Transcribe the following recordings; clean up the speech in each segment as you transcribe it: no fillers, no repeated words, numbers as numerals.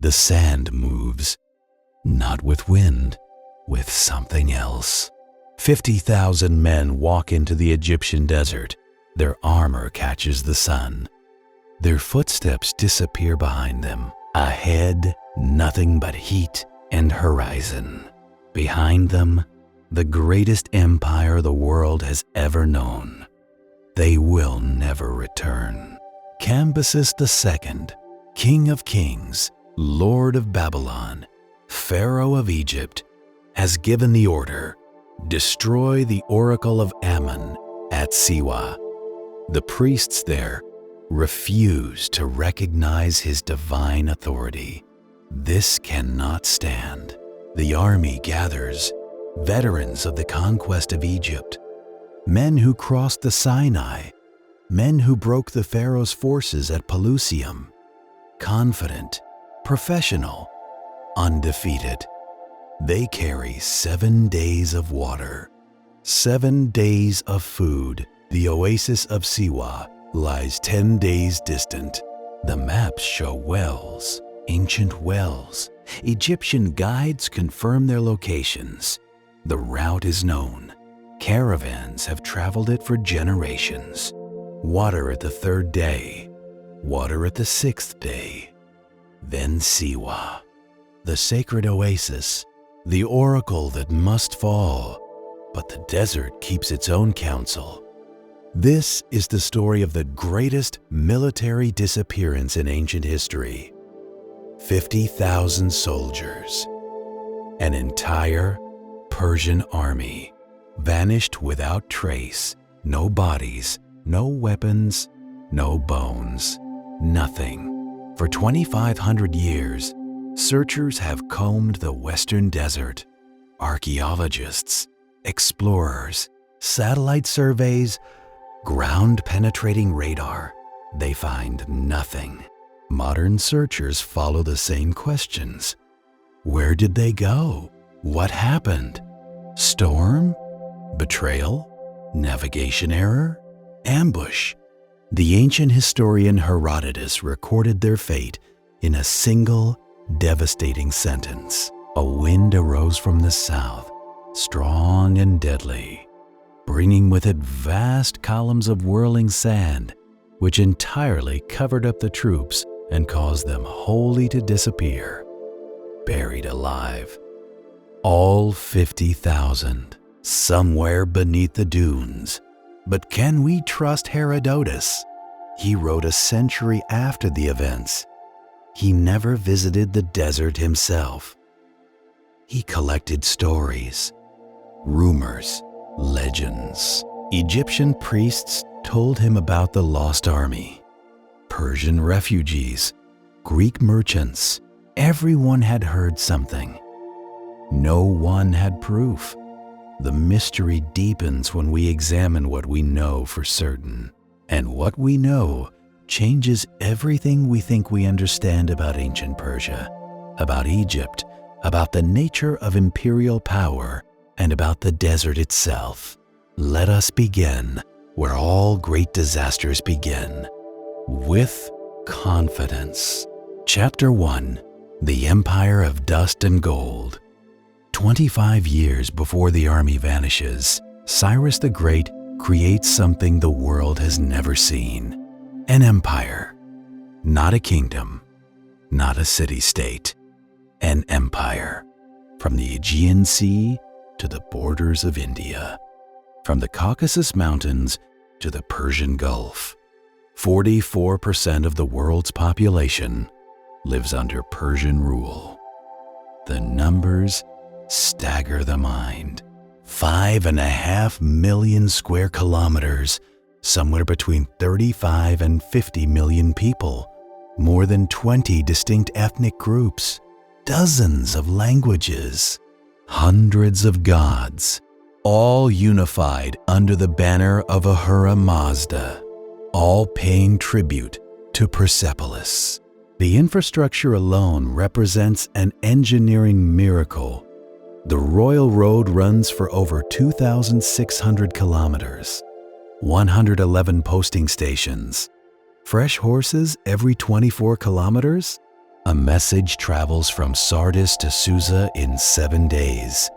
The sand moves, not with wind, with something else. 50,000 men walk into the Egyptian desert. Their armor catches the sun. Their footsteps disappear behind them. Ahead, nothing but heat and horizon. Behind them, the greatest empire the world has ever known. They will never return. Cambyses II, King of Kings, Lord of Babylon, Pharaoh of Egypt, has given the order, destroy the Oracle of Ammon at Siwa. The priests there refuse to recognize his divine authority. This cannot stand. The army gathers, veterans of the conquest of Egypt, men who crossed the Sinai, men who broke the Pharaoh's forces at Pelusium, confident, professional, undefeated. They carry 7 days of water, 7 days of food. The oasis of Siwa lies 10 days distant. The maps show wells, ancient wells. Egyptian guides confirm their locations. The route is known. Caravans have traveled it for generations. Water at the 3rd day, water at the 6th day. Then Siwa, the sacred oasis, the oracle that must fall, but the desert keeps its own counsel. This is the story of the greatest military disappearance in ancient history. 50,000 soldiers, an entire Persian army, vanished without trace, no bodies, no weapons, no bones, nothing. For 2,500 years, searchers have combed the western desert. Archaeologists, explorers, satellite surveys, ground-penetrating radar. They find nothing. Modern searchers follow the same questions. Where did they go? What happened? Storm? Betrayal? Navigation error? Ambush? The ancient historian Herodotus recorded their fate in a single, devastating sentence. A wind arose from the south, strong and deadly, bringing with it vast columns of whirling sand, which entirely covered up the troops and caused them wholly to disappear, buried alive. All 50,000, somewhere beneath the dunes. But can we trust Herodotus? He wrote a century after the events. He never visited the desert himself. He collected stories, rumors, legends. Egyptian priests told him about the lost army, Persian refugees, Greek merchants. Everyone had heard something. No one had proof. The mystery deepens when we examine what we know for certain. And what we know changes everything we think we understand about ancient Persia, about Egypt, about the nature of imperial power, and about the desert itself. Let us begin where all great disasters begin, with confidence. Chapter 1. The Empire of Dust and Gold. 25 years before the army vanishes, Cyrus the Great creates something the world has never seen. An empire. Not a kingdom, not a city-state. An empire. From the Aegean Sea to the borders of India. From the Caucasus Mountains to the Persian Gulf. 44% of the world's population lives under Persian rule. The numbers stagger the mind. 5.5 million square kilometers, somewhere between 35 and 50 million people, more than 20 distinct ethnic groups, dozens of languages, hundreds of gods, all unified under the banner of Ahura Mazda, all paying tribute to Persepolis. The infrastructure alone represents an engineering miracle. The Royal Road runs for over 2,600 kilometers, 111 posting stations, fresh horses every 24 kilometers, A message travels from Sardis to Susa in 7 days.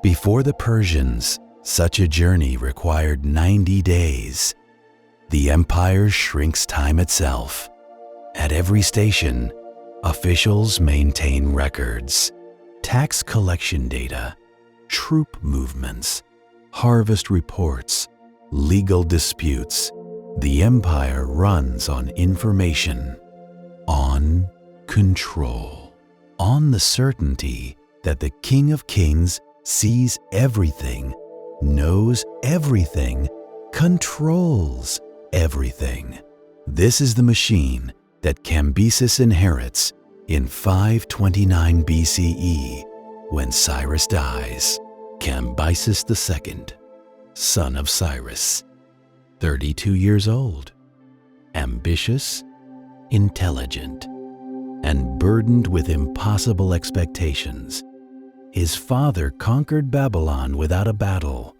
Before the Persians, such a journey required 90 days. The empire shrinks time itself. At every station, officials maintain records, tax collection data, troop movements, harvest reports, legal disputes. The empire runs on information, on control, on the certainty that the King of Kings sees everything, knows everything, controls everything. This is the machine that Cambyses inherits in 529 BCE when Cyrus dies. Cambyses II, son of Cyrus, 32 years old, ambitious, intelligent, and burdened with impossible expectations. His father conquered Babylon without a battle,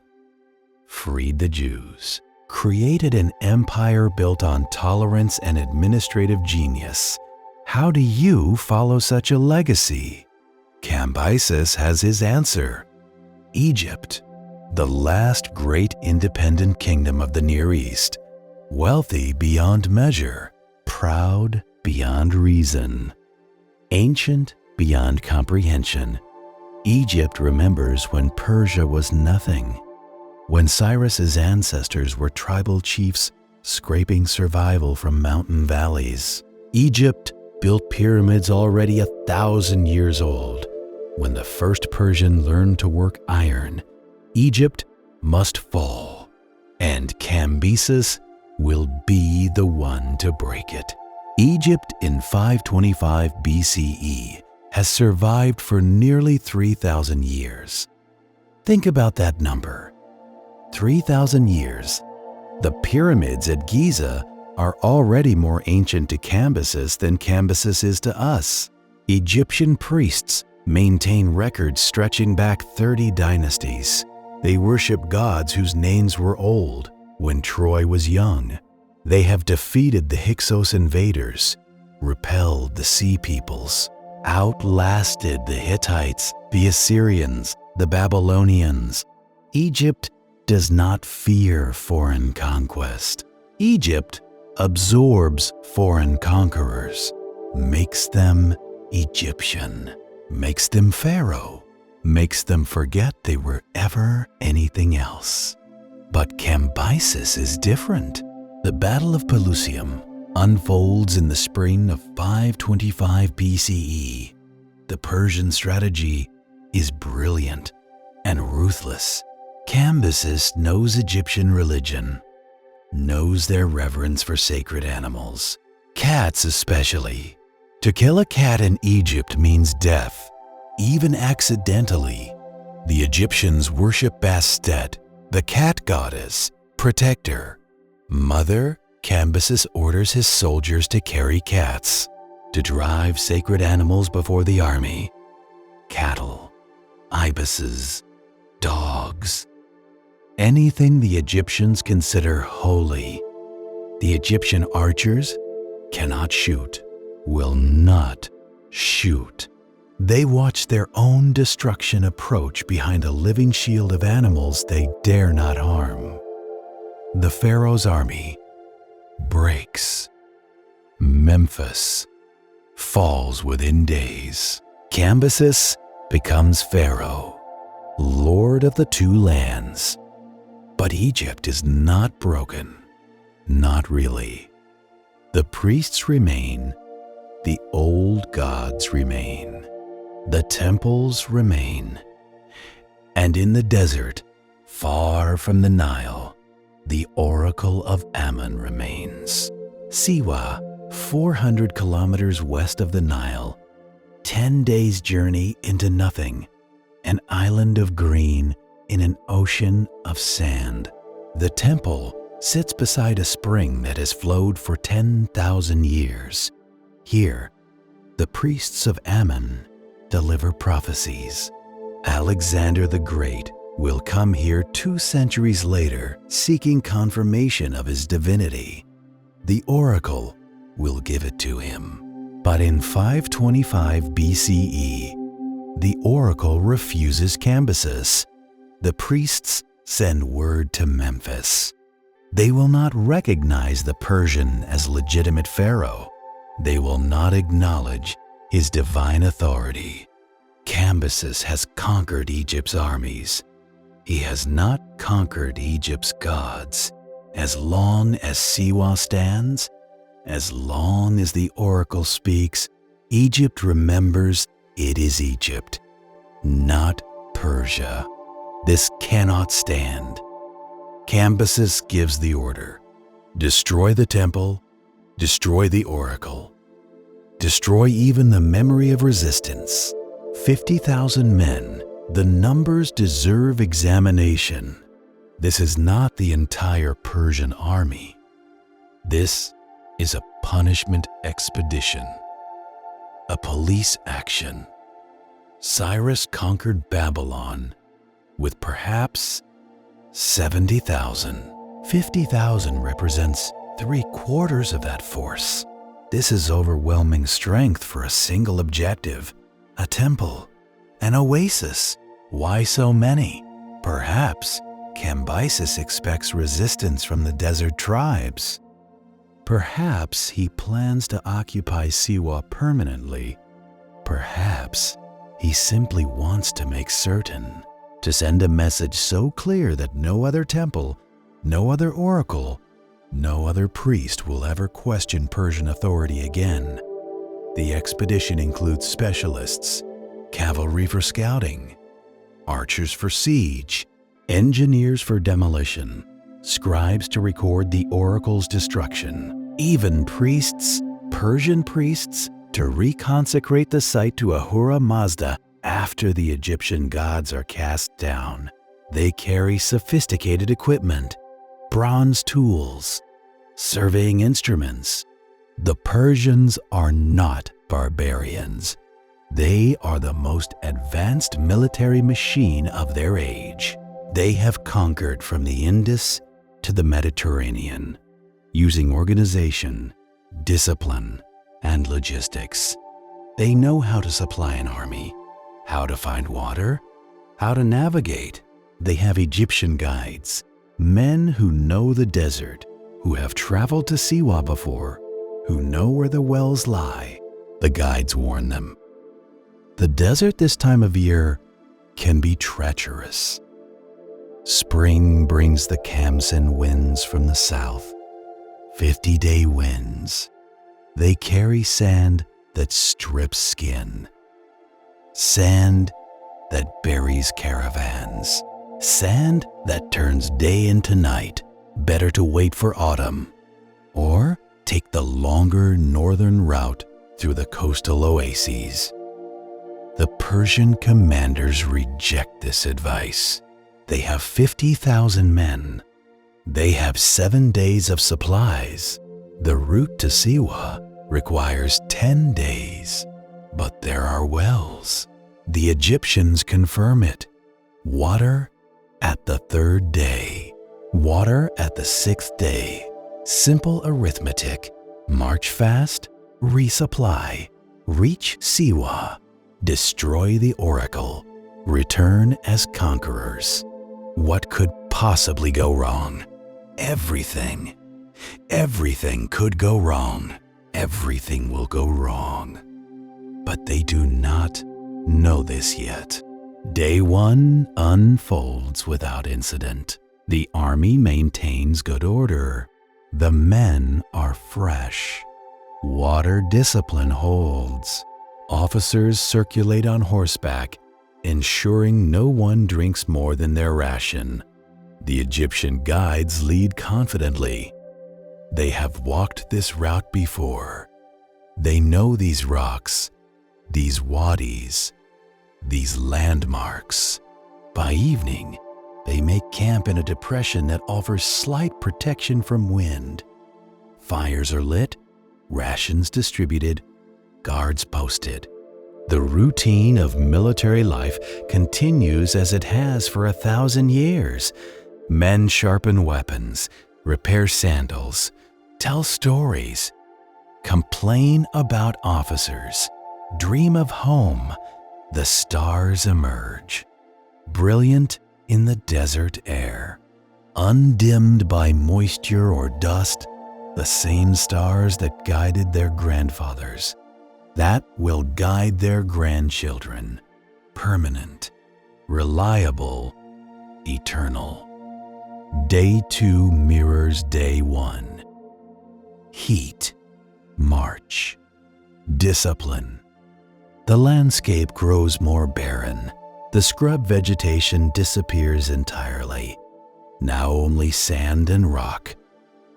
freed the Jews, created an empire built on tolerance and administrative genius. How do you follow such a legacy? Cambyses has his answer. Egypt, the last great independent kingdom of the Near East, wealthy beyond measure, proud beyond reason, ancient beyond comprehension. Egypt remembers when Persia was nothing, when Cyrus's ancestors were tribal chiefs scraping survival from mountain valleys. Egypt built pyramids already 1,000 years old. When the first Persian learned to work iron, Egypt must fall, and Cambyses will be the one to break it. Egypt in 525 BCE has survived for nearly 3,000 years. Think about that number. 3,000 years. The pyramids at Giza are already more ancient to Cambyses than Cambyses is to us. Egyptian priests maintain records stretching back 30 dynasties. They worship gods whose names were old when Troy was young. They have defeated the Hyksos invaders, repelled the Sea Peoples, outlasted the Hittites, the Assyrians, the Babylonians. Egypt does not fear foreign conquest. Egypt absorbs foreign conquerors, makes them Egyptian, makes them Pharaoh, makes them forget they were ever anything else. But Cambyses is different. The Battle of Pelusium unfolds in the spring of 525 BCE. The Persian strategy is brilliant and ruthless. Cambyses knows Egyptian religion, knows their reverence for sacred animals, cats especially. To kill a cat in Egypt means death, even accidentally. The Egyptians worship Bastet, the cat goddess, protector. Mother Cambyses orders his soldiers to carry cats, to drive sacred animals before the army. Cattle, ibises, dogs, anything the Egyptians consider holy. The Egyptian archers cannot shoot, will not shoot. They watch their own destruction approach behind a living shield of animals they dare not harm. The Pharaoh's army breaks. Memphis falls within days. Cambyses becomes Pharaoh, lord of the two lands. But Egypt is not broken, not really. The priests remain, the old gods remain, the temples remain. And in the desert, far from the Nile, the Oracle of Ammon remains. Siwa, 400 kilometers west of the Nile, 10 days' journey into nothing, an island of green in an ocean of sand. The temple sits beside a spring that has flowed for 10,000 years. Here, the priests of Ammon deliver prophecies. Alexander the Great will come here 2 centuries later, seeking confirmation of his divinity. The oracle will give it to him. But in 525 BCE, the oracle refuses Cambyses. The priests send word to Memphis. They will not recognize the Persian as legitimate pharaoh. They will not acknowledge his divine authority. Cambyses has conquered Egypt's armies. He has not conquered Egypt's gods. As long as Siwa stands, as long as the oracle speaks, Egypt remembers it is Egypt, not Persia. This cannot stand. Cambyses gives the order: destroy the temple, destroy the oracle, destroy even the memory of resistance. 50,000 men, the numbers deserve examination. This is not the entire Persian army. This is a punishment expedition, a police action. Cyrus conquered Babylon with perhaps 70,000. 50,000 represents 3/4 of that force. This is overwhelming strength for a single objective, a temple, an oasis. Why so many? Perhaps Cambyses expects resistance from the desert tribes. Perhaps he plans to occupy Siwa permanently. Perhaps he simply wants to make certain, to send a message so clear that no other temple, no other oracle, no other priest will ever question Persian authority again. The expedition includes specialists, cavalry for scouting, archers for siege, engineers for demolition, scribes to record the oracle's destruction, even priests, Persian priests, to reconsecrate the site to Ahura Mazda after the Egyptian gods are cast down. They carry sophisticated equipment, bronze tools, surveying instruments. The Persians are not barbarians. They are the most advanced military machine of their age. They have conquered from the Indus to the Mediterranean, using organization, discipline, and logistics. They know how to supply an army, how to find water, how to navigate. They have Egyptian guides, men who know the desert, who have traveled to Siwa before, who know where the wells lie. The guides warn them. The desert this time of year can be treacherous. Spring brings the Kamsin winds from the south, 50-day winds. They carry sand that strips skin, sand that buries caravans, sand that turns day into night. Better to wait for autumn, or take the longer northern route through the coastal oases. The Persian commanders reject this advice. They have 50,000 men. They have 7 days of supplies. The route to Siwa requires 10 days. But there are wells. The Egyptians confirm it. Water at the 3rd day. Water at the 6th day. Simple arithmetic. March fast, resupply, reach Siwa, destroy the oracle, return as conquerors. What could possibly go wrong? Everything. Everything could go wrong. Everything will go wrong. But they do not know this yet. Day 1 unfolds without incident. The army maintains good order. The men are fresh. Water discipline holds. Officers circulate on horseback, ensuring no one drinks more than their ration. The Egyptian guides lead confidently. They have walked this route before. They know these rocks, these wadis, these landmarks. By evening, they make camp in a depression that offers slight protection from wind. Fires are lit, rations distributed, guards posted. The routine of military life continues as it has for 1,000 years. Men sharpen weapons, repair sandals, tell stories, Complain about officers. Dream of home. The stars emerge, brilliant in the desert air, undimmed by moisture or dust, the same stars that guided their grandfathers, that will guide their grandchildren, permanent, reliable, eternal. Day 2 mirrors day 1. Heat, march, discipline. The landscape grows more barren. The scrub vegetation disappears entirely. Now only sand and rock.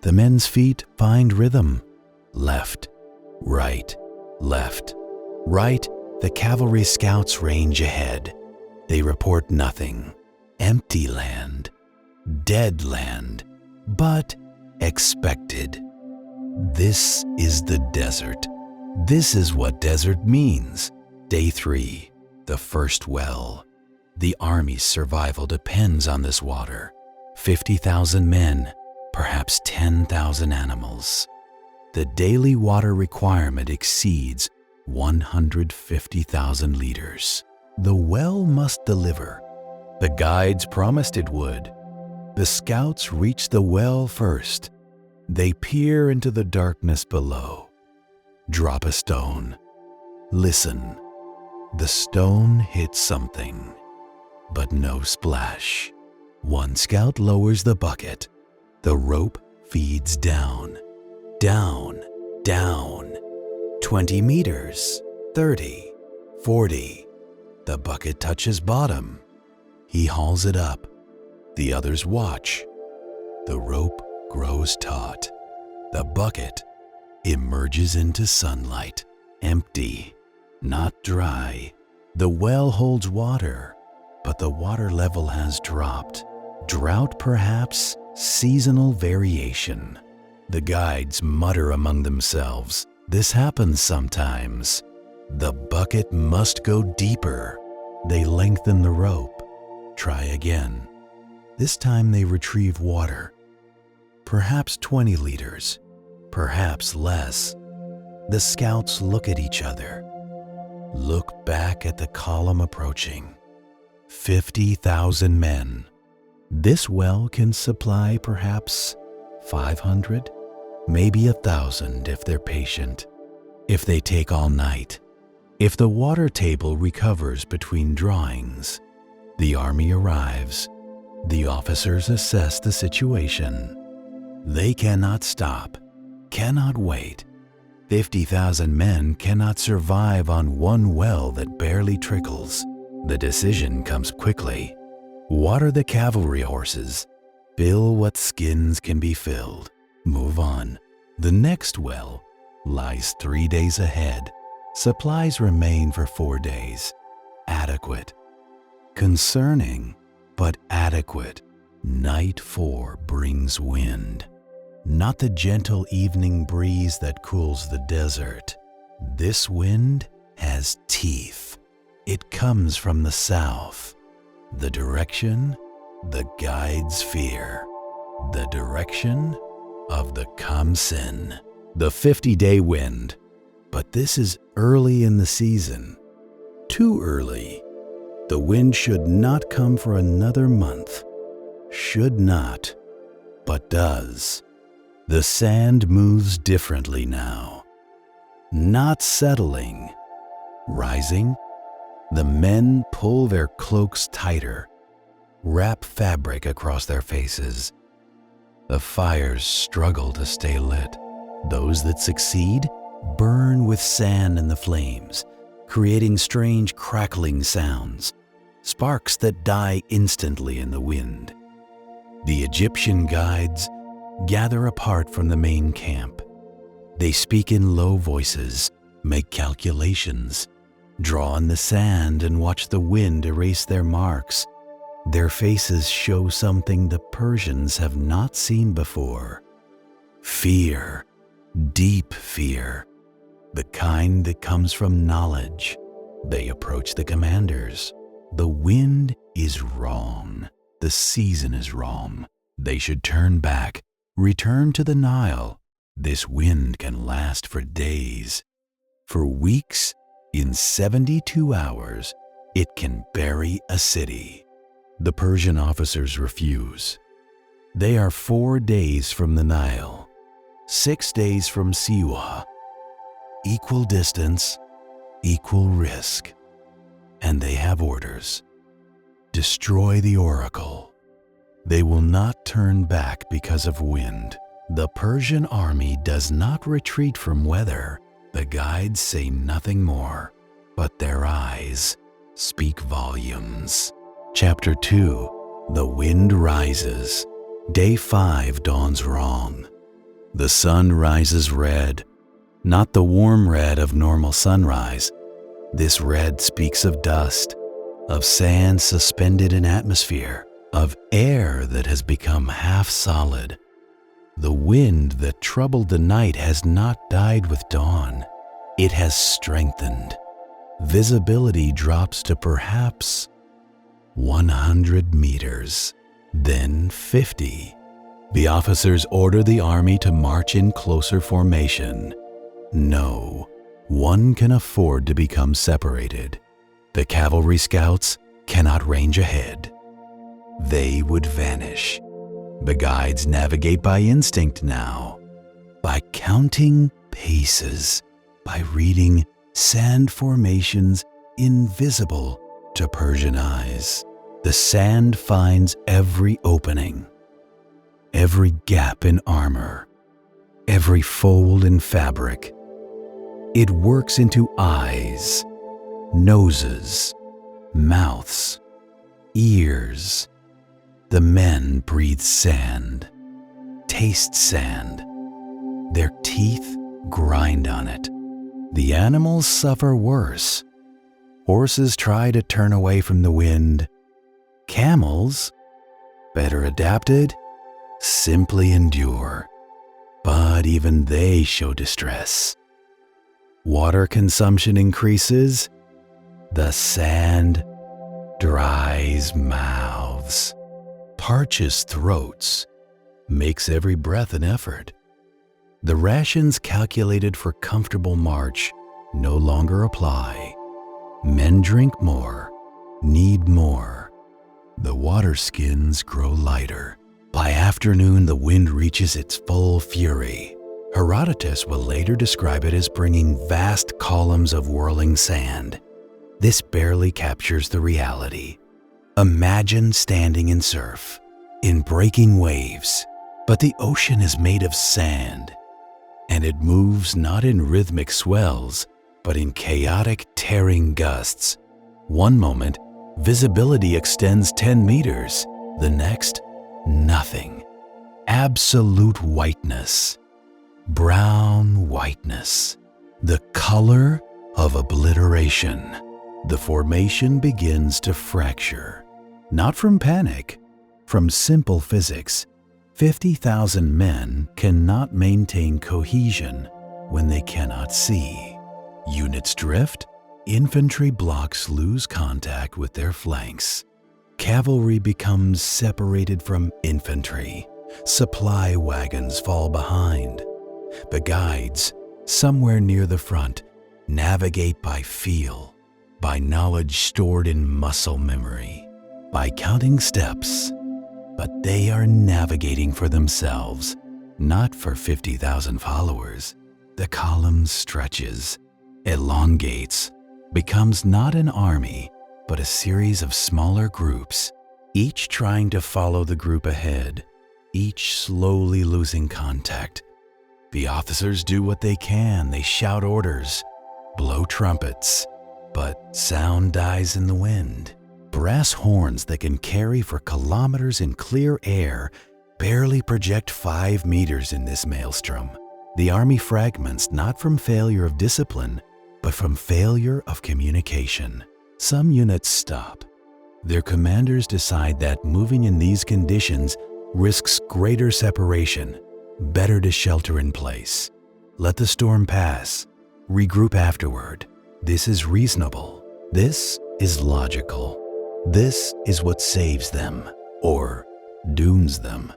The men's feet find rhythm. Left, right, left, right. The cavalry scouts range ahead. They report nothing. Empty land. Dead land. But expected. This is the desert. This is what desert means. Day 3, the first well. The army's survival depends on this water. 50,000 men, perhaps 10,000 animals. The daily water requirement exceeds 150,000 liters. The well must deliver. The guides promised it would. The scouts reach the well first. They peer into the darkness below. Drop a stone. Listen. The stone hits something, but no splash. One scout lowers the bucket. The rope feeds down, down, down. 20 meters, 30, 40. The bucket touches bottom. He hauls it up. The others watch. The rope grows taut. The bucket emerges into sunlight, empty, not dry. The well holds water, but the water level has dropped. Drought perhaps, seasonal variation. The guides mutter among themselves. This happens sometimes. The bucket must go deeper. They lengthen the rope. Try again. This time they retrieve water. Perhaps 20 liters, perhaps less. The scouts look at each other. Look back at the column approaching. 50,000 men. This well can supply perhaps 500, maybe 1,000 if they're patient, if they take all night. If the water table recovers between drawings, the army arrives. The officers assess the situation. They cannot stop, cannot wait. 50,000 men cannot survive on one well that barely trickles. The decision comes quickly. Water the cavalry horses. Fill what skins can be filled. Move on. The next well lies 3 days ahead. Supplies remain for 4 days. Adequate. Concerning, but adequate. Night 4 brings wind. Not the gentle evening breeze that cools the desert. This wind has teeth. It comes from the south. The direction the guides fear. The direction of the Khamsin. The 50-day wind. But this is early in the season. Too early. The wind should not come for another month. Should not, but does. The sand moves differently now. Not settling. Rising. The men pull their cloaks tighter, wrap fabric across their faces. The fires struggle to stay lit. Those that succeed burn with sand in the flames, creating strange crackling sounds, sparks that die instantly in the wind. The Egyptian guides gather apart from the main camp. They speak in low voices, make calculations, draw in the sand and watch the wind erase their marks. Their faces show something the Persians have not seen before. Fear, deep fear, the kind that comes from knowledge. They approach the commanders. The wind is wrong. The season is wrong. They should turn back, return to the Nile. This wind can last for days, for weeks. In 72 hours, it can bury a city. The Persian officers refuse. They are 4 days from the Nile, 6 days from Siwa. Equal distance, equal risk. And they have orders. Destroy the oracle. They will not turn back because of wind. The Persian army does not retreat from weather. The guides say nothing more, but their eyes speak volumes. Chapter 2. The wind rises. Day 5 dawns wrong. The sun rises red, not the warm red of normal sunrise. This red speaks of dust, of sand suspended in atmosphere, of air that has become half solid. The wind that troubled the night has not died with dawn. It has strengthened. Visibility drops to perhaps 100 meters, then 50. The officers order the army to march in closer formation. No, one can afford to become separated. The cavalry scouts cannot range ahead. They would vanish. The guides navigate by instinct now, by counting paces, by reading sand formations invisible to Persian eyes. The sand finds every opening, every gap in armor, every fold in fabric. It works into eyes, noses, mouths, ears. The men breathe sand, taste sand. Their teeth grind on it. The animals suffer worse. Horses try to turn away from the wind. Camels, better adapted, simply endure. But even they show distress. Water consumption increases. The sand dries mouths, parches throats, makes every breath an effort. The rations calculated for comfortable march no longer apply. Men drink more, need more. The water skins grow lighter. By afternoon, the wind reaches its full fury. Herodotus will later describe it as bringing vast columns of whirling sand. This barely captures the reality. Imagine standing in surf, in breaking waves, but the ocean is made of sand, and it moves not in rhythmic swells, but in chaotic, tearing gusts. One moment, visibility extends 10 meters. The next, nothing. Absolute whiteness. Brown whiteness. The color of obliteration. The formation begins to fracture. Not from panic, from simple physics. 50,000 men cannot maintain cohesion when they cannot see. Units drift. Infantry blocks lose contact with their flanks. Cavalry becomes separated from infantry. Supply wagons fall behind. The guides, somewhere near the front, navigate by feel, by knowledge stored in muscle memory, by counting steps. But they are navigating for themselves, not for 50,000 followers. The column stretches, elongates, becomes not an army, but a series of smaller groups, each trying to follow the group ahead, each slowly losing contact. The officers do what they can. They shout orders, blow trumpets, but sound dies in the wind. Brass horns that can carry for kilometers in clear air barely project 5 meters in this maelstrom. The army fragments not from failure of discipline, but from failure of communication. Some units stop. Their commanders decide that moving in these conditions risks greater separation. Better to shelter in place. Let the storm pass. Regroup afterward. This is reasonable. This is logical. This is what saves them, or dooms them.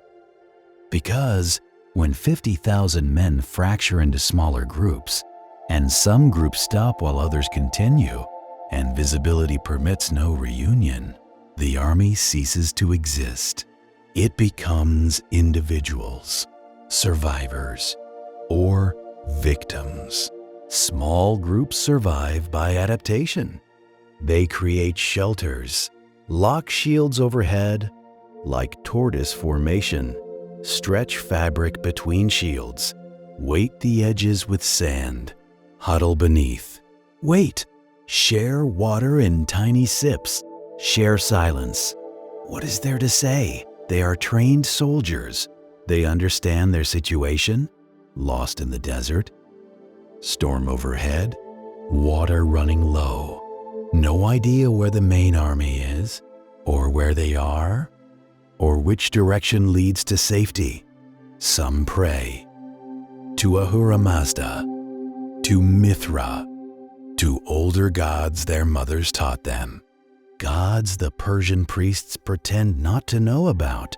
Because When 50,000 men fracture into smaller groups, and some groups stop while others continue, and visibility permits no reunion, the army ceases to exist. It becomes individuals, survivors, or victims. Small groups survive by adaptation. They create shelters, lock shields overhead, like tortoise formation, stretch fabric between shields, weight the edges with sand, huddle beneath. Wait, share water in tiny sips, share silence. What is there to say? They are trained soldiers. They understand their situation, lost in the desert. Storm overhead, water running low. No idea where the main army is, or where they are, or which direction leads to safety. Some pray to Ahura Mazda, to Mithra, to older gods their mothers taught them, gods the Persian priests pretend not to know about,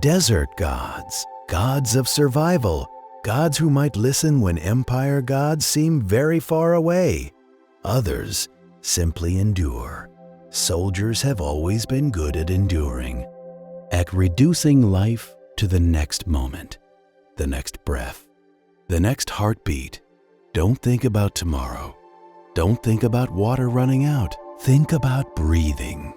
desert gods, gods of survival, gods who might listen when empire gods seem very far away. Others simply endure. Soldiers have always been good at enduring, at reducing life to the next moment, the next breath, the next heartbeat. Don't think about tomorrow. Don't think about water running out. Think about breathing,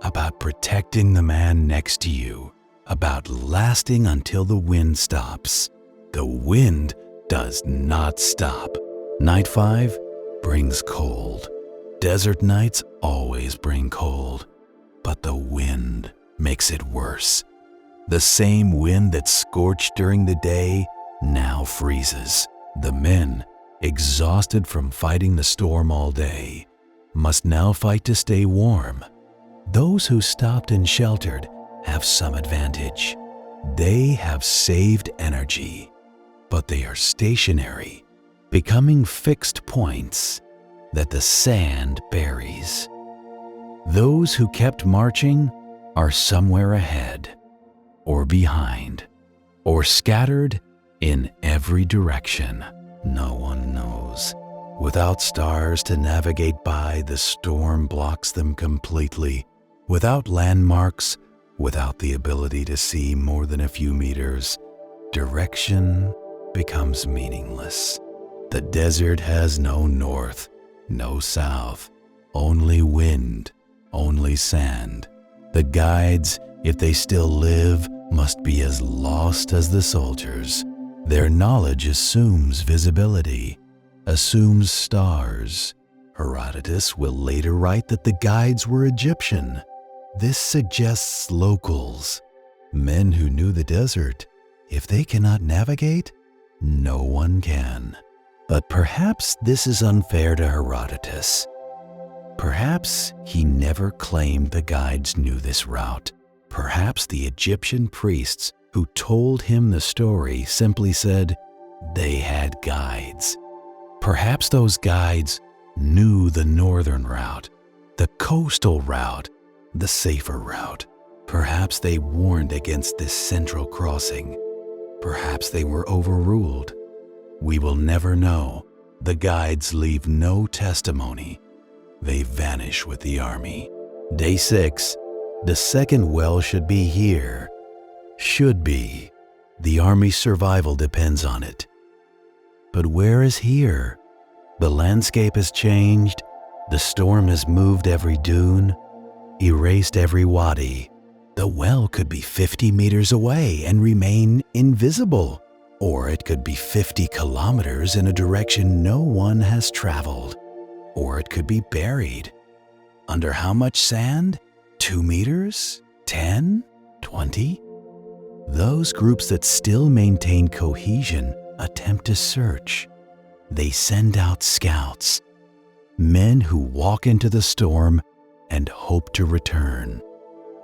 about protecting the man next to you, about lasting until the wind stops. The wind does not stop. Night 5 brings cold. Desert nights always bring cold, but the wind makes it worse. The same wind that scorched during the day now freezes. The men, exhausted from fighting the storm all day, must now fight to stay warm. Those who stopped and sheltered have some advantage. They have saved energy, but they are stationary, becoming fixed points that the sand buries. Those who kept marching are somewhere ahead, or behind, or scattered in every direction. No one knows. Without stars to navigate by, the storm blocks them completely. Without landmarks, without the ability to see more than a few meters, direction becomes meaningless. The desert has no north, no south, only wind, only sand. The guides, if they still live, must be as lost as the soldiers. Their knowledge assumes visibility, assumes stars. Herodotus will later write that the guides were Egyptian. This suggests locals, men who knew the desert. If they cannot navigate, no one can. But perhaps this is unfair to Herodotus. Perhaps he never claimed the guides knew this route. Perhaps the Egyptian priests who told him the story simply said they had guides. Perhaps those guides knew the northern route, the coastal route, the safer route. Perhaps they warned against this central crossing. Perhaps they were overruled. We will never know. The guides leave no testimony. They vanish with the army. Day 6, the second well should be here. Should be. The army's survival depends on it. But where is here? The landscape has changed. The storm has moved every dune, erased every wadi. The well could be 50 meters away and remain invisible. Or it could be 50 kilometers in a direction no one has traveled. Or it could be buried. Under how much sand? 2 meters? 10? 20? Those groups that still maintain cohesion attempt to search. They send out scouts, men who walk into the storm and hope to return.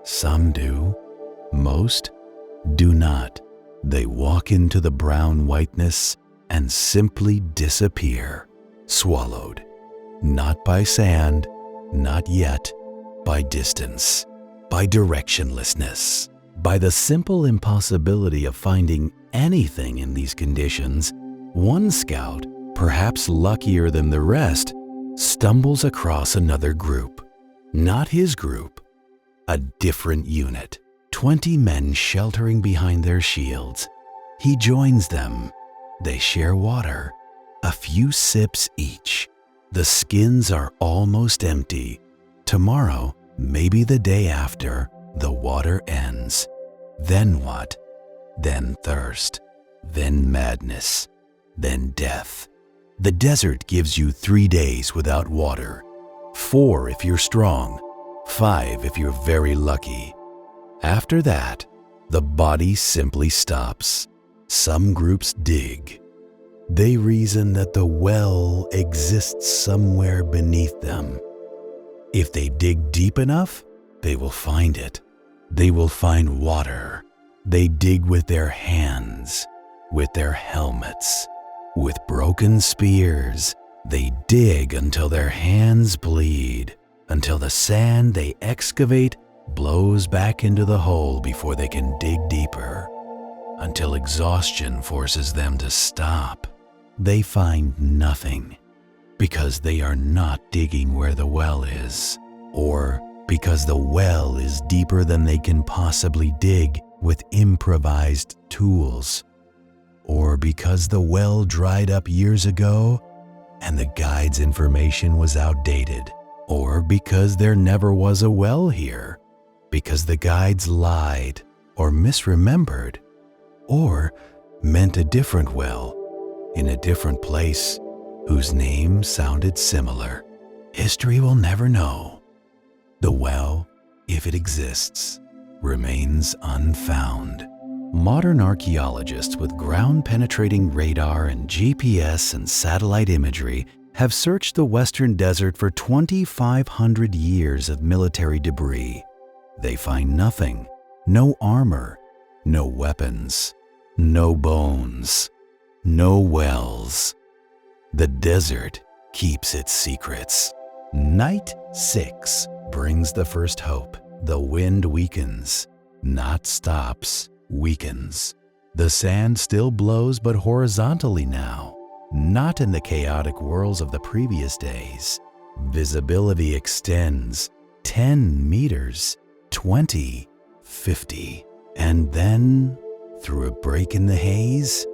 Some do, most do not. They walk into the brown whiteness and simply disappear, swallowed, not by sand, not yet, by distance, by directionlessness. By the simple impossibility of finding anything in these conditions, one scout, perhaps luckier than the rest, stumbles across another group. Not his group, a different unit. 20 men sheltering behind their shields. He joins them. They share water, a few sips each. The skins are almost empty. Tomorrow, maybe the day after, the water ends. Then what? Then thirst, then madness, then death. The desert gives you 3 days without water, 4 if you're strong, 5 if you're very lucky. After that, the body simply stops. Some groups dig. They reason that the well exists somewhere beneath them. If they dig deep enough, they will find it. They will find water. They dig with their hands, with their helmets, with broken spears. They dig until their hands bleed, until the sand they excavate blows back into the hole before they can dig deeper, until exhaustion forces them to stop. They find nothing because they are not digging where the well is, or because the well is deeper than they can possibly dig with improvised tools, or because the well dried up years ago and the guide's information was outdated, or because there never was a well here, because the guides lied or misremembered, or meant a different well in a different place whose name sounded similar. History will never know. The well, if it exists, remains unfound. Modern archaeologists with ground-penetrating radar and GPS and satellite imagery have searched the Western Desert for 2,500 years of military debris. They find nothing. No armor, no weapons, no bones, no wells. The desert keeps its secrets. Night 6 brings the first hope. The wind weakens, not stops, weakens. The sand still blows, but horizontally now, not in the chaotic whirls of the previous days. Visibility extends 10 meters, 20, 50, and then, through a break in the haze,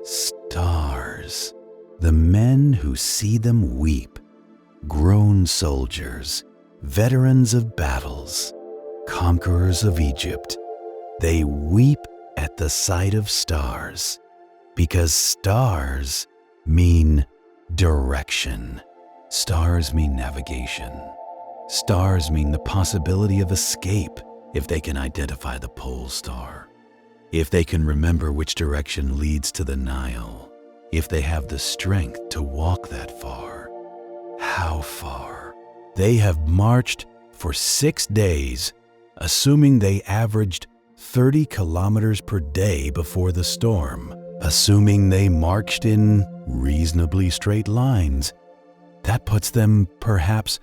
stars. The men who see them weep, grown soldiers, veterans of battles, conquerors of Egypt. They weep at the sight of stars, because stars mean direction. Stars mean navigation. Stars mean the possibility of escape if they can identify the pole star, if they can remember which direction leads to the Nile, if they have the strength to walk that far. How far? They have marched for 6 days, assuming they averaged 30 kilometers per day before the storm, assuming they marched in reasonably straight lines. That puts them perhaps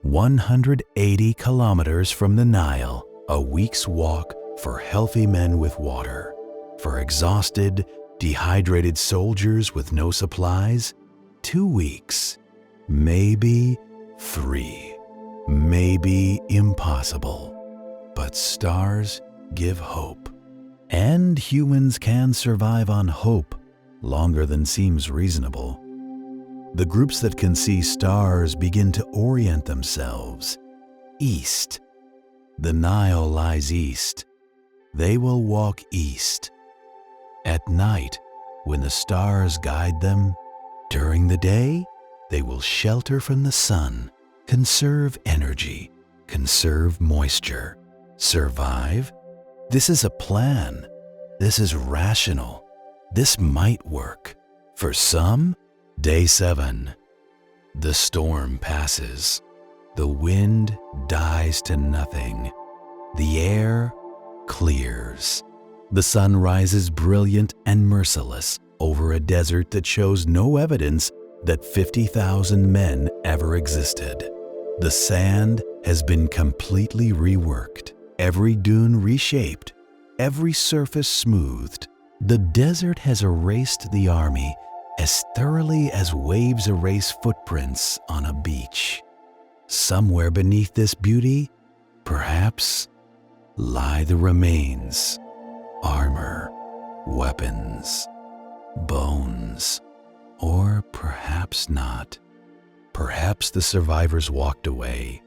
180 kilometers from the Nile, a week's walk for healthy men with water. For exhausted, dehydrated soldiers with no supplies, 2 weeks, maybe 3, maybe impossible. But stars give hope, and humans can survive on hope longer than seems reasonable. The groups that can see stars begin to orient themselves east. The Nile lies east. They will walk east. At night, when the stars guide them, during the day, they will shelter from the sun, conserve energy, conserve moisture, survive. This is a plan. This is rational. This might work. For some, day 7. The storm passes. The wind dies to nothing. The air clears. The sun rises brilliant and merciless over a desert that shows no evidence that 50,000 men ever existed. The sand has been completely reworked, every dune reshaped, every surface smoothed. The desert has erased the army as thoroughly as waves erase footprints on a beach. Somewhere beneath this beauty, perhaps, lie the remains, armor, weapons, bones, or perhaps not. Perhaps the survivors walked away.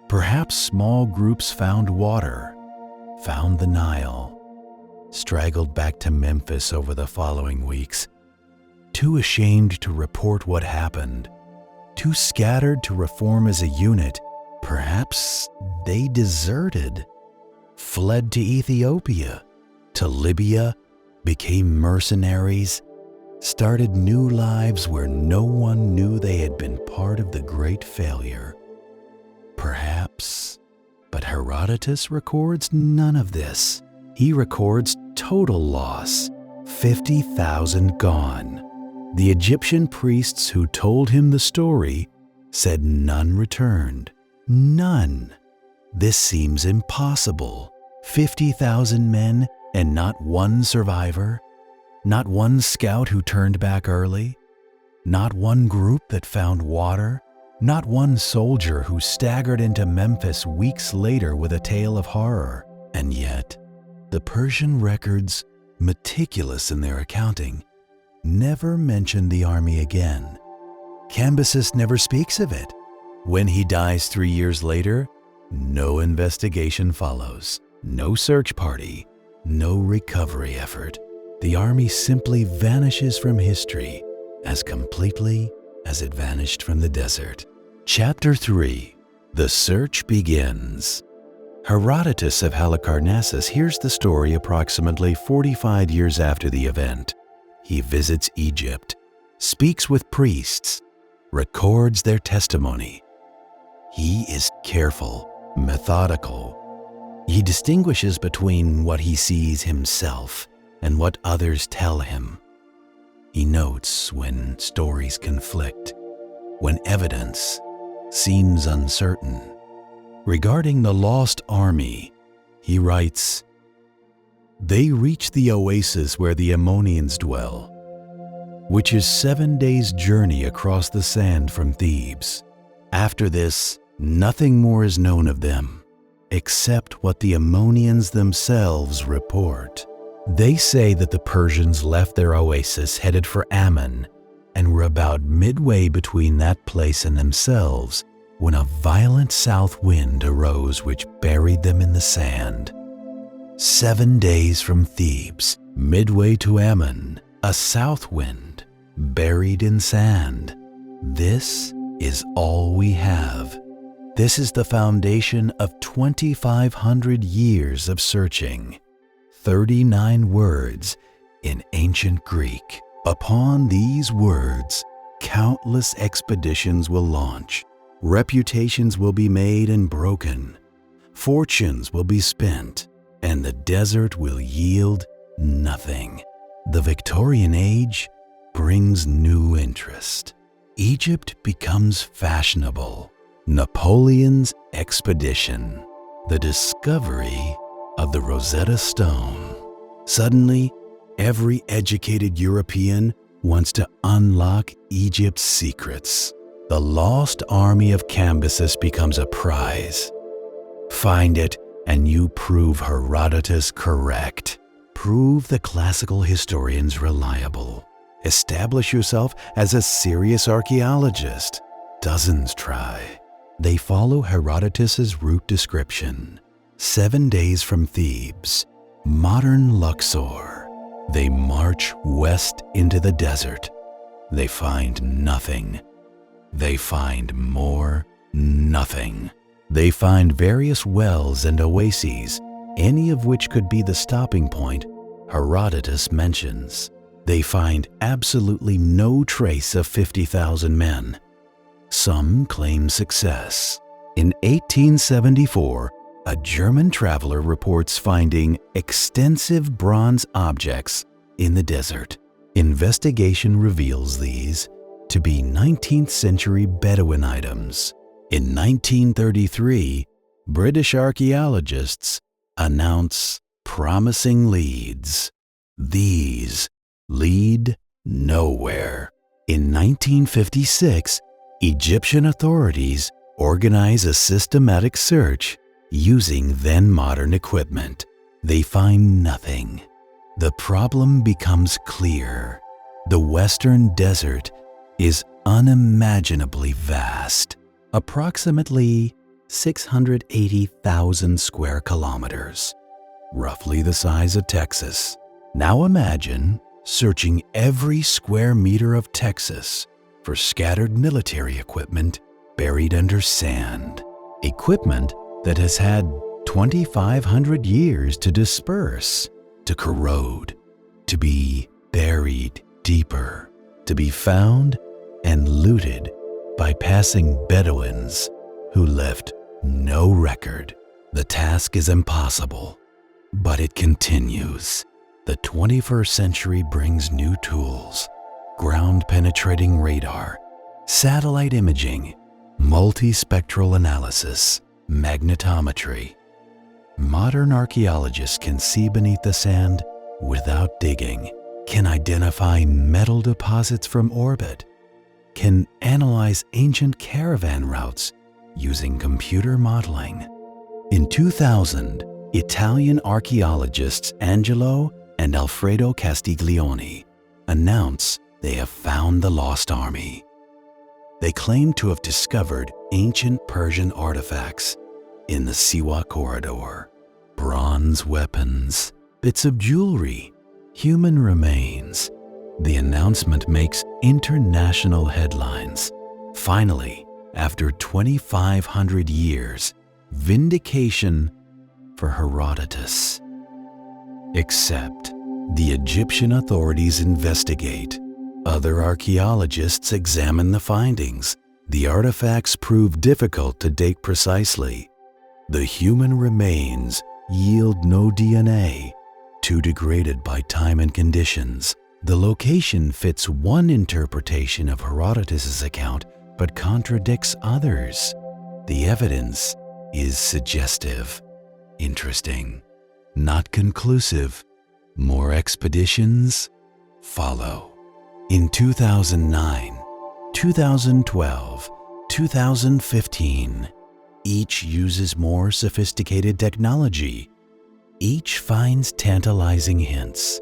Perhaps small groups found water, found the Nile, straggled back to Memphis over the following weeks, too ashamed to report what happened, too scattered to reform as a unit. Perhaps they deserted, fled to Ethiopia, to Libya, became mercenaries, started new lives where no one knew they had been part of the great failure. Perhaps, but Herodotus records none of this. He records total loss, 50,000 gone. The Egyptian priests who told him the story said none returned. None. This seems impossible. 50,000 men and not one survivor? Not one scout who turned back early? Not one group that found water? Not one soldier who staggered into Memphis weeks later with a tale of horror? And yet, the Persian records, meticulous in their accounting, never mention the army again. Cambyses never speaks of it. When he dies 3 years later, no investigation follows, no search party, no recovery effort. The army simply vanishes from history as completely as it vanished from the desert. Chapter 3. The search begins. Herodotus of Halicarnassus hears the story approximately 45 years after the event. He visits Egypt, speaks with priests, records their testimony. He is careful, methodical. He distinguishes between what he sees himself and what others tell him. He notes when stories conflict, when evidence seems uncertain. Regarding the lost army, he writes, "They reached the oasis where the Ammonians dwell, which is 7 days' journey across the sand from Thebes. After this, nothing more is known of them, except what the Ammonians themselves report. They say that the Persians left their oasis headed for Ammon and were about midway between that place and themselves when a violent south wind arose which buried them in the sand. 7 days from Thebes, midway to Ammon, a south wind, buried in sand. This is all we have. This is the foundation of 2,500 years of searching. 39 words in ancient Greek. Upon these words, countless expeditions will launch. Reputations will be made and broken. Fortunes will be spent, and the desert will yield nothing. The Victorian Age brings new interest. Egypt becomes fashionable. Napoleon's expedition. The discovery of the Rosetta Stone. Suddenly, every educated European wants to unlock Egypt's secrets. The lost army of Cambyses becomes a prize. Find it and you prove Herodotus correct. Prove the classical historians reliable. Establish yourself as a serious archaeologist. Dozens try. They follow Herodotus's route description. 7 days from Thebes, modern Luxor. They march west into the desert. They find nothing. They find more nothing. They find various wells and oases, any of which could be the stopping point Herodotus mentions. They find absolutely no trace of 50,000 men. Some claim success. In 1874, a German traveler reports finding extensive bronze objects in the desert. Investigation reveals these to be 19th century Bedouin items. In 1933, British archaeologists announce promising leads. These lead nowhere. In 1956, Egyptian authorities organize a systematic search using then-modern equipment. They find nothing. The problem becomes clear. The Western Desert is unimaginably vast, approximately 680,000 square kilometers, roughly the size of Texas. Now imagine searching every square meter of Texas for scattered military equipment buried under sand. Equipment that has had 2,500 years to disperse, to corrode, to be buried deeper, to be found and looted by passing Bedouins who left no record. The task is impossible, but it continues. The 21st century brings new tools: ground-penetrating radar, satellite imaging, multispectral analysis, magnetometry. Modern archaeologists can see beneath the sand without digging, can identify metal deposits from orbit, can analyze ancient caravan routes using computer modeling. In 2000, Italian archaeologists Angelo and Alfredo Castiglione announce they have found the lost army. They claim to have discovered ancient Persian artifacts in the Siwa corridor, bronze weapons, bits of jewelry, human remains. The announcement makes international headlines. Finally, after 2,500 years, vindication for Herodotus. Except the Egyptian authorities investigate. Other archaeologists examine the findings. The artifacts prove difficult to date precisely. The human remains yield no DNA, too degraded by time and conditions. The location fits one interpretation of Herodotus' account, but contradicts others. The evidence is suggestive, interesting, not conclusive. More expeditions follow. In 2009, 2012, 2015, each uses more sophisticated technology. Each finds tantalizing hints: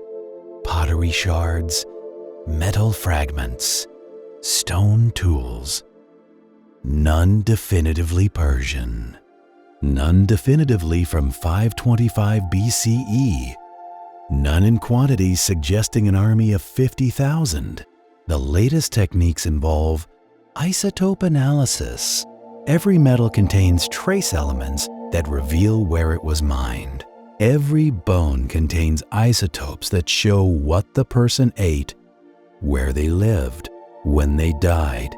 pottery shards, metal fragments, stone tools. None definitively Persian. None definitively from 525 BCE. None in quantities suggesting an army of 50,000. The latest techniques involve isotope analysis. Every metal contains trace elements that reveal where it was mined. Every bone contains isotopes that show what the person ate, where they lived, when they died.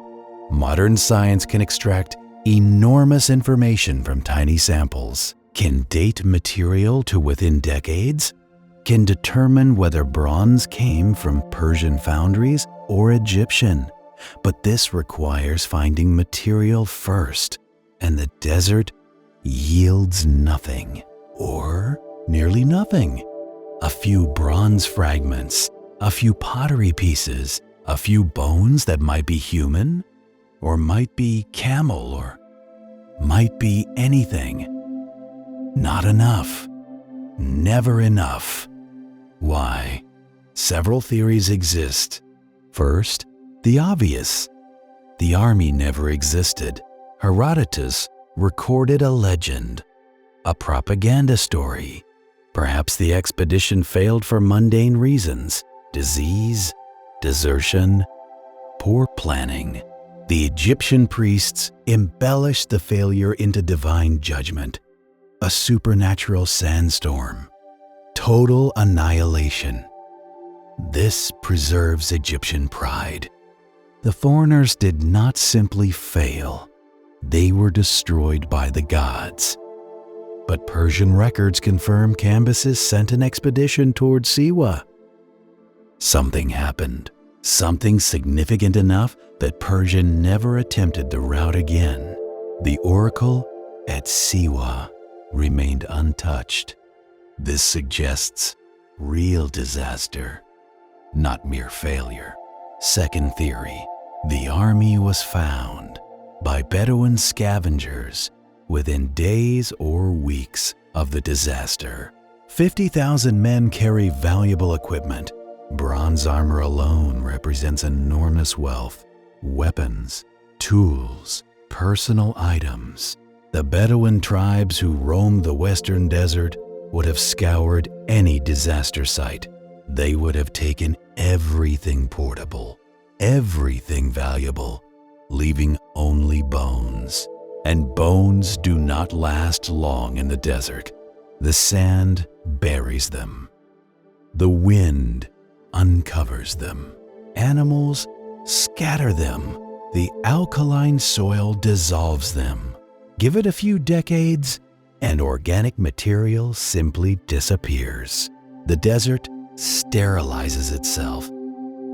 Modern science can extract enormous information from tiny samples, can date material to within decades, can determine whether bronze came from Persian foundries or Egyptian. But this requires finding material first, and the desert yields nothing, or nearly nothing. A few bronze fragments, a few pottery pieces, a few bones that might be human, or might be camel, or might be anything. Not enough. Never enough. Why? Several theories exist. First, the obvious. The army never existed. Herodotus recorded a legend, a propaganda story. Perhaps the expedition failed for mundane reasons: disease, desertion, poor planning. The Egyptian priests embellished the failure into divine judgment, a supernatural sandstorm, total annihilation. This preserves Egyptian pride. The foreigners did not simply fail, they were destroyed by the gods. But Persian records confirm Cambyses sent an expedition toward Siwa. Something happened, something significant enough that Persia never attempted the route again. The Oracle at Siwa remained untouched. This suggests real disaster, not mere failure. Second theory, the army was found by Bedouin scavengers within days or weeks of the disaster. 50,000 men carry valuable equipment. Bronze armor alone represents enormous wealth. Weapons, tools, personal items. The Bedouin tribes who roamed the western desert would have scoured any disaster site. They would have taken everything portable, everything valuable, leaving only bones. And bones do not last long in the desert. The sand buries them. The wind uncovers them. Animals scatter them. The alkaline soil dissolves them. Give it a few decades, and organic material simply disappears. The desert sterilizes itself,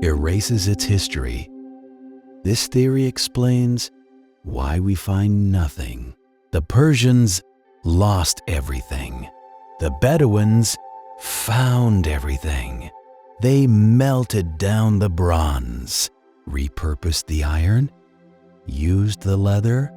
erases its history. This theory explains why we find nothing. The Persians lost everything. The Bedouins found everything. They melted down the bronze, repurposed the iron, used the leather,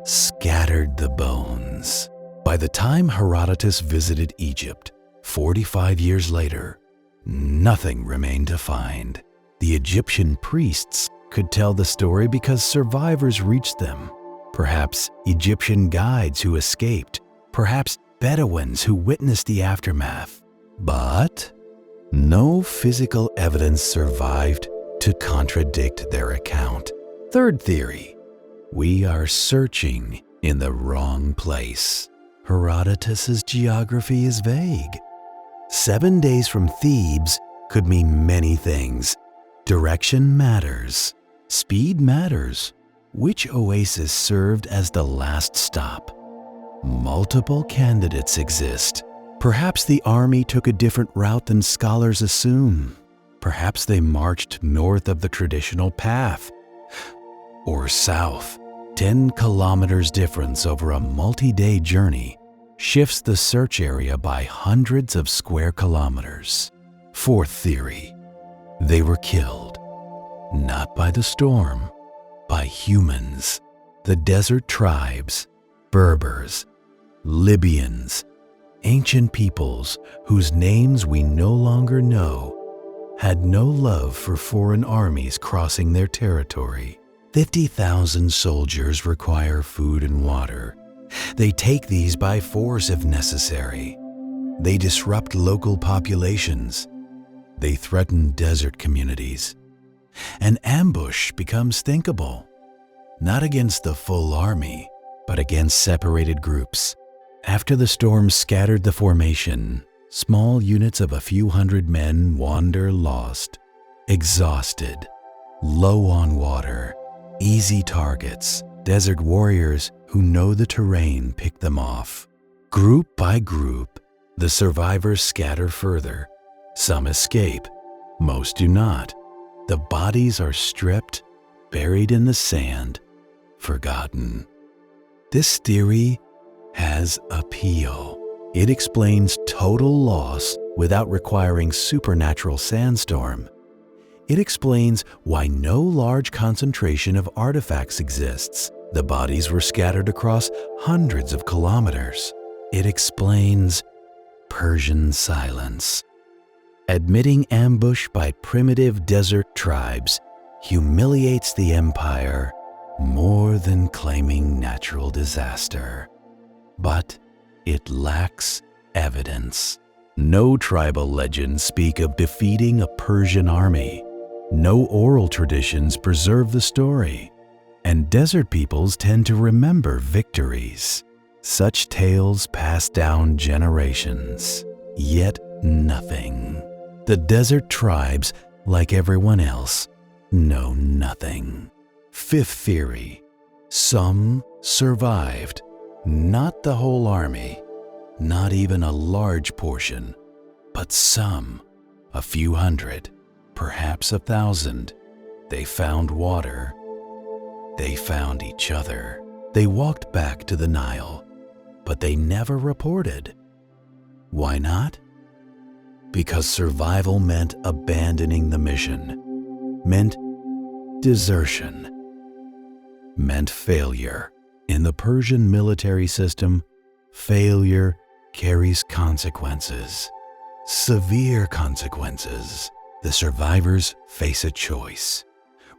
scattered the bones. By the time Herodotus visited Egypt, 45 years later, nothing remained to find. The Egyptian priests could tell the story because survivors reached them. Perhaps Egyptian guides who escaped. Perhaps Bedouins who witnessed the aftermath. But no physical evidence survived to contradict their account. Third theory, we are searching in the wrong place. Herodotus's geography is vague. 7 days from Thebes could mean many things. Direction matters. Speed matters. Which oasis served as the last stop? Multiple candidates exist. Perhaps the army took a different route than scholars assume. Perhaps they marched north of the traditional path. Or south. 10 kilometers difference over a multi-day journey shifts the search area by hundreds of square kilometers. Fourth theory, they were killed, not by the storm, by humans. The desert tribes, Berbers, Libyans, ancient peoples whose names we no longer know, had no love for foreign armies crossing their territory. 50,000 soldiers require food and water. They take these by force if necessary. They disrupt local populations. They threaten desert communities. An ambush becomes thinkable, not against the full army, but against separated groups. After the storm scattered the formation, small units of a few hundred men wander lost, exhausted, low on water. Easy targets, desert warriors who know the terrain pick them off. Group by group, the survivors scatter further. Some escape, most do not. The bodies are stripped, buried in the sand, forgotten. This theory has appeal. It explains total loss without requiring supernatural sandstorm. It explains why no large concentration of artifacts exists. The bodies were scattered across hundreds of kilometers. It explains Persian silence. Admitting ambush by primitive desert tribes humiliates the empire more than claiming natural disaster. But it lacks evidence. No tribal legends speak of defeating a Persian army. No oral traditions preserve the story, and desert peoples tend to remember victories. Such tales pass down generations, yet nothing. The desert tribes, like everyone else, know nothing. Fifth theory, some survived, not the whole army, not even a large portion, but some, a few hundred. Perhaps 1,000. They found water. They found each other. They walked back to the Nile, but they never reported. Why not? Because survival meant abandoning the mission, meant desertion, meant failure. In the Persian military system, failure carries consequences, severe consequences. The survivors face a choice: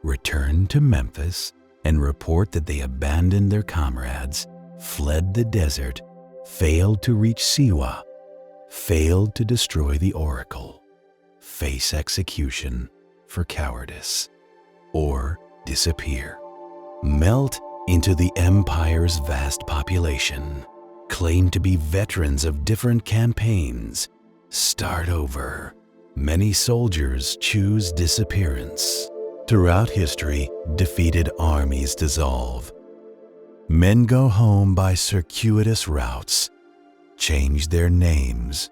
return to Memphis and report that they abandoned their comrades, fled the desert, failed to reach Siwa, failed to destroy the Oracle, face execution for cowardice, or disappear, melt into the empire's vast population, claim to be veterans of different campaigns, start over. Many soldiers choose disappearance. Throughout history, defeated armies dissolve. Men go home by circuitous routes, change their names,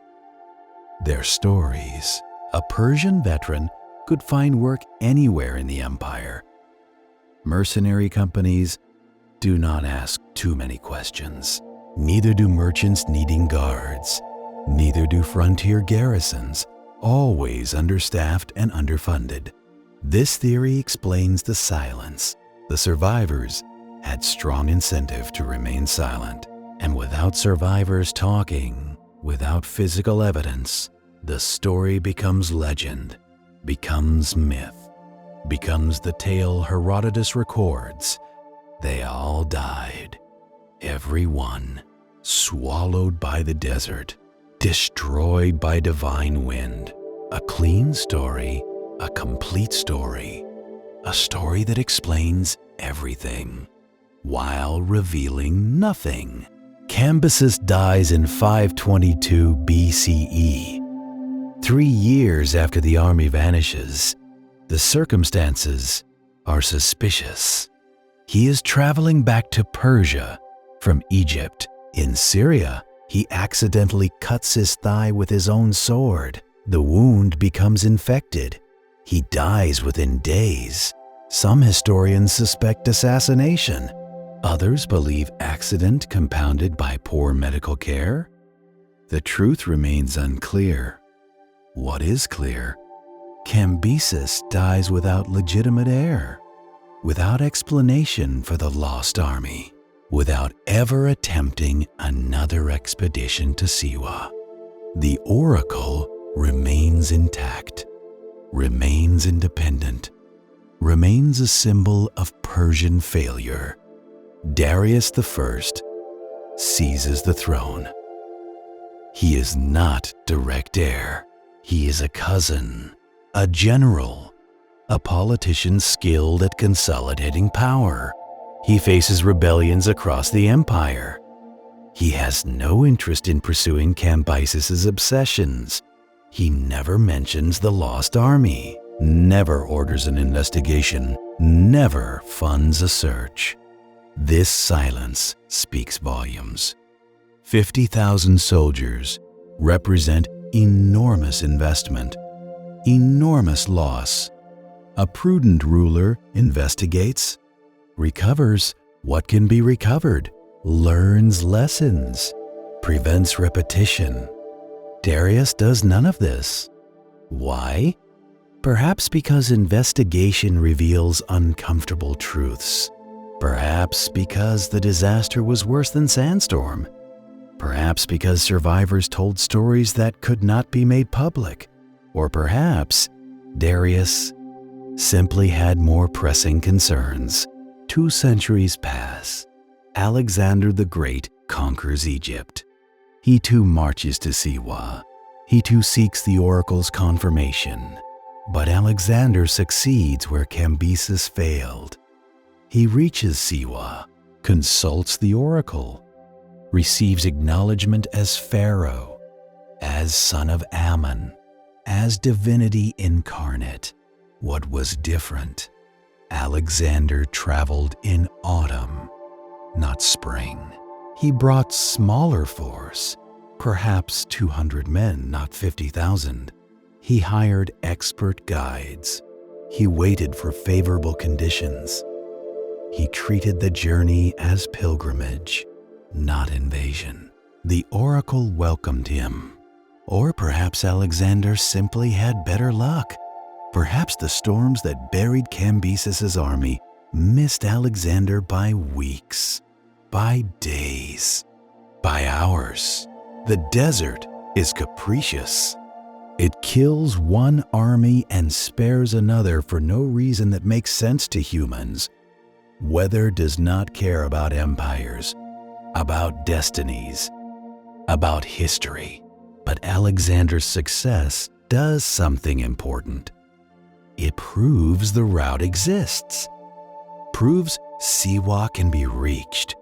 their stories. A Persian veteran could find work anywhere in the empire. Mercenary companies do not ask too many questions. Neither do merchants needing guards. Neither do frontier garrisons, always understaffed and underfunded. This theory explains the silence. The survivors had strong incentive to remain silent. And without survivors talking, without physical evidence, the story becomes legend, becomes myth, becomes the tale Herodotus records. They all died, every one, swallowed by the desert, destroyed by divine wind. A clean story, a complete story, a story that explains everything, while revealing nothing. Cambyses dies in 522 BCE. 3 years after the army vanishes, the circumstances are suspicious. He is traveling back to Persia from Egypt. In Syria, he accidentally cuts his thigh with his own sword. The wound becomes infected. He dies within days. Some historians suspect assassination. Others believe accident compounded by poor medical care. The truth remains unclear. What is clear? Cambyses dies without legitimate heir, without explanation for the lost army, without ever attempting another expedition to Siwa. The Oracle remains intact, remains independent, remains a symbol of Persian failure. Darius I seizes the throne. He is not direct heir. He is a cousin, a general, a politician skilled at consolidating power. He faces rebellions across the empire. He has no interest in pursuing Cambyses' obsessions. He never mentions the lost army, never orders an investigation, never funds a search. This silence speaks volumes. 50,000 soldiers represent enormous investment, enormous loss. A prudent ruler investigates, recovers what can be recovered, learns lessons, prevents repetition. Darius does none of this. Why? Perhaps because investigation reveals uncomfortable truths. Perhaps because the disaster was worse than sandstorm. Perhaps because survivors told stories that could not be made public. Or perhaps Darius simply had more pressing concerns. 2 centuries pass. Alexander the Great conquers Egypt. He too marches to Siwa. He too seeks the oracle's confirmation. But Alexander succeeds where Cambyses failed. He reaches Siwa, consults the oracle, receives acknowledgement as pharaoh, as son of Ammon, as divinity incarnate. What was different? Alexander traveled in autumn, not spring. He brought smaller force, perhaps 200 men, not 50,000. He hired expert guides. He waited for favorable conditions. He treated the journey as pilgrimage, not invasion. The oracle welcomed him. Or perhaps Alexander simply had better luck. Perhaps the storms that buried Cambyses' army missed Alexander by weeks, by days, by hours. The desert is capricious. It kills one army and spares another for no reason that makes sense to humans. Weather does not care about empires, about destinies, about history. But Alexander's success does something important. It proves the route exists, proves Siwa can be reached,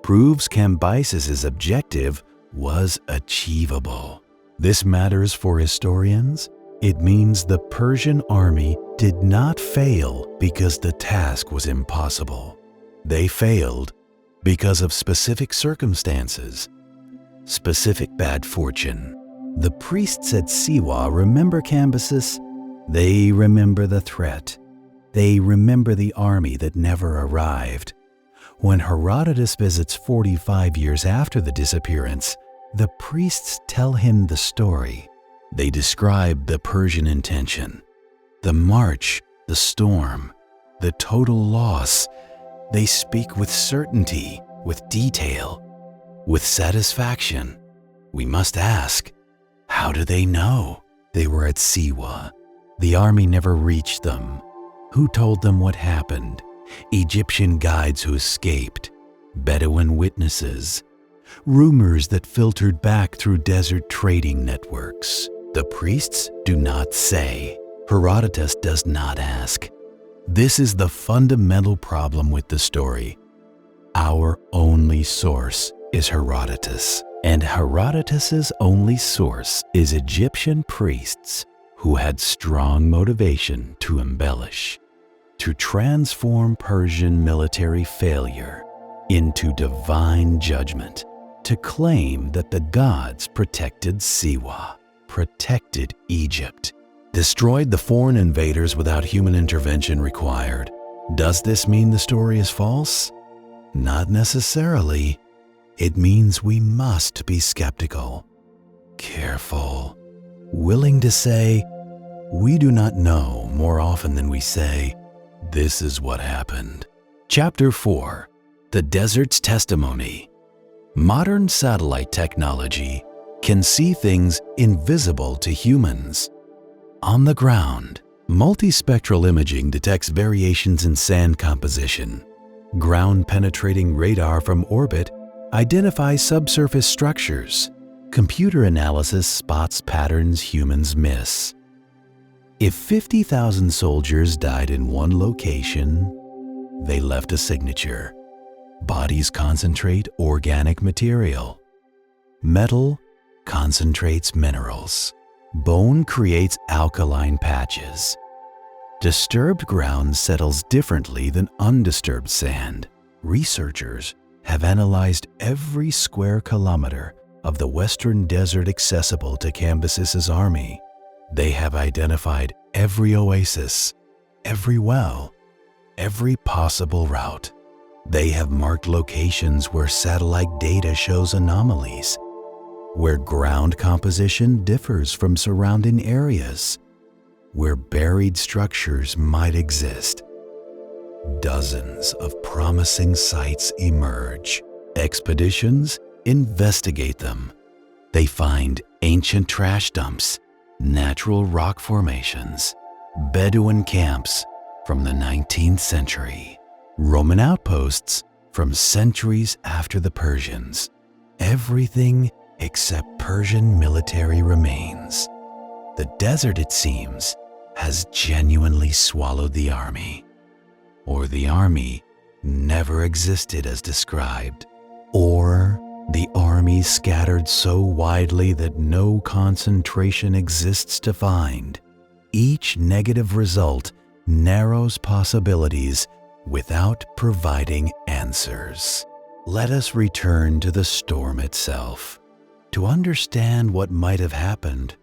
proves Cambyses' objective was achievable. This matters for historians. It means the Persian army did not fail because the task was impossible. They failed because of specific circumstances, specific bad fortune. The priests at Siwa remember Cambyses. They remember the threat. They remember the army that never arrived. When Herodotus visits 45 years after the disappearance, the priests tell him the story. They describe the Persian intention, the march, the storm, the total loss. They speak with certainty, with detail, with satisfaction. We must ask, how do they know? They were at Siwa. The army never reached them. Who told them what happened? Egyptian guides who escaped, Bedouin witnesses, rumors that filtered back through desert trading networks. The priests do not say. Herodotus does not ask. This is the fundamental problem with the story. Our only source is Herodotus, and Herodotus's only source is Egyptian priests who had strong motivation to embellish, to transform Persian military failure into divine judgment, to claim that the gods protected Siwa, protected Egypt, destroyed the foreign invaders without human intervention required. Does this mean the story is false? Not necessarily. It means we must be skeptical, careful, willing to say, we do not know more often than we say, this is what happened. Chapter 4. The Desert's Testimony. Modern satellite technology can see things invisible to humans. On the ground, multispectral imaging detects variations in sand composition. Ground-penetrating radar from orbit identifies subsurface structures. Computer analysis spots patterns humans miss. If 50,000 soldiers died in one location, they left a signature. Bodies concentrate organic material. Metal concentrates minerals. Bone creates alkaline patches. Disturbed ground settles differently than undisturbed sand. Researchers have analyzed every square kilometer of the western desert accessible to Cambyses' army. They have identified every oasis, every well, every possible route. They have marked locations where satellite data shows anomalies, where ground composition differs from surrounding areas, where buried structures might exist. Dozens of promising sites emerge. Expeditions investigate them. They find ancient trash dumps, natural rock formations, Bedouin camps from the 19th century, Roman outposts from centuries after the Persians. Everything except Persian military remains. The desert, it seems, has genuinely swallowed the army. Or the army never existed as described. Or the army scattered so widely that no concentration exists to find. Each negative result narrows possibilities without providing answers. Let us return to the storm itself. To understand what might have happened,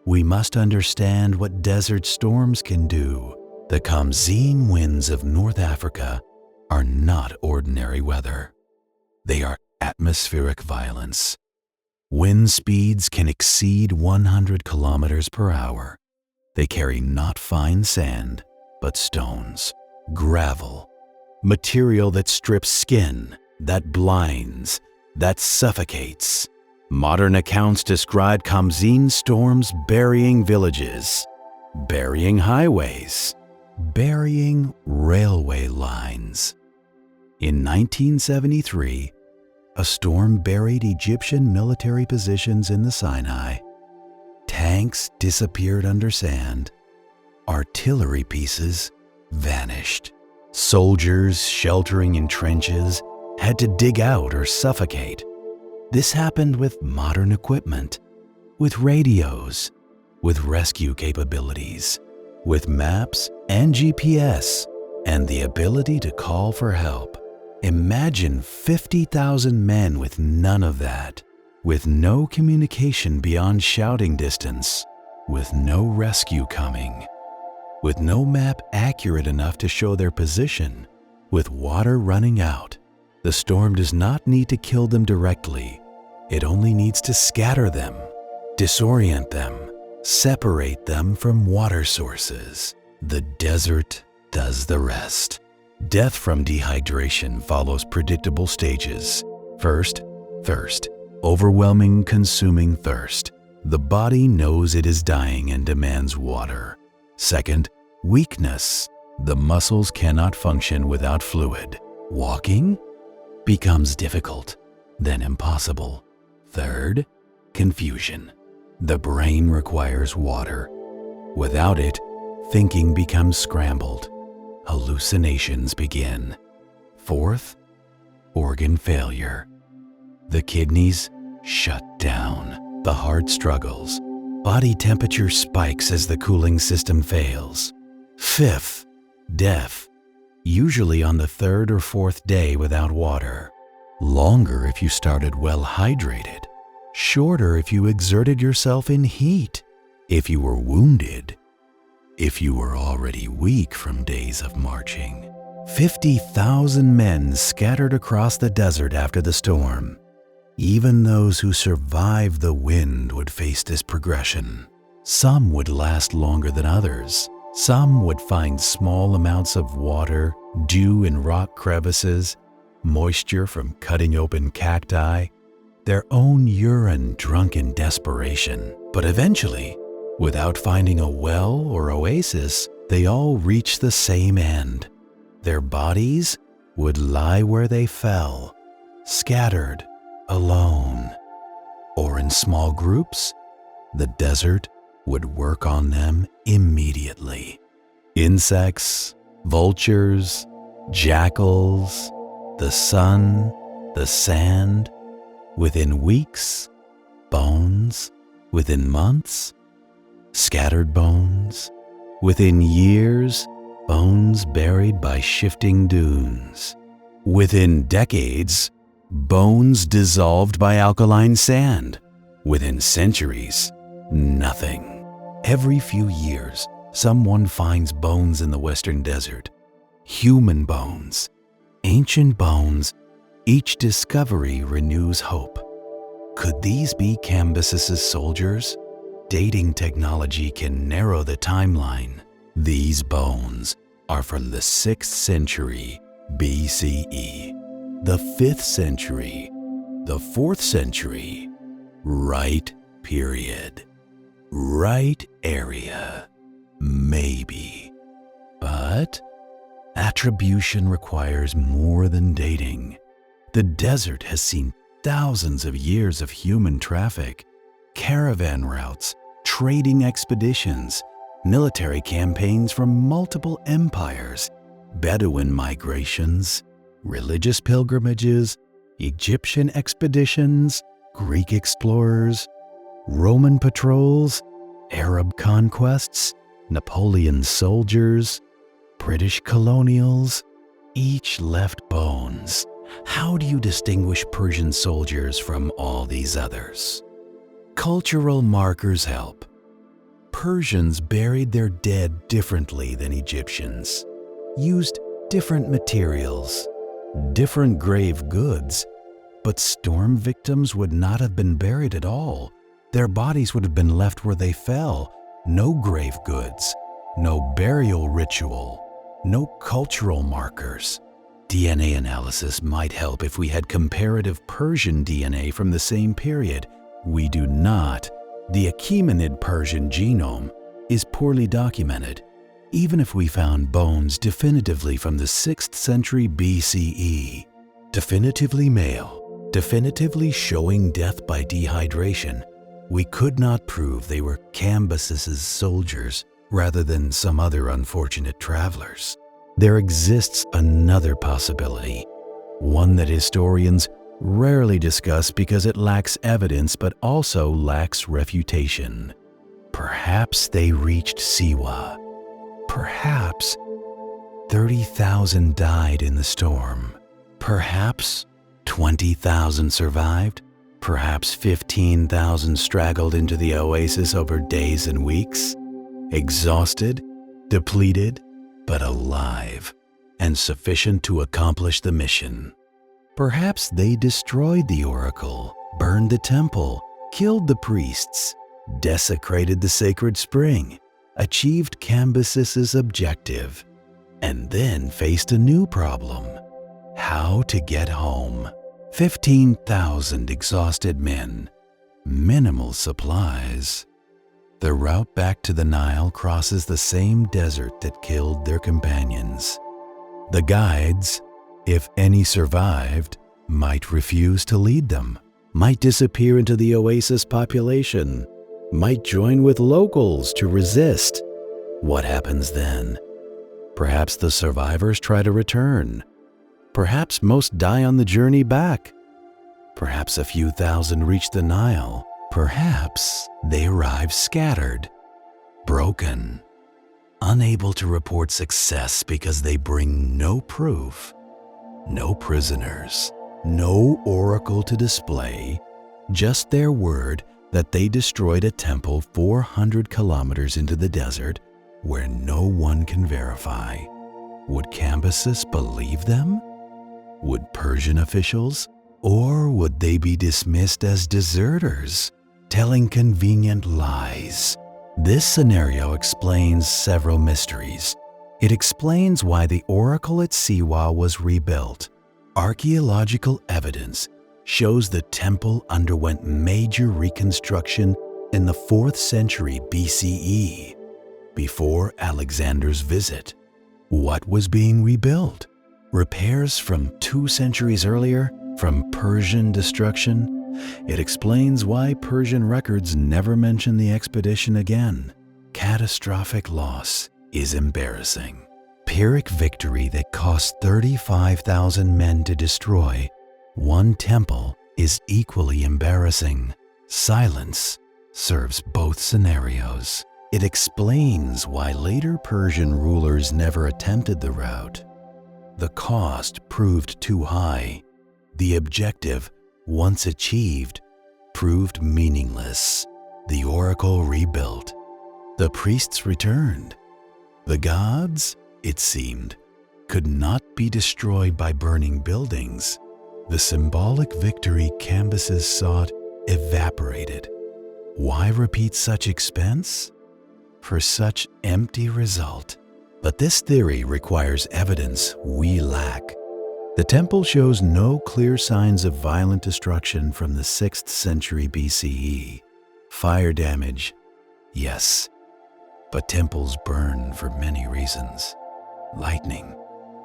we must understand what desert storms can do. The Cambyses winds of North Africa are not ordinary weather. They are atmospheric violence. Wind speeds can exceed 100 kilometers per hour. They carry not fine sand, but stones, gravel, material that strips skin, that blinds, that suffocates. Modern accounts describe Cambyses storms burying villages, burying highways, burying railway lines. In 1973, a storm buried Egyptian military positions in the Sinai. Tanks disappeared under sand. Artillery pieces vanished. Soldiers sheltering in trenches had to dig out or suffocate. This happened with modern equipment, with radios, with rescue capabilities, with maps and GPS, and the ability to call for help. Imagine 50,000 men with none of that, with no communication beyond shouting distance, with no rescue coming, with no map accurate enough to show their position, with water running out. The storm does not need to kill them directly. It only needs to scatter them, disorient them, separate them from water sources. The desert does the rest. Death from dehydration follows predictable stages. First, thirst. Overwhelming, consuming thirst. The body knows it is dying and demands water. Second, weakness. The muscles cannot function without fluid. Walking becomes difficult, then impossible. Third, confusion. The brain requires water. Without it, thinking becomes scrambled. Hallucinations begin. Fourth, organ failure. The kidneys shut down. The heart struggles. Body temperature spikes as the cooling system fails. Fifth, death. Usually on the third or fourth day without water. Longer if you started well hydrated. Shorter if you exerted yourself in heat. If you were wounded. If you were already weak from days of marching. 50,000 men scattered across the desert after the storm. Even those who survived the wind would face this progression. Some would last longer than others. Some would find small amounts of water, dew in rock crevices, moisture from cutting open cacti, their own urine drunk in desperation. But eventually, without finding a well or oasis, they all reached the same end. Their bodies would lie where they fell, scattered, alone, or in small groups. The desert would work on them immediately. Insects, vultures, jackals, the sun, the sand. Within weeks, bones. Within months, scattered bones. Within years, bones buried by shifting dunes. Within decades, bones dissolved by alkaline sand. Within centuries, nothing. Every few years, someone finds bones in the western desert. Human bones, ancient bones. Each discovery renews hope. Could these be Cambyses' soldiers? Dating technology can narrow the timeline. These bones are from the 6th century BCE, the 5th century, the 4th century, right period, right area, maybe. But attribution requires more than dating. The desert has seen thousands of years of human traffic, caravan routes, trading expeditions, military campaigns from multiple empires, Bedouin migrations, religious pilgrimages, Egyptian expeditions, Greek explorers, Roman patrols, Arab conquests, Napoleon's soldiers, British colonials. Each left bones. How do you distinguish Persian soldiers from all these others? Cultural markers help. Persians buried their dead differently than Egyptians, used different materials, different grave goods, But storm victims would not have been buried at all. Their bodies would have been left where they fell. No grave goods, no burial ritual, no cultural markers. DNA analysis might help if we had comparative Persian DNA from the same period. We do not. The Achaemenid Persian genome is poorly documented. Even if we found bones definitively from the 6th century BCE, definitively male, definitively showing death by dehydration, we could not prove they were Cambyses' soldiers rather than some other unfortunate travelers. There exists another possibility, one that historians rarely discuss because it lacks evidence but also lacks refutation. Perhaps they reached Siwa. Perhaps 30,000 died in the storm. Perhaps 20,000 survived. Perhaps 15,000 straggled into the oasis over days and weeks, exhausted, depleted, but alive and sufficient to accomplish the mission. Perhaps they destroyed the oracle, burned the temple, killed the priests, desecrated the sacred spring, achieved Cambyses' objective, and then faced a new problem: how to get home. 15,000 exhausted men, minimal supplies. The route back to the Nile crosses the same desert that killed their companions. The guides, if any survived, might refuse to lead them, might disappear into the oasis population, might join with locals to resist. What happens then? Perhaps the survivors try to return. Perhaps most die on the journey back. Perhaps a few thousand reach the Nile. Perhaps they arrive scattered, broken, unable to report success because they bring no proof, no prisoners, no oracle to display, just their word that they destroyed a temple 400 kilometers into the desert where no one can verify. Would Cambyses believe them? Would Persian officials? Or would they be dismissed as deserters, telling convenient lies? This scenario explains several mysteries. It explains why the oracle at Siwa was rebuilt. Archaeological evidence shows the temple underwent major reconstruction in the 4th century BCE, before Alexander's visit. What was being rebuilt? Repairs from 2 centuries earlier, from Persian destruction? It explains why Persian records never mention the expedition again. Catastrophic loss is embarrassing. Pyrrhic victory that cost 35,000 men to destroy one temple is equally embarrassing. Silence serves both scenarios. It explains why later Persian rulers never attempted the route. The cost proved too high. The objective, once achieved, proved meaningless. The oracle rebuilt. The priests returned. The gods, it seemed, could not be destroyed by burning buildings. The symbolic victory Cambyses sought evaporated. Why repeat such expense? For such empty result. But this theory requires evidence we lack. The temple shows no clear signs of violent destruction from the 6th century BCE. Fire damage, yes, but temples burn for many reasons. Lightning,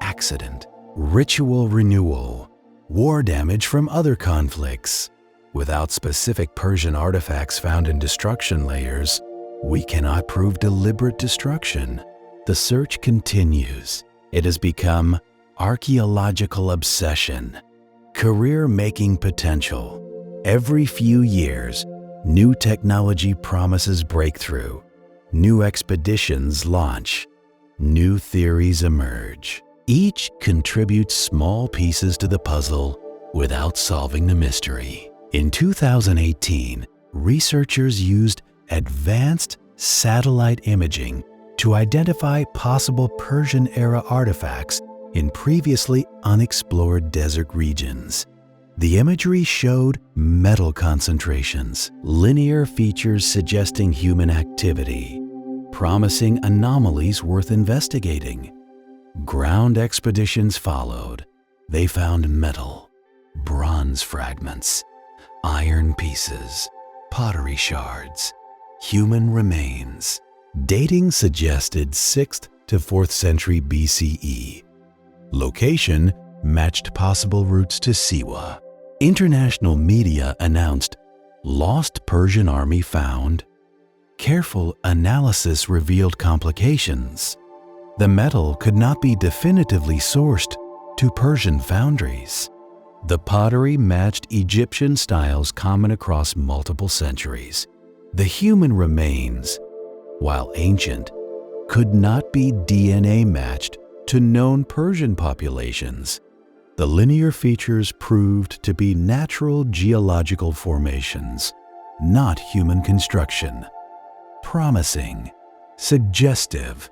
accident, ritual renewal, war damage from other conflicts. Without specific Persian artifacts found in destruction layers, we cannot prove deliberate destruction. The search continues. It has become archaeological obsession, career-making potential. Every few years, new technology promises breakthrough. New expeditions launch. New theories emerge. Each contributes small pieces to the puzzle without solving the mystery. In 2018, researchers used advanced satellite imaging to identify possible Persian-era artifacts in previously unexplored desert regions. The imagery showed metal concentrations, linear features suggesting human activity, promising anomalies worth investigating. Ground expeditions followed. They found metal, bronze fragments, iron pieces, pottery shards, human remains. Dating suggested 6th to 4th century BCE. Location matched possible routes to Siwa. International media announced, "Lost Persian army found." Careful analysis revealed complications. The metal could not be definitively sourced to Persian foundries. The pottery matched Egyptian styles common across multiple centuries. The human remains, while ancient, could not be DNA matched to known Persian populations. The linear features proved to be natural geological formations, not human construction. Promising, suggestive,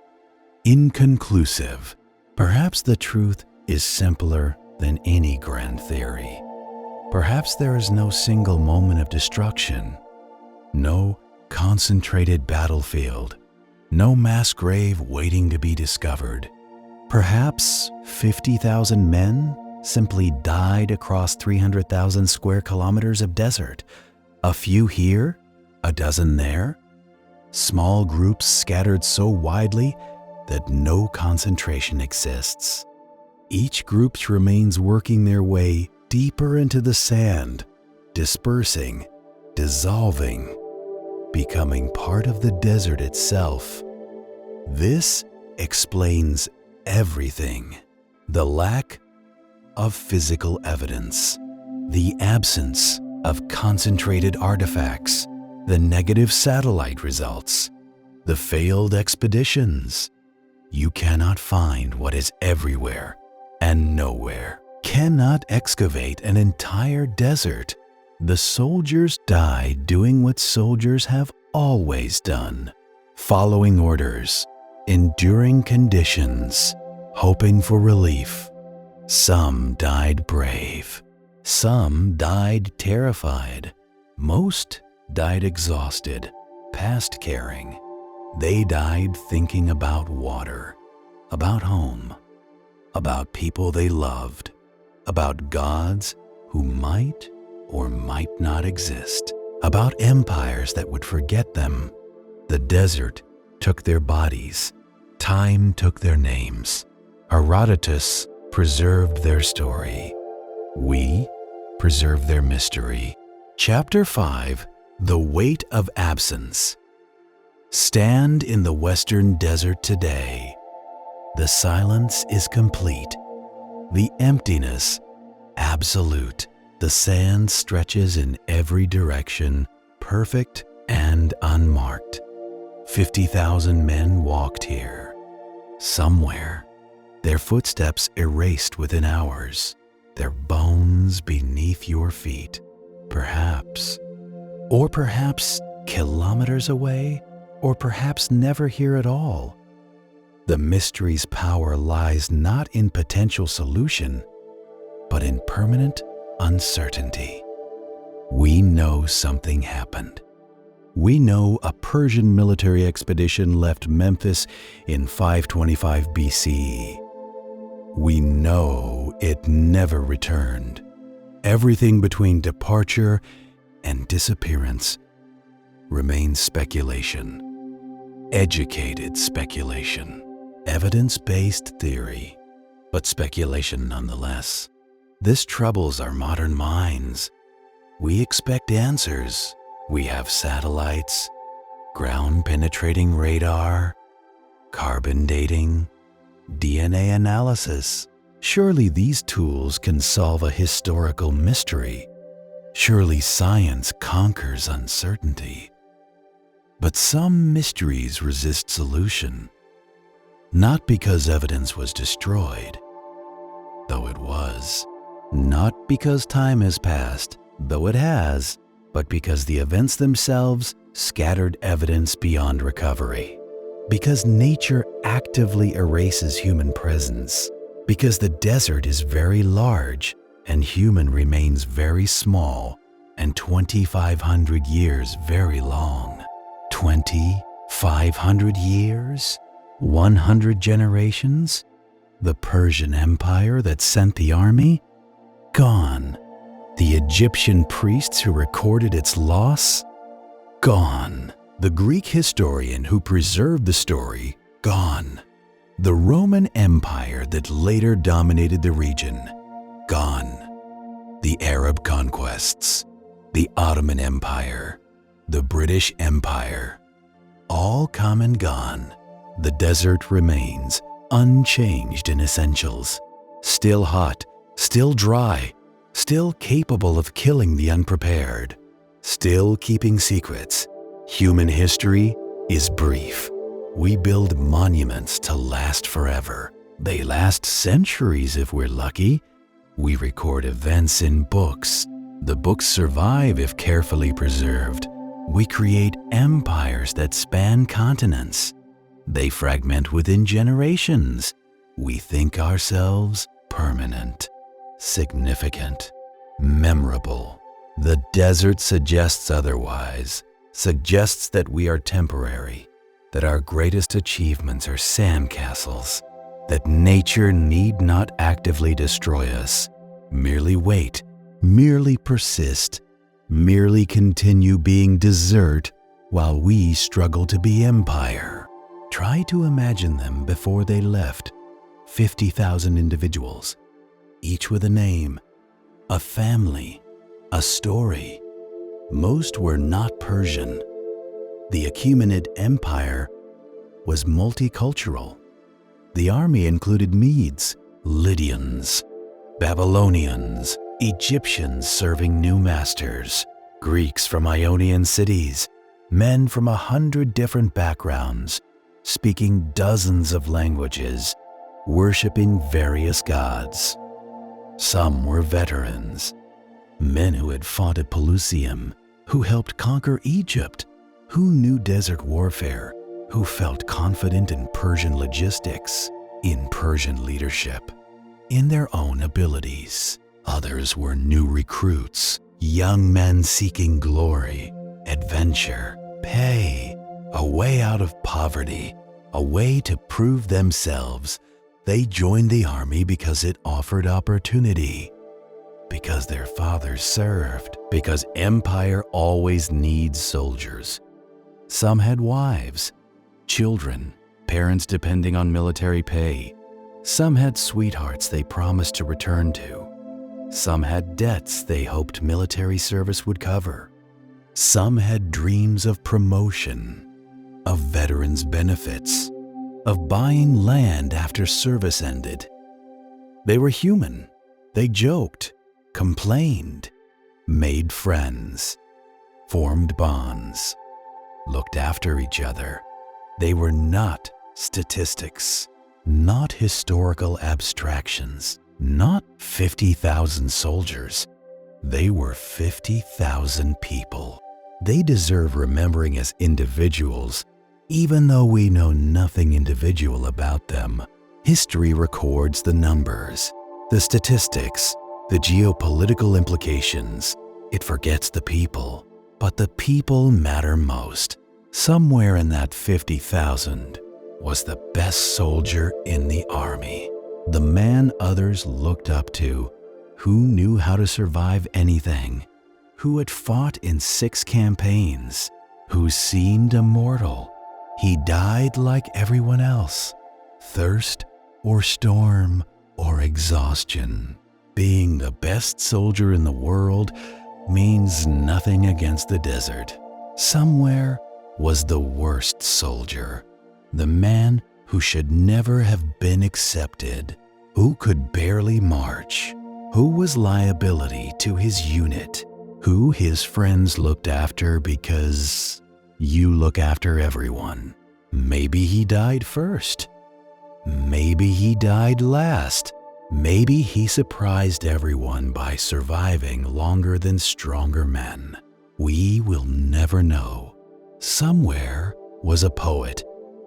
inconclusive. Perhaps the truth is simpler than any grand theory. Perhaps there is no single moment of destruction, no concentrated battlefield, no mass grave waiting to be discovered. Perhaps 50,000 men simply died across 300,000 square kilometers of desert. A few here, a dozen there. Small groups scattered so widely that no concentration exists. Each group remains working their way deeper into the sand, dispersing, dissolving, becoming part of the desert itself. This explains everything. The lack of physical evidence, the absence of concentrated artifacts, the negative satellite results, the failed expeditions. You cannot find what is everywhere and nowhere. Cannot excavate an entire desert. The soldiers died doing what soldiers have always done, following orders, enduring conditions, hoping for relief. Some died brave. Some died terrified. Most died exhausted, past caring. They died thinking about water, about home, about people they loved, about gods who might or might not exist, about empires that would forget them. The desert took their bodies. Time took their names. Herodotus preserved their story. We preserve their mystery. Chapter 5, The Weight of Absence. Stand in the western desert today. The silence is complete. The emptiness, absolute. The sand stretches in every direction, perfect and unmarked. 50,000 men walked here. Somewhere, their footsteps erased within hours, their bones beneath your feet, perhaps. Or perhaps kilometers away, or perhaps never here at all. The mystery's power lies not in potential solution, but in permanent uncertainty. We know something happened. We know a Persian military expedition left Memphis in 525 BCE. We know it never returned. Everything between departure and disappearance remains speculation. Educated speculation. Evidence-based theory, but speculation nonetheless. This troubles our modern minds. We expect answers. We have satellites, ground-penetrating radar, carbon dating, DNA analysis. Surely these tools can solve a historical mystery. Surely science conquers uncertainty. But some mysteries resist solution. Not because evidence was destroyed, though it was. Not because time has passed, though it has, but because the events themselves scattered evidence beyond recovery. Because nature actively erases human presence. Because the desert is very large, and human remains very small, and 2,500 years very long. 2,500 years? 100 generations? The Persian Empire that sent the army? Gone. The Egyptian priests who recorded its loss? Gone. The Greek historian who preserved the story? Gone. The Roman Empire that later dominated the region? Gone. The Arab conquests? The Ottoman Empire? The British Empire? All come and gone. The desert remains, unchanged in essentials. Still hot, still dry, still capable of killing the unprepared, still keeping secrets. Human history is brief. We build monuments to last forever. They last centuries if we're lucky. We record events in books. The books survive if carefully preserved. We create empires that span continents. They fragment within generations. We think ourselves permanent, significant, memorable. The desert suggests otherwise, suggests that we are temporary, that our greatest achievements are sandcastles, that nature need not actively destroy us, merely wait, merely persist, merely continue being desert while we struggle to be empire. Try to imagine them before they left. 50,000 individuals, each with a name, a family, a story. Most were not Persian. The Achaemenid Empire was multicultural. The army included Medes, Lydians, Babylonians, Egyptians serving new masters, Greeks from Ionian cities, men from 100 different backgrounds, speaking dozens of languages, worshipping various gods. Some were veterans, men who had fought at Pelusium, who helped conquer Egypt, who knew desert warfare, who felt confident in Persian logistics, in Persian leadership, in their own abilities. Others were new recruits, young men seeking glory, adventure, pay, a way out of poverty, a way to prove themselves. They joined the army because it offered opportunity, because their fathers served, because empire always needs soldiers. Some had wives, children, parents depending on military pay. Some had sweethearts they promised to return to. Some had debts they hoped military service would cover. Some had dreams of promotion, of veterans' benefits, of buying land after service ended. They were human. They joked, complained, made friends, formed bonds, looked after each other. They were not statistics, not historical abstractions, not 50,000 soldiers. They were 50,000 people. They deserve remembering as individuals, even though we know nothing individual about them. History records the numbers, the statistics, the geopolitical implications. It forgets the people, but the people matter most. Somewhere in that 50,000 was the best soldier in the army, the man others looked up to, who knew how to survive anything, who had fought in 6 campaigns, who seemed immortal. He died like everyone else, thirst or storm or exhaustion. Being the best soldier in the world means nothing against the desert. Somewhere was the worst soldier, the man who should never have been accepted, who could barely march, who was liability to his unit, who his friends looked after because you look after everyone. Maybe he died first. Maybe he died last. Maybe he surprised everyone by surviving longer than stronger men. We will never know. Somewhere was a poet,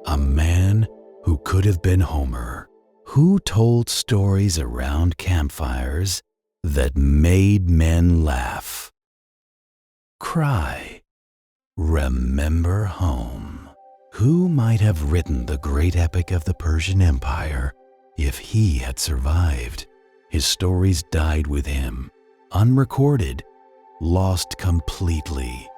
a man who could have been Homer, who told stories around campfires that made men laugh. Cry, remember home. Who might have written the great epic of the Persian Empire if he had survived? His stories died with him, unrecorded, lost completely.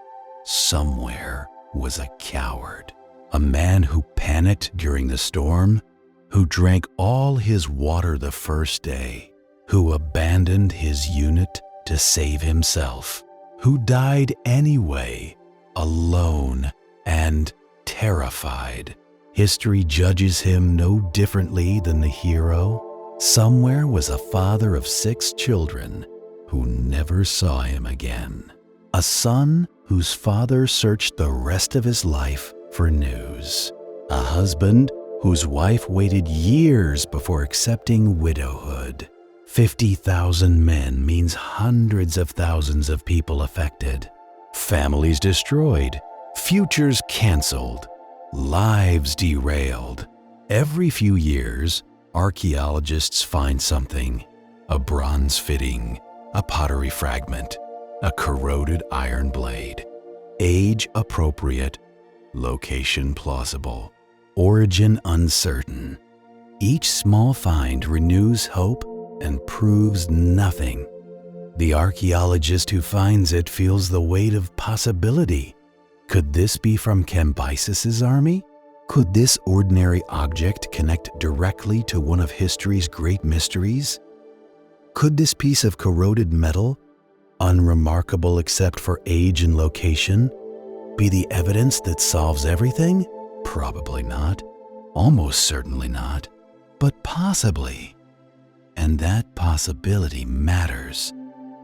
Somewhere was a coward, a man who panicked during the storm, who drank all his water the first day, who abandoned his unit to save himself, who died anyway, alone and terrified. History judges him no differently than the hero. Somewhere was a father of 6 children who never saw him again. A son whose father searched the rest of his life for news. A husband whose wife waited years before accepting widowhood. 50,000 men means hundreds of thousands of people affected. Families destroyed, futures canceled, lives derailed. Every few years, archaeologists find something: a bronze fitting, a pottery fragment, a corroded iron blade. Age appropriate, location plausible, origin uncertain. Each small find renews hope and proves nothing. The archaeologist who finds it feels the weight of possibility. Could this be from Cambyses' army? Could this ordinary object connect directly to one of history's great mysteries? Could this piece of corroded metal, unremarkable except for age and location, be the evidence that solves everything? Probably not. Almost certainly not. But possibly. And that possibility matters.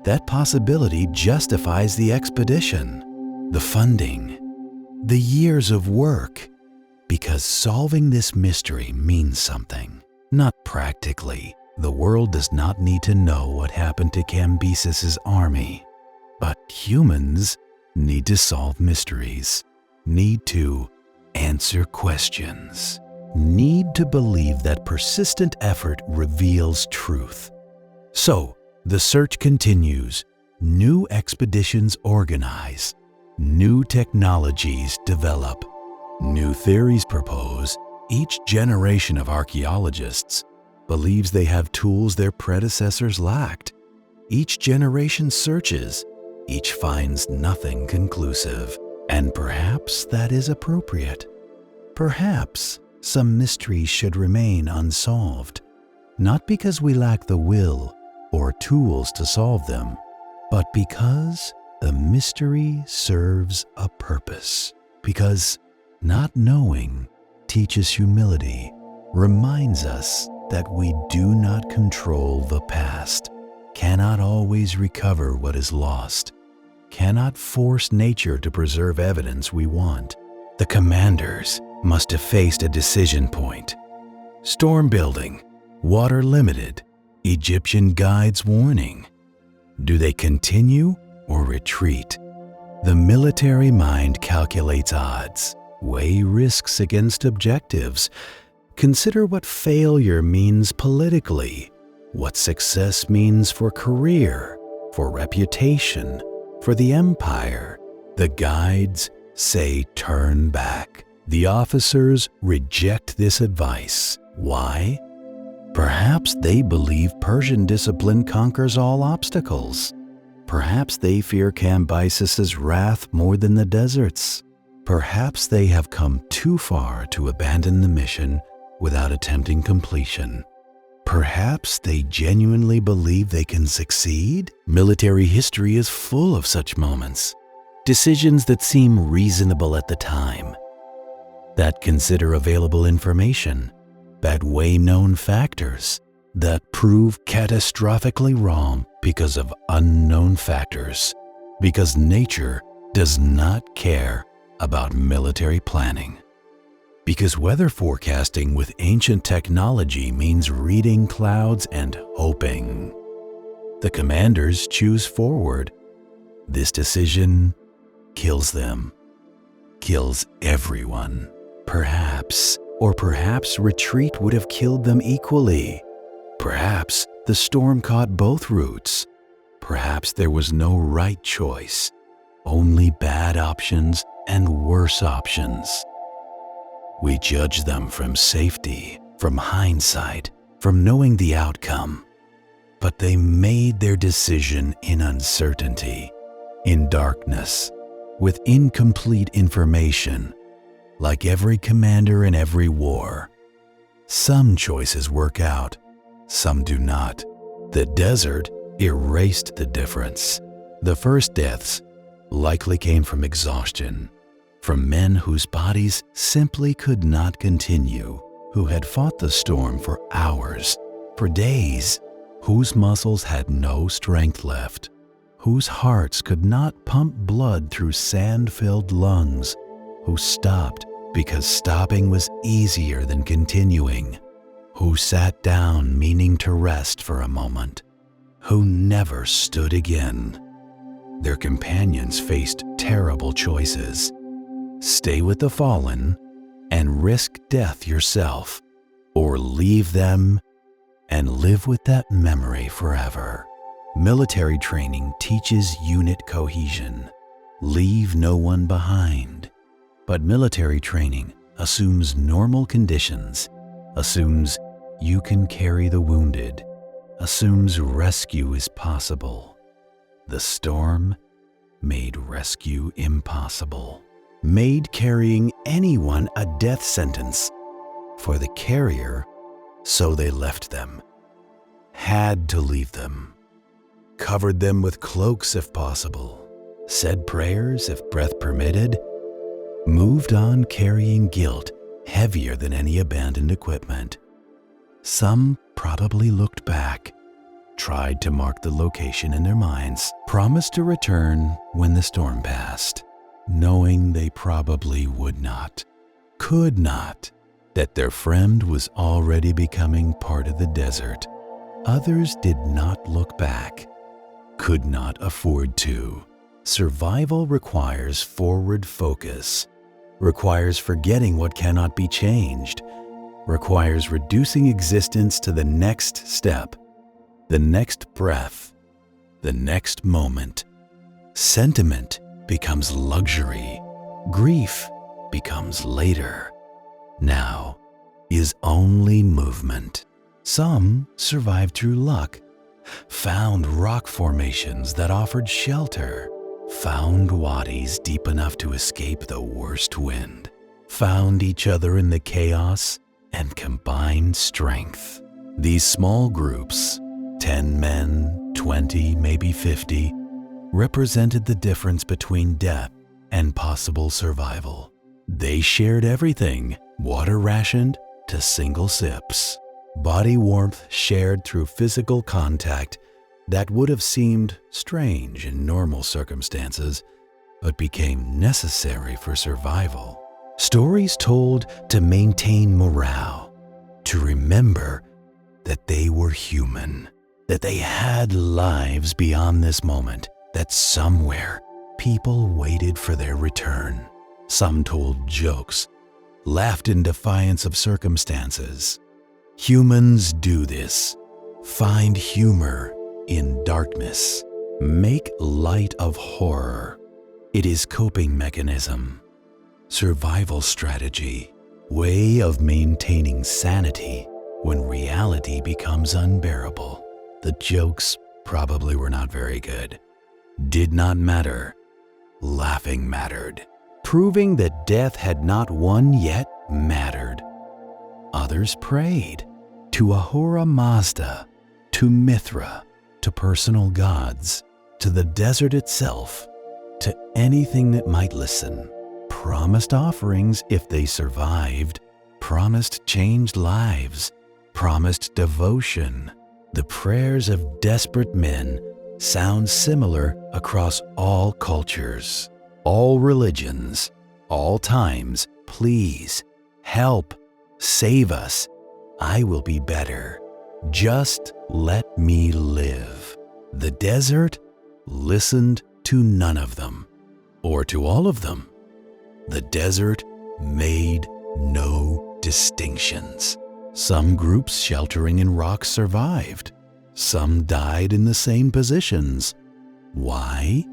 That possibility justifies the expedition, the funding, the years of work, because solving this mystery means something. Not practically. The world does not need to know what happened to Cambyses' army. But humans need to solve mysteries, need to answer questions, need to believe that persistent effort reveals truth. So, the search continues. New expeditions organize, new technologies develop, new theories propose. Each generation of archaeologists believes they have tools their predecessors lacked. Each generation searches, each finds nothing conclusive. And perhaps that is appropriate. Perhaps some mysteries should remain unsolved, not because we lack the will or tools to solve them, but because the mystery serves a purpose. Because not knowing teaches humility, reminds us that we do not control the past, cannot always recover what is lost, cannot force nature to preserve evidence we want. The commanders must have faced a decision point. Storm building, water limited, Egyptian guides warning. Do they continue or retreat? The military mind calculates odds, weigh risks against objectives, consider what failure means politically, what success means for career, for reputation, for the empire. The guides say turn back. The officers reject this advice. Why? Perhaps they believe Persian discipline conquers all obstacles. Perhaps they fear Cambyses' wrath more than the deserts. Perhaps they have come too far to abandon the mission without attempting completion. Perhaps they genuinely believe they can succeed. Military history is full of such moments. Decisions that seem reasonable at the time, that consider available information, that weigh known factors, that prove catastrophically wrong because of unknown factors, because nature does not care about military planning. Because weather forecasting with ancient technology means reading clouds and hoping. The commanders choose forward. This decision kills them, kills everyone. Perhaps retreat would have killed them equally. Perhaps The storm caught both routes. Perhaps there was no right choice, only bad options and worse options. We judge them from safety, from hindsight, from knowing the outcome. But they made their decision in uncertainty, in darkness, with incomplete information, like every commander in every war. Some choices work out, some do not. The desert erased the difference. The first deaths likely came from exhaustion, from men whose bodies simply could not continue, who had fought the storm for hours, for days, whose muscles had no strength left, whose hearts could not pump blood through sand-filled lungs, who stopped because stopping was easier than continuing, who sat down meaning to rest for a moment, who never stood again. Their companions faced terrible choices. Stay with the fallen and risk death yourself, or leave them and live with that memory forever. Military training teaches unit cohesion. Leave no one behind. But military training assumes normal conditions, assumes you can carry the wounded, assumes rescue is possible. The storm made rescue impossible, made carrying anyone a death sentence. For the carrier, so they left them, had to leave them, covered them with cloaks if possible, said prayers if breath permitted, moved on carrying guilt heavier than any abandoned equipment. Some probably looked back, tried to mark the location in their minds, promised to return when the storm passed, knowing they probably would not, could not, that their friend was already becoming part of the desert. Others did not look back, could not afford to. Survival requires forward focus, requires forgetting what cannot be changed, requires reducing existence to the next step, the next breath, the next moment. Sentiment becomes luxury. Grief becomes later. Now is only movement. Some survived through luck, found rock formations that offered shelter, found wadis deep enough to escape the worst wind, found each other in the chaos and combined strength. These small groups, 10 men, 20, maybe 50, represented the difference between death and possible survival. They shared everything, water rationed to single sips, body warmth shared through physical contact that would have seemed strange in normal circumstances, but became necessary for survival. Stories told to maintain morale, to remember that they were human, that they had lives beyond this moment, that somewhere people waited for their return. Some told jokes, laughed in defiance of circumstances. Humans do this. Find humor in darkness. Make light of horror. It is coping mechanism, survival strategy, way of maintaining sanity when reality becomes unbearable. The jokes probably were not very good. Did not matter. Laughing mattered. Proving that death had not won yet mattered. Others prayed to Ahura Mazda, to Mithra, to personal gods, to the desert itself, to anything that might listen. Promised offerings if they survived, promised changed lives, promised devotion. The prayers of desperate men sound similar across all cultures, all religions, all times. Please, help, save us. I will be better. Just let me live. The desert listened to none of them, or to all of them. The desert made no distinctions. Some groups sheltering in rocks survived. Some died in the same positions. Why?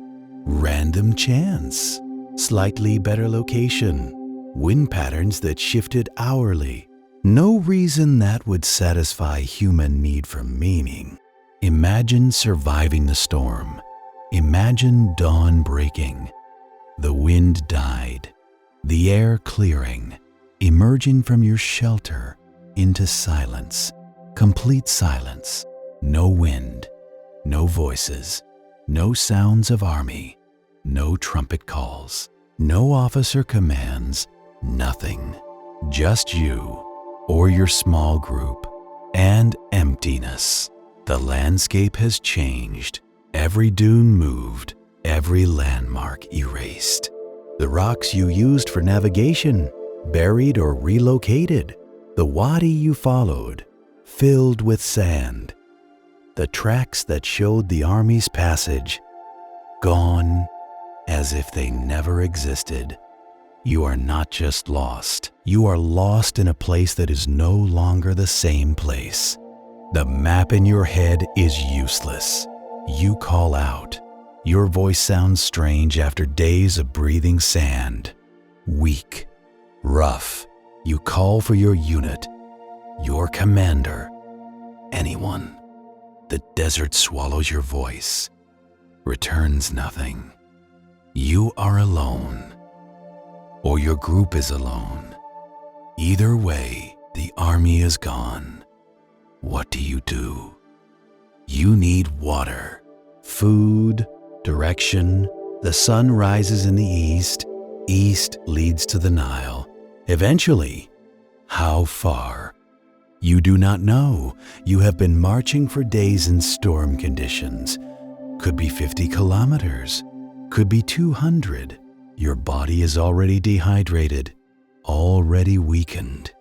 Random chance, slightly better location, wind patterns that shifted hourly. No reason that would satisfy human need for meaning. Imagine surviving the storm. Imagine dawn breaking. The wind died, the air clearing, emerging from your shelter into silence, complete silence. No wind, no voices, no sounds of army, no trumpet calls, no officer commands, nothing. Just you or your small group and emptiness. The landscape has changed. Every dune moved, every landmark erased. The rocks you used for navigation, buried or relocated. The wadi you followed, filled with sand. The tracks that showed the army's passage, gone as if they never existed. You are not just lost. You are lost in a place that is no longer the same place. The map in your head is useless. You call out. Your voice sounds strange after days of breathing sand. Weak, rough. You call for your unit, your commander, anyone. The desert swallows your voice, returns nothing. You are alone, or your group is alone. Either way, the army is gone. What do? You need water, food, direction. The sun rises in the east. East leads to the Nile. Eventually, how far? You do not know. You have been marching for days in storm conditions. Could be 50 kilometers, could be 200. Your body is already dehydrated, already weakened.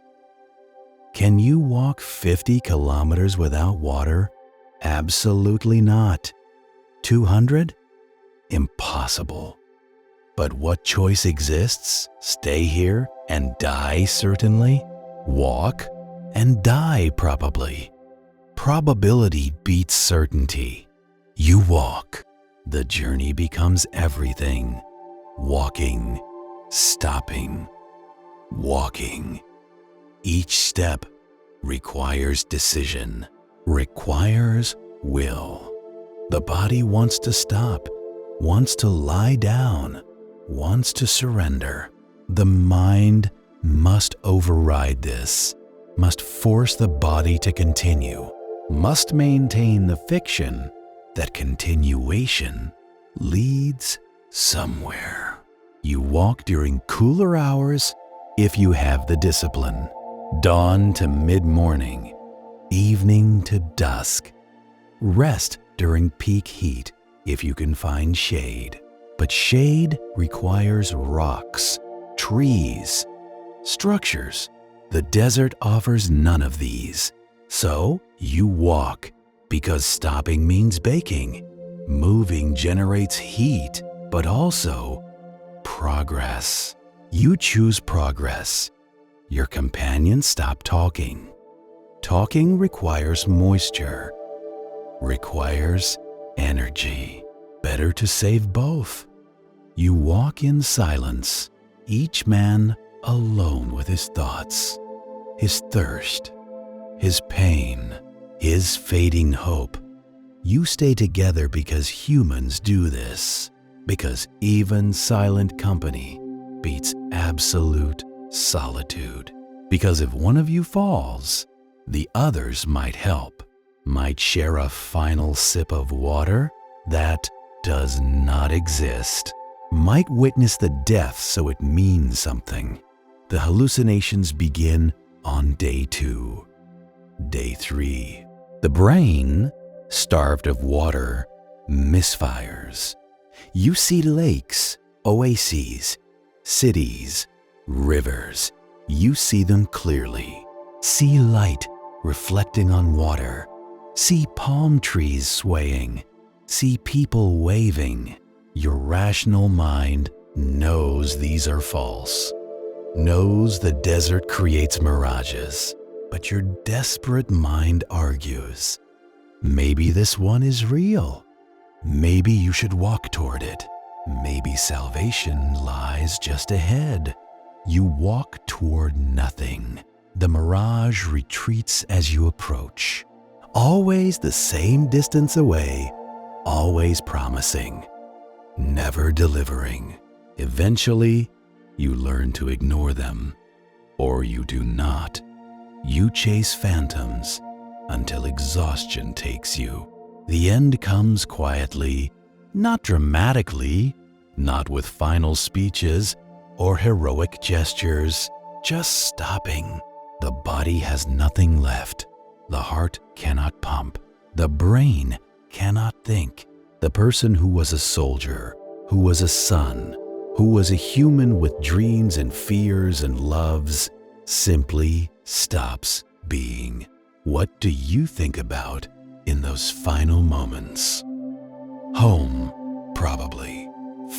Can you walk 50 kilometers without water? Absolutely not. 200? Impossible. But what choice exists? Stay here and die certainly? Walk and die probably. Probability beats certainty. You walk. The journey becomes everything. Walking, stopping, walking. Each step requires decision, requires will. The body wants to stop, wants to lie down, wants to surrender. The mind must override this, must force the body to continue, must maintain the fiction that continuation leads somewhere. You walk during cooler hours if you have the discipline. Dawn to mid-morning, evening to dusk. Rest during peak heat if you can find shade. But shade requires rocks, trees, structures. The desert offers none of these. So you walk because stopping means baking. Moving generates heat, but also progress. You choose progress. Your companions stop talking. Talking requires moisture, requires energy. Better to save both. You walk in silence, each man alone with his thoughts, his thirst, his pain, his fading hope. You stay together because humans do this, because even silent company beats absolute solitude. Because if one of you falls, the others might help, might share a final sip of water that does not exist, might witness the death so it means something. The hallucinations begin on day 2. Day 3. The brain, starved of water, misfires. You see lakes, oases, cities, rivers. You see them clearly. See light reflecting on water. See palm trees swaying. See people waving. Your rational mind knows these are false, knows the desert creates mirages, but your desperate mind argues. Maybe this one is real. Maybe you should walk toward it. Maybe salvation lies just ahead. You walk toward nothing. The mirage retreats as you approach. Always the same distance away, always promising, never delivering. Eventually, you learn to ignore them, or you do not. You chase phantoms until exhaustion takes you. The end comes quietly, not dramatically, not with final speeches or heroic gestures, just stopping. The body has nothing left. The heart cannot pump. The brain cannot think. The person who was a soldier, who was a son, who was a human with dreams and fears and loves, simply stops being. What do you think about in those final moments? Home, probably.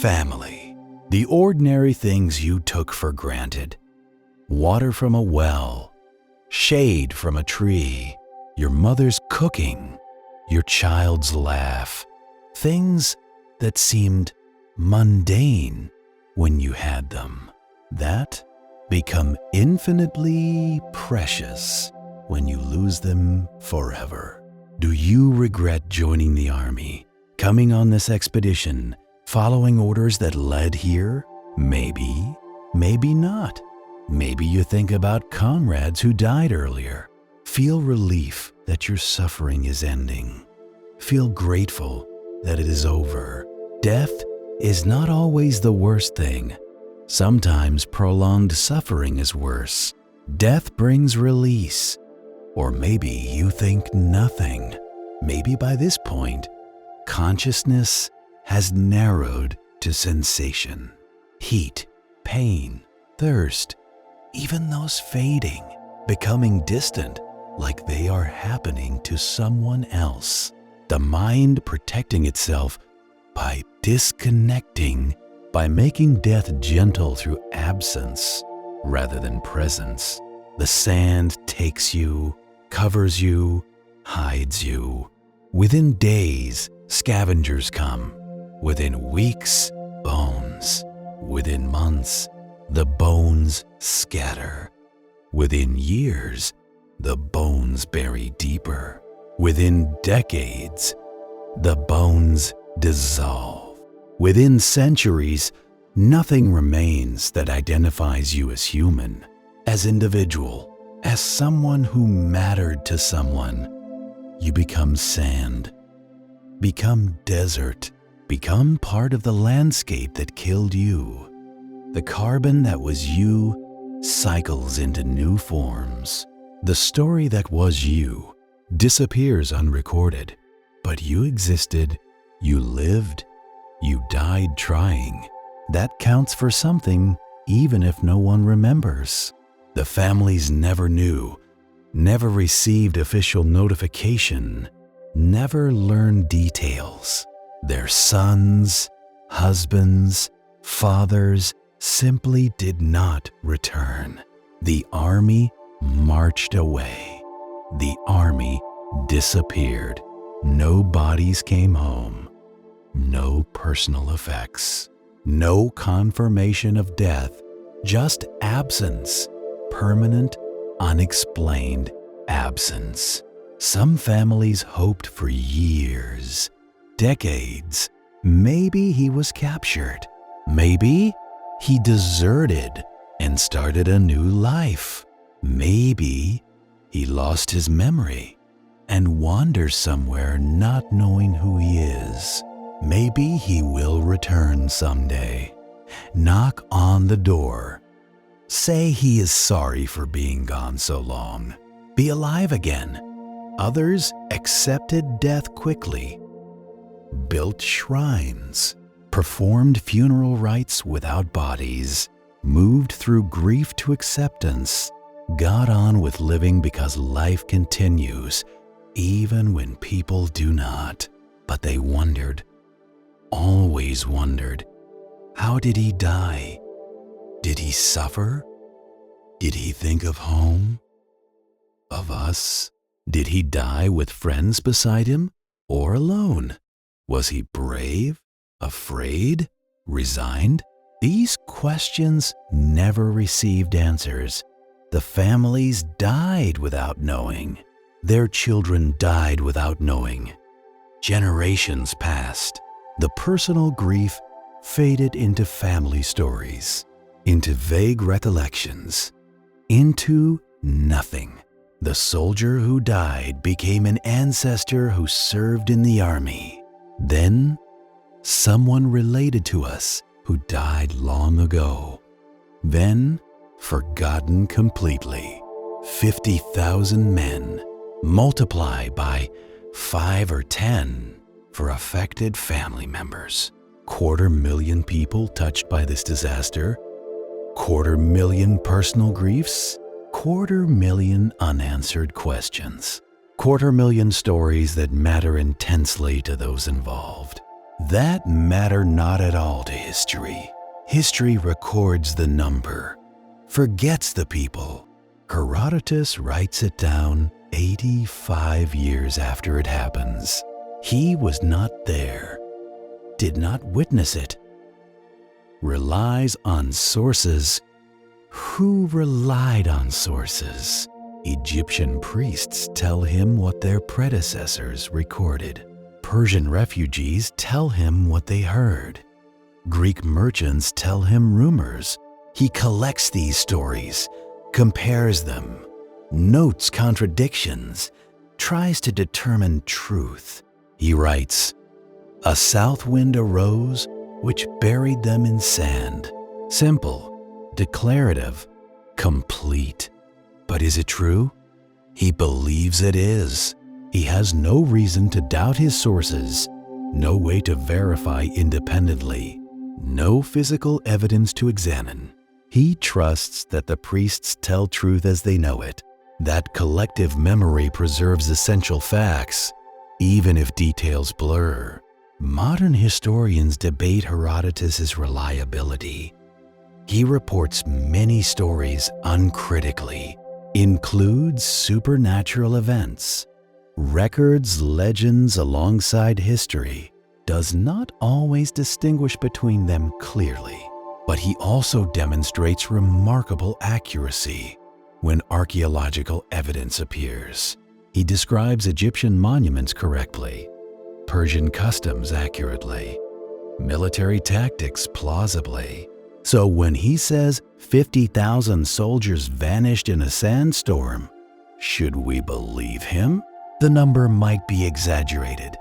Family. The ordinary things you took for granted. Water from a well, shade from a tree, your mother's cooking, your child's laugh. Things that seemed mundane when you had them, that become infinitely precious when you lose them forever. Do you regret joining the army, coming on this expedition, following orders that led here? Maybe, maybe not. Maybe you think about comrades who died earlier. Feel relief that your suffering is ending. Feel grateful that it is over. Death is not always the worst thing. Sometimes prolonged suffering is worse. Death brings release. Or maybe you think nothing. Maybe by this point, consciousness has narrowed to sensation, heat, pain, thirst, even those fading, becoming distant, like they are happening to someone else. The mind protecting itself by disconnecting, by making death gentle through absence rather than presence. The sand takes you, covers you, hides you. Within days, scavengers come. Within weeks, bones. Within months, the bones scatter. Within years, the bones bury deeper. Within decades, the bones dissolve. Within centuries, nothing remains that identifies you as human, as individual, as someone who mattered to someone. You become sand, become desert, become part of the landscape that killed you. The carbon that was you cycles into new forms. The story that was you disappears unrecorded, but you existed, you lived, you died trying. That counts for something, even if no one remembers. The families never knew, never received official notification, never learned details. Their sons, husbands, fathers simply did not return. The army marched away. The army disappeared. No bodies came home. No personal effects. No confirmation of death. Just absence. Permanent, unexplained absence. Some families hoped for years, decades. Maybe he was captured. Maybe he deserted and started a new life. Maybe he lost his memory and wanders somewhere not knowing who he is. Maybe he will return someday. Knock on the door. Say he is sorry for being gone so long. Be alive again. Others accepted death quickly, built shrines, performed funeral rites without bodies, moved through grief to acceptance, got on with living because life continues, even when people do not. But they wondered, always wondered, how did he die? Did he suffer? Did he think of home? Of us? Did he die with friends beside him or alone? Was he brave, afraid, resigned? These questions never received answers. The families died without knowing. Their children died without knowing. Generations passed. The personal grief faded into family stories, into vague recollections, into nothing. The soldier who died became an ancestor who served in the army. Then, someone related to us who died long ago. Then, forgotten completely. 50,000 men. Multiply by 5 or 10 for affected family members. 250,000 people touched by this disaster. 250,000 personal griefs. 250,000 unanswered questions. 250,000 stories that matter intensely to those involved. That matter not at all to history. History records the number, forgets the people. Herodotus writes it down 85 years after it happens. He was not there, did not witness it. Relies on sources. Who relied on sources? Egyptian priests tell him what their predecessors recorded. Persian refugees tell him what they heard. Greek merchants tell him rumors. He collects these stories, compares them, notes contradictions, tries to determine truth. He writes, "A south wind arose which buried them in sand." Simple, declarative, complete. But is it true? He believes it is. He has no reason to doubt his sources, no way to verify independently, no physical evidence to examine. He trusts that the priests tell truth as they know it, that collective memory preserves essential facts, even if details blur. Modern historians debate Herodotus's reliability. He reports many stories uncritically, includes supernatural events, records legends alongside history, does not always distinguish between them clearly. But he also demonstrates remarkable accuracy when archaeological evidence appears. He describes Egyptian monuments correctly, Persian customs accurately, military tactics plausibly. So when he says 50,000 soldiers vanished in a sandstorm, should we believe him? The number might be exaggerated.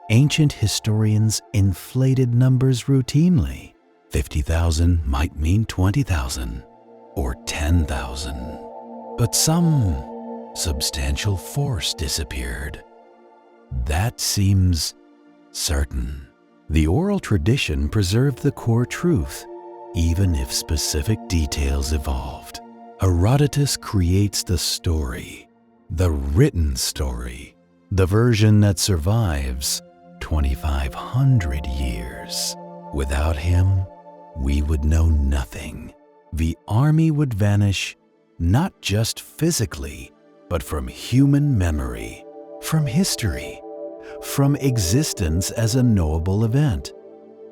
Ancient historians inflated numbers routinely. 50,000 might mean 20,000 or 10,000. But some substantial force disappeared. That seems certain. The oral tradition preserved the core truth, even if specific details evolved. Herodotus creates the story, the written story, the version that survives 2,500 years. Without him, we would know nothing. The army would vanish, not just physically, but from human memory, from history, from existence as a knowable event.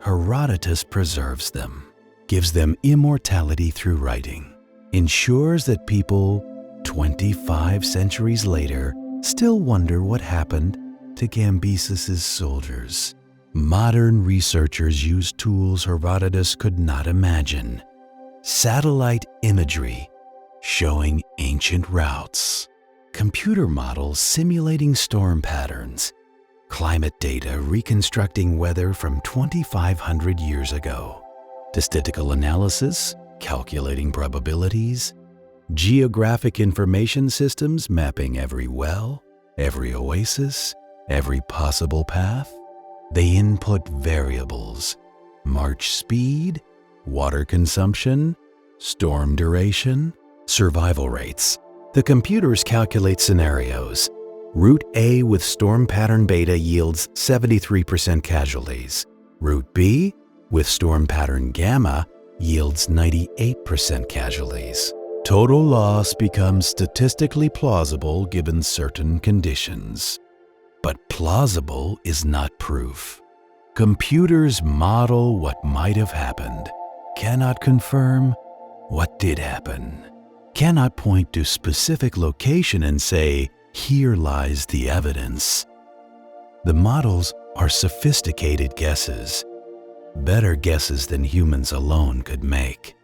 Herodotus preserves them, gives them immortality through writing, ensures that people 25 centuries later still wonder what happened to Cambyses' soldiers. Modern researchers use tools Herodotus could not imagine. Satellite imagery showing ancient routes, computer models simulating storm patterns, climate data reconstructing weather from 2,500 years ago, statistical analysis calculating probabilities, geographic information systems mapping every well, every oasis, every possible path. They input variables, march speed, water consumption, storm duration, survival rates. The computers calculate scenarios. Route A with storm pattern beta yields 73% casualties. Route B with storm pattern gamma yields 98% casualties. Total loss becomes statistically plausible given certain conditions. But plausible is not proof. Computers model what might have happened, cannot confirm what did happen, cannot point to specific location and say, "Here lies the evidence." The models are sophisticated guesses, better guesses than humans alone could make.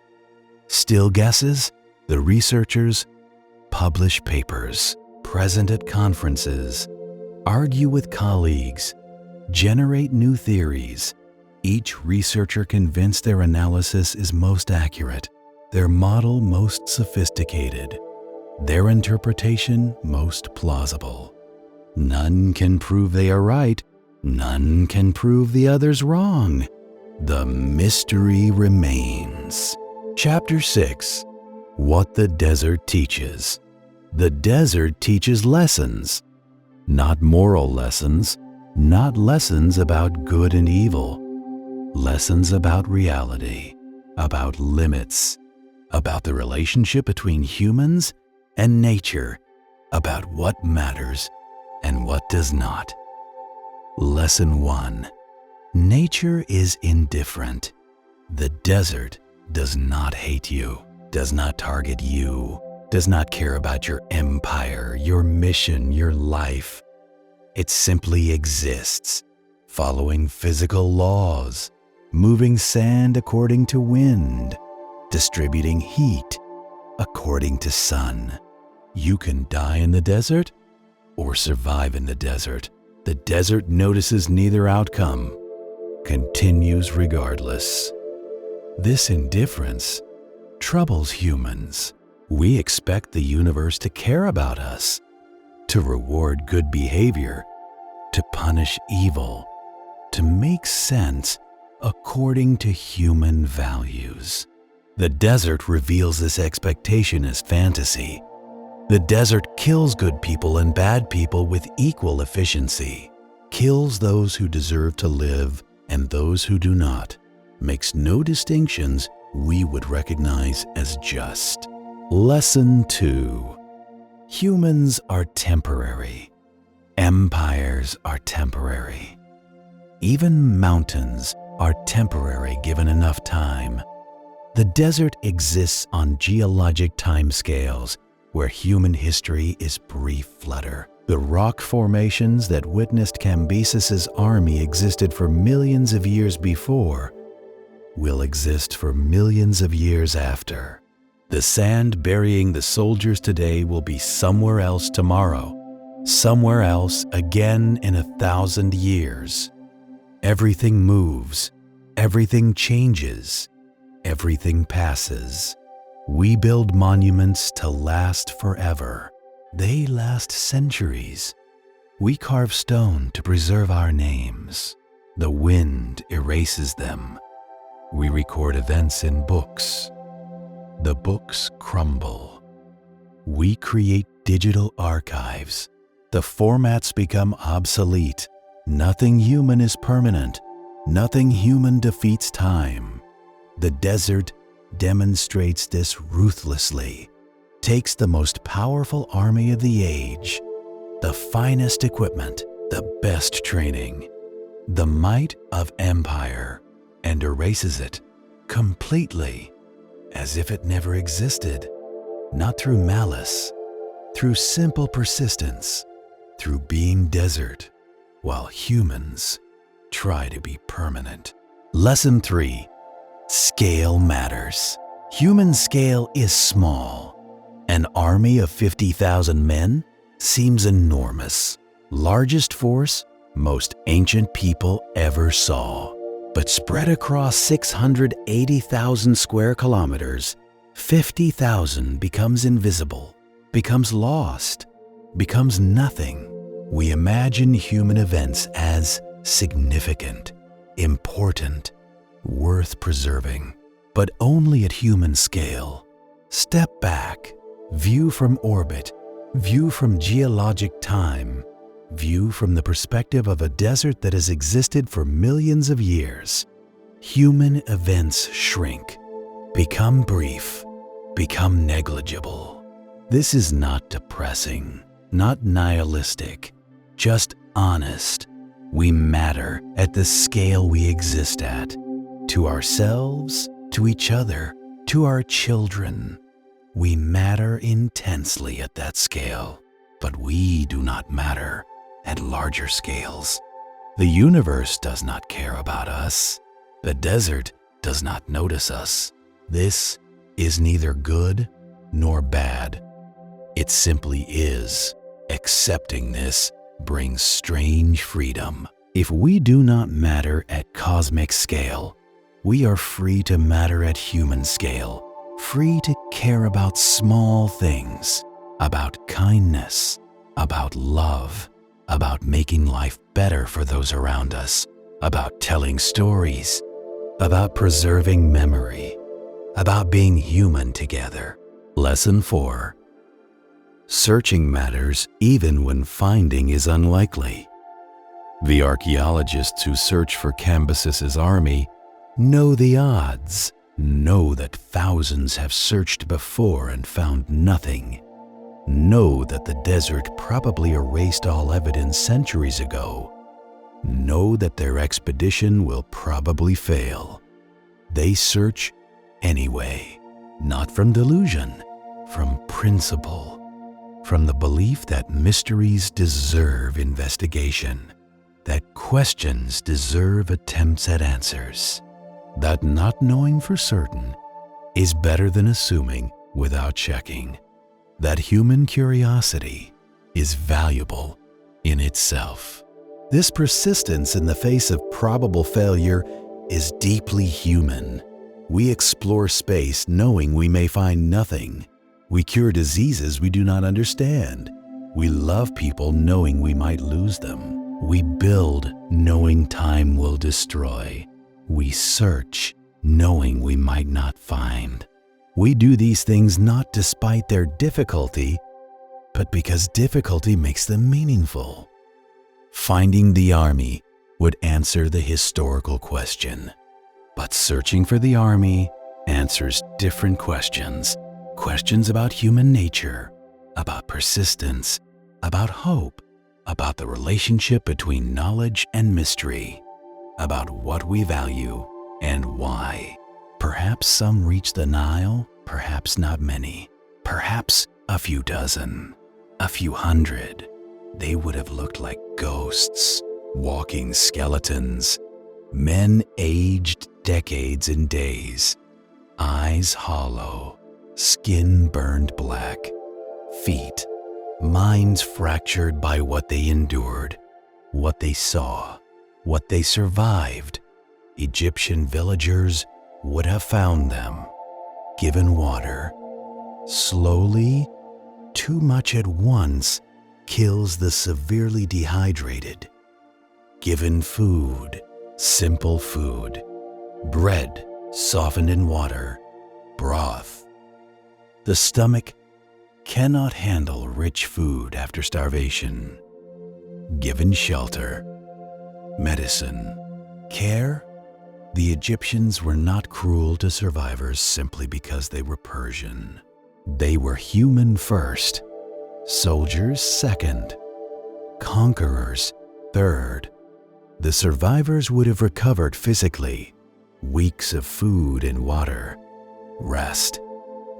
Still guesses, the researchers publish papers, present at conferences, argue with colleagues, generate new theories, each researcher convinced their analysis is most accurate, their model most sophisticated, their interpretation most plausible. None can prove they are right, none can prove the others wrong. The mystery remains. Chapter 6. What the Desert Teaches. The desert teaches lessons, not moral lessons, not lessons about good and evil, lessons about reality, about limits, about the relationship between humans and nature, about what matters and what does not. Lesson 1. Nature is indifferent. The desert does not hate you, does not target you, does not care about your empire, your mission, your life. It simply exists, following physical laws, moving sand according to wind, distributing heat according to sun. You can die in the desert or survive in the desert. The desert notices neither outcome, continues regardless. This indifference troubles humans. We expect the universe to care about us, to reward good behavior, to punish evil, to make sense according to human values. The desert reveals this expectation as fantasy. The desert kills good people and bad people with equal efficiency, kills those who deserve to live and those who do not, makes no distinctions we would recognize as just. Lesson 2. Humans are temporary. Empires are temporary. Even mountains are temporary given enough time. The desert exists on geologic timescales where human history is brief flutter. The rock formations that witnessed Cambyses' army existed for millions of years before will exist for millions of years after. The sand burying the soldiers today will be somewhere else tomorrow, somewhere else again in 1,000 years. Everything moves, everything changes, everything passes. We build monuments to last forever. They last centuries. We carve stone to preserve our names. The wind erases them. We record events in books. The books crumble. We create digital archives. The formats become obsolete. Nothing human is permanent. Nothing human defeats time. The desert demonstrates this ruthlessly, takes the most powerful army of the age, the finest equipment, the best training, the might of empire, and erases it completely, as if it never existed, not through malice, through simple persistence, through being desert, while humans try to be permanent. Lesson 3. Scale matters. Human scale is small. An army of 50,000 men seems enormous. Largest force most ancient people ever saw. But spread across 680,000 square kilometers, 50,000 becomes invisible, becomes lost, becomes nothing. We imagine human events as significant, important, worth preserving, but only at human scale. Step back, view from orbit, view from geologic time, view from the perspective of a desert that has existed for millions of years. Human events shrink, become brief, become negligible. This is not depressing, not nihilistic, just honest. We matter at the scale we exist at, to ourselves, to each other, to our children. We matter intensely at that scale, but we do not matter at larger scales. The universe does not care about us. The desert does not notice us. This is neither good nor bad. It simply is. Accepting this brings strange freedom. If we do not matter at cosmic scale, we are free to matter at human scale, free to care about small things, about kindness, about love, about making life better for those around us, about telling stories, about preserving memory, about being human together. Lesson 4. Searching matters even when finding is unlikely. The archaeologists who search for Cambyses' army know the odds, know that thousands have searched before and found nothing, know that the desert probably erased all evidence centuries ago, know that their expedition will probably fail. They search anyway, not from delusion, from principle, from the belief that mysteries deserve investigation, that questions deserve attempts at answers, that not knowing for certain is better than assuming without checking, that human curiosity is valuable in itself. This persistence in the face of probable failure is deeply human. We explore space knowing we may find nothing. We cure diseases we do not understand. We love people knowing we might lose them. We build knowing time will destroy. We search knowing we might not find. We do these things not despite their difficulty, but because difficulty makes them meaningful. Finding the army would answer the historical question, but searching for the army answers different questions. Questions about human nature, about persistence, about hope, about the relationship between knowledge and mystery, about what we value and why. Perhaps some reach the Nile, perhaps not many, perhaps a few dozen, a few hundred. They would have looked like ghosts, walking skeletons, men aged decades and days, eyes hollow, skin burned black, feet, minds fractured by what they endured, what they saw, what they survived. Egyptian villagers would have found them, given water. Slowly, too much at once kills the severely dehydrated. Given food, simple food, bread softened in water, broth. The stomach cannot handle rich food after starvation. Given shelter, medicine, care, the Egyptians were not cruel to survivors simply because they were Persian. They were human first, soldiers second, conquerors third. The survivors would have recovered physically, weeks of food and water, rest,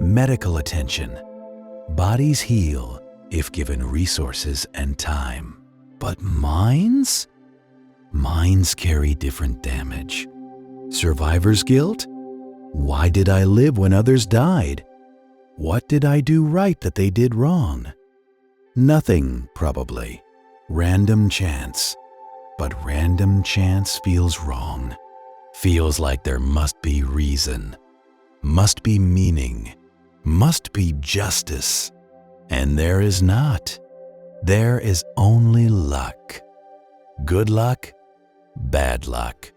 medical attention. Bodies heal if given resources and time. But minds? Minds carry different damage. Survivor's guilt? Why did I live when others died? What did I do right that they did wrong? Nothing, probably. Random chance. But random chance feels wrong. Feels like there must be reason, must be meaning, must be justice. And there is not. There is only luck. Good luck, bad luck.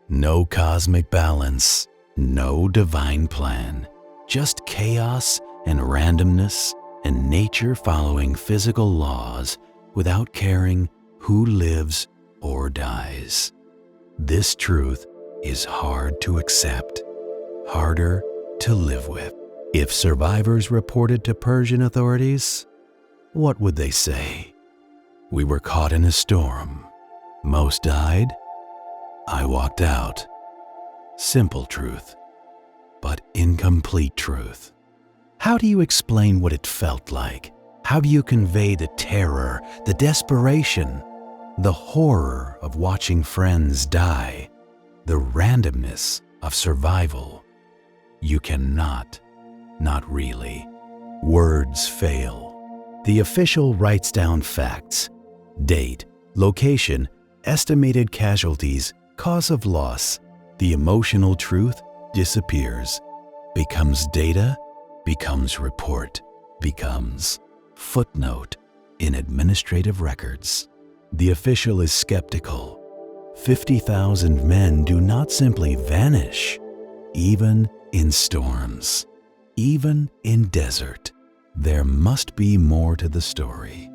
No cosmic balance, no divine plan. Just chaos and randomness and nature following physical laws without caring who lives or dies. This truth is hard to accept, harder to live with. If survivors reported to Persian authorities, what would they say? We were caught in a storm. Most died. I walked out. Simple truth, but incomplete truth. How do you explain what it felt like? How do you convey the terror, the desperation, the horror of watching friends die, the randomness of survival? You cannot, not really. Words fail. The official writes down facts, date, location, estimated casualties, cause of loss. The emotional truth disappears, becomes data, becomes report, becomes footnote in administrative records. The official is skeptical. 50,000 men do not simply vanish, even in storms, even in desert. There must be more to the story.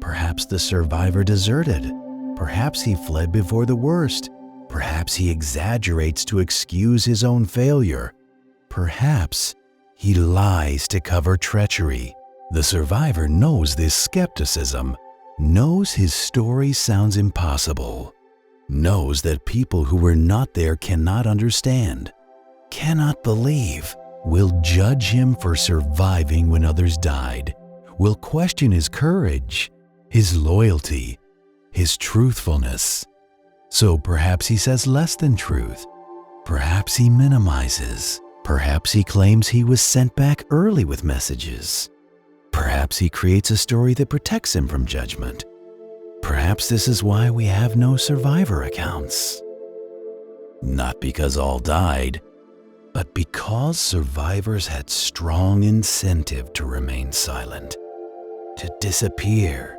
Perhaps the survivor deserted. Perhaps he fled before the worst. Perhaps he exaggerates to excuse his own failure. Perhaps he lies to cover treachery. The survivor knows this skepticism, knows his story sounds impossible, knows that people who were not there cannot understand, cannot believe, will judge him for surviving when others died, will question his courage, his loyalty, his truthfulness. So perhaps he says less than truth. Perhaps he minimizes. Perhaps he claims he was sent back early with messages. Perhaps he creates a story that protects him from judgment. Perhaps this is why we have no survivor accounts. Not because all died, but because survivors had strong incentive to remain silent, to disappear,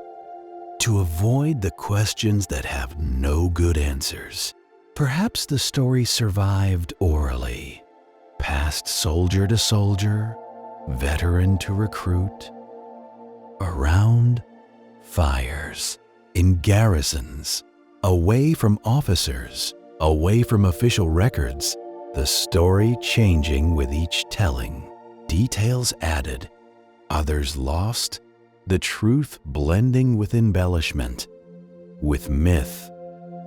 to avoid the questions that have no good answers. Perhaps the story survived orally, passed soldier to soldier, veteran to recruit, around fires, in garrisons, away from officers, away from official records, the story changing with each telling, details added, others lost, the truth blending with embellishment, with myth,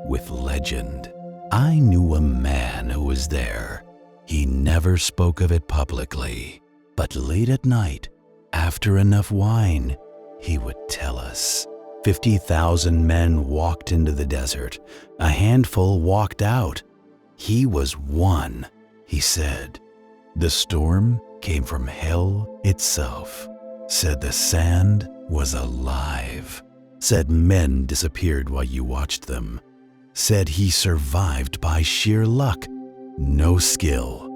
with legend. I knew a man who was there. He never spoke of it publicly, but late at night, after enough wine, he would tell us. 50,000 men walked into the desert. A handful walked out. He was one, he said. The storm came from hell itself. Said the sand was alive. Said men disappeared while you watched them. Said he survived by sheer luck. No skill,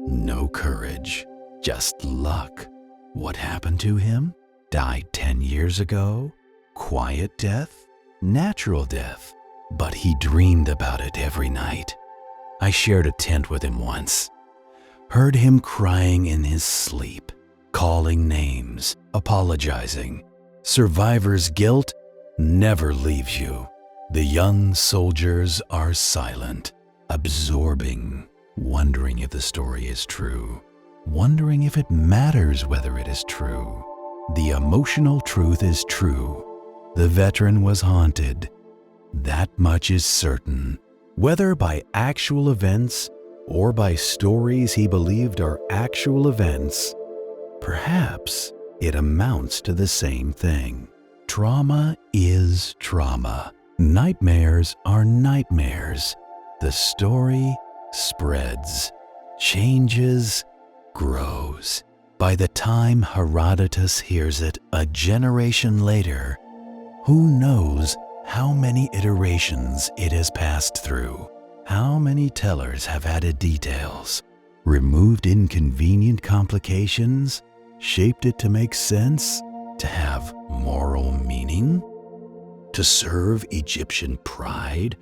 no courage, just luck. What happened to him? Died 10 years ago? Quiet death? Natural death? But he dreamed about it every night. I shared a tent with him once. Heard him crying in his sleep, calling names, apologizing. Survivor's guilt never leaves you. The young soldiers are silent, absorbing, wondering if the story is true, wondering if it matters whether it is true. The emotional truth is true. The veteran was haunted. That much is certain. Whether by actual events or by stories he believed are actual events, perhaps it amounts to the same thing. Trauma is trauma. Nightmares are nightmares. The story spreads, changes, grows. By the time Herodotus hears it a generation later, who knows how many iterations it has passed through? How many tellers have added details, removed inconvenient complications, shaped it to make sense, to have moral meaning, to serve Egyptian pride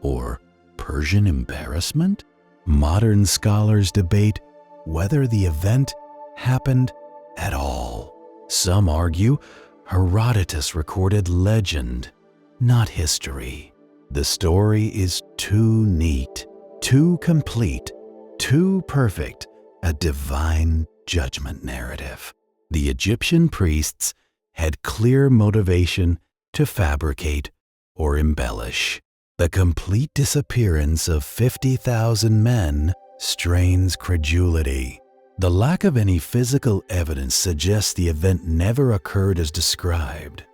or Persian embarrassment? Modern scholars debate whether the event happened at all. Some argue Herodotus recorded legend, not history. The story is too neat, too complete, too perfect, a divine judgment narrative. The Egyptian priests had clear motivation to fabricate or embellish. The complete disappearance of 50,000 men strains credulity. The lack of any physical evidence suggests the event never occurred as described.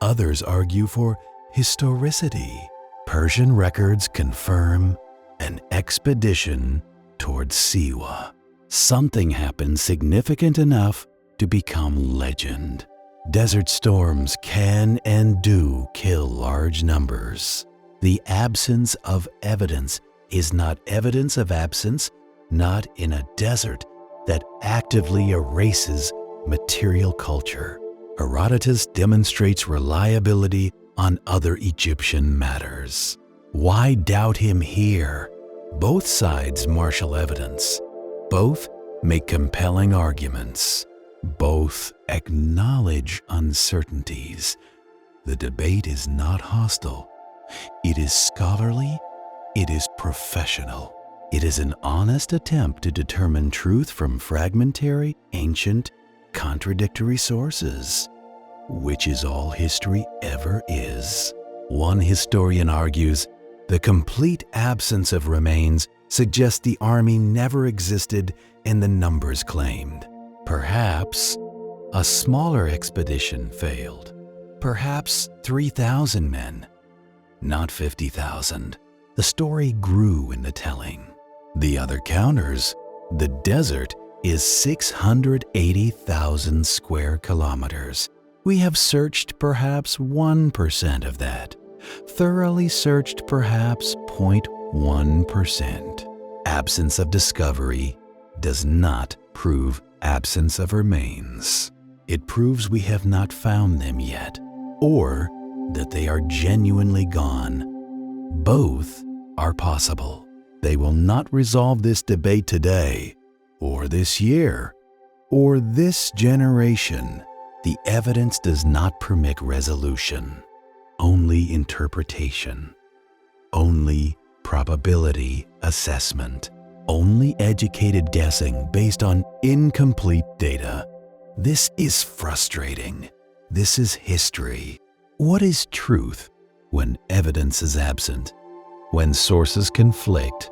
Others argue for historicity. Persian records confirm an expedition towards Siwa. Something happened significant enough to become legend. Desert storms can and do kill large numbers. The absence of evidence is not evidence of absence, not in a desert that actively erases material culture. Herodotus demonstrates reliability on other Egyptian matters. Why doubt him here? Both sides marshal evidence. Both make compelling arguments. Both acknowledge uncertainties. The debate is not hostile. It is scholarly. It is professional. It is an honest attempt to determine truth from fragmentary, ancient, contradictory sources, which is all history ever is. One historian argues the complete absence of remains suggests the army never existed in the numbers claimed. Perhaps a smaller expedition failed. Perhaps 3,000 men, not 50,000. The story grew in the telling. The other counters, the desert is 680,000 square kilometers. We have searched perhaps 1% of that. Thoroughly searched perhaps 0.1%. Absence of discovery does not prove absence of remains. It proves we have not found them yet, or that they are genuinely gone. Both are possible. They will not resolve this debate today, or this year, or this generation. The evidence does not permit resolution, only interpretation, only probability assessment, only educated guessing based on incomplete data. This is frustrating. This is history. What is truth when evidence is absent, when sources conflict,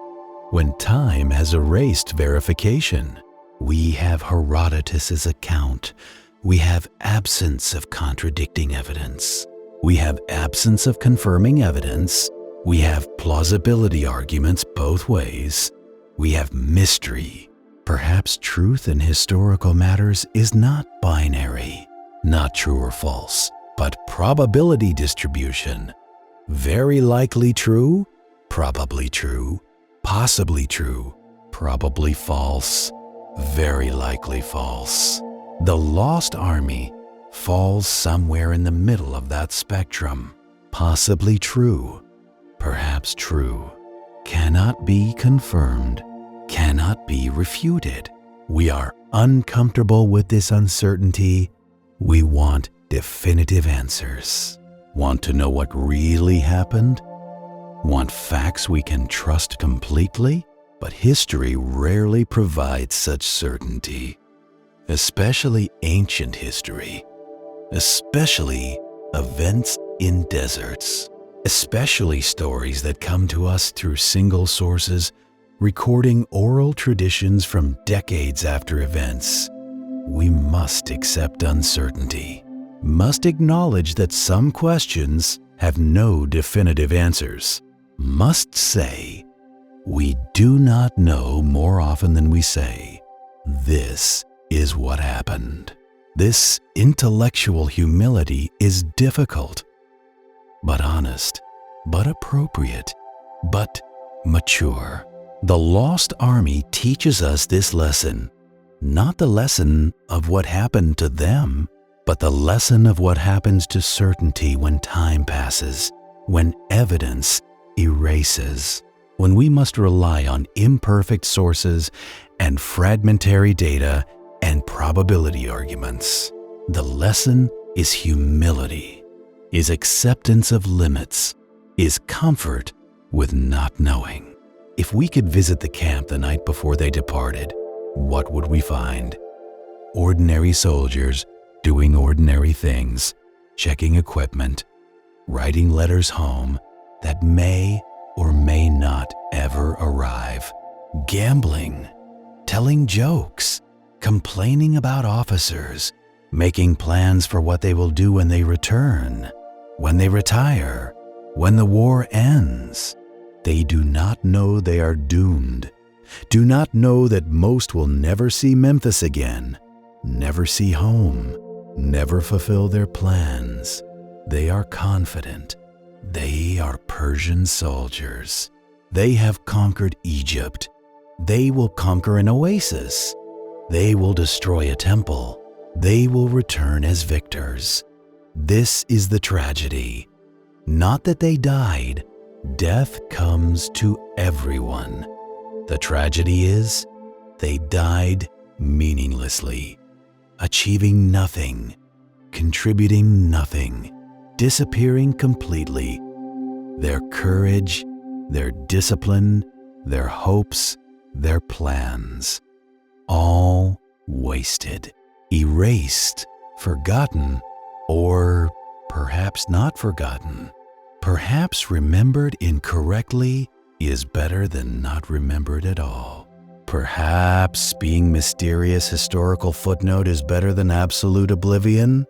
when time has erased verification? We have Herodotus's account. We have absence of contradicting evidence. We have absence of confirming evidence. We have plausibility arguments both ways. We have mystery. Perhaps truth in historical matters is not binary, not true or false, but probability distribution. Very likely true, probably true, possibly true, probably false, very likely false. The lost army falls somewhere in the middle of that spectrum. Possibly true, perhaps true, cannot be confirmed, cannot be refuted. We are uncomfortable with this uncertainty. We want definitive answers. Want to know what really happened? Want facts we can trust completely? But history rarely provides such certainty, especially ancient history, especially events in deserts, especially stories that come to us through single sources, recording oral traditions from decades after events. We must accept uncertainty, must acknowledge that some questions have no definitive answers, must say, we do not know more often than we say, this is what happened. This intellectual humility is difficult, but honest, but appropriate, but mature. The lost army teaches us this lesson, not the lesson of what happened to them, but the lesson of what happens to certainty when time passes, when evidence erases, when we must rely on imperfect sources and fragmentary data and probability arguments. The lesson is humility, is acceptance of limits, is comfort with not knowing. If we could visit the camp the night before they departed, what would we find? Ordinary soldiers doing ordinary things, checking equipment, writing letters home that may or may not ever arrive, gambling, telling jokes, complaining about officers, making plans for what they will do when they return, when they retire, when the war ends. They do not know they are doomed, do not know that most will never see Memphis again, never see home, never fulfill their plans. They are confident. They are Persian soldiers. They have conquered Egypt. They will conquer an oasis. They will destroy a temple. They will return as victors. This is the tragedy. Not that they died. Death comes to everyone. The tragedy is they died meaninglessly, achieving nothing, contributing nothing, disappearing completely. Their courage, their discipline, their hopes, their plans, all wasted, erased, forgotten, or perhaps not forgotten. Perhaps remembered incorrectly is better than not remembered at all. Perhaps being mysterious historical footnote is better than absolute oblivion.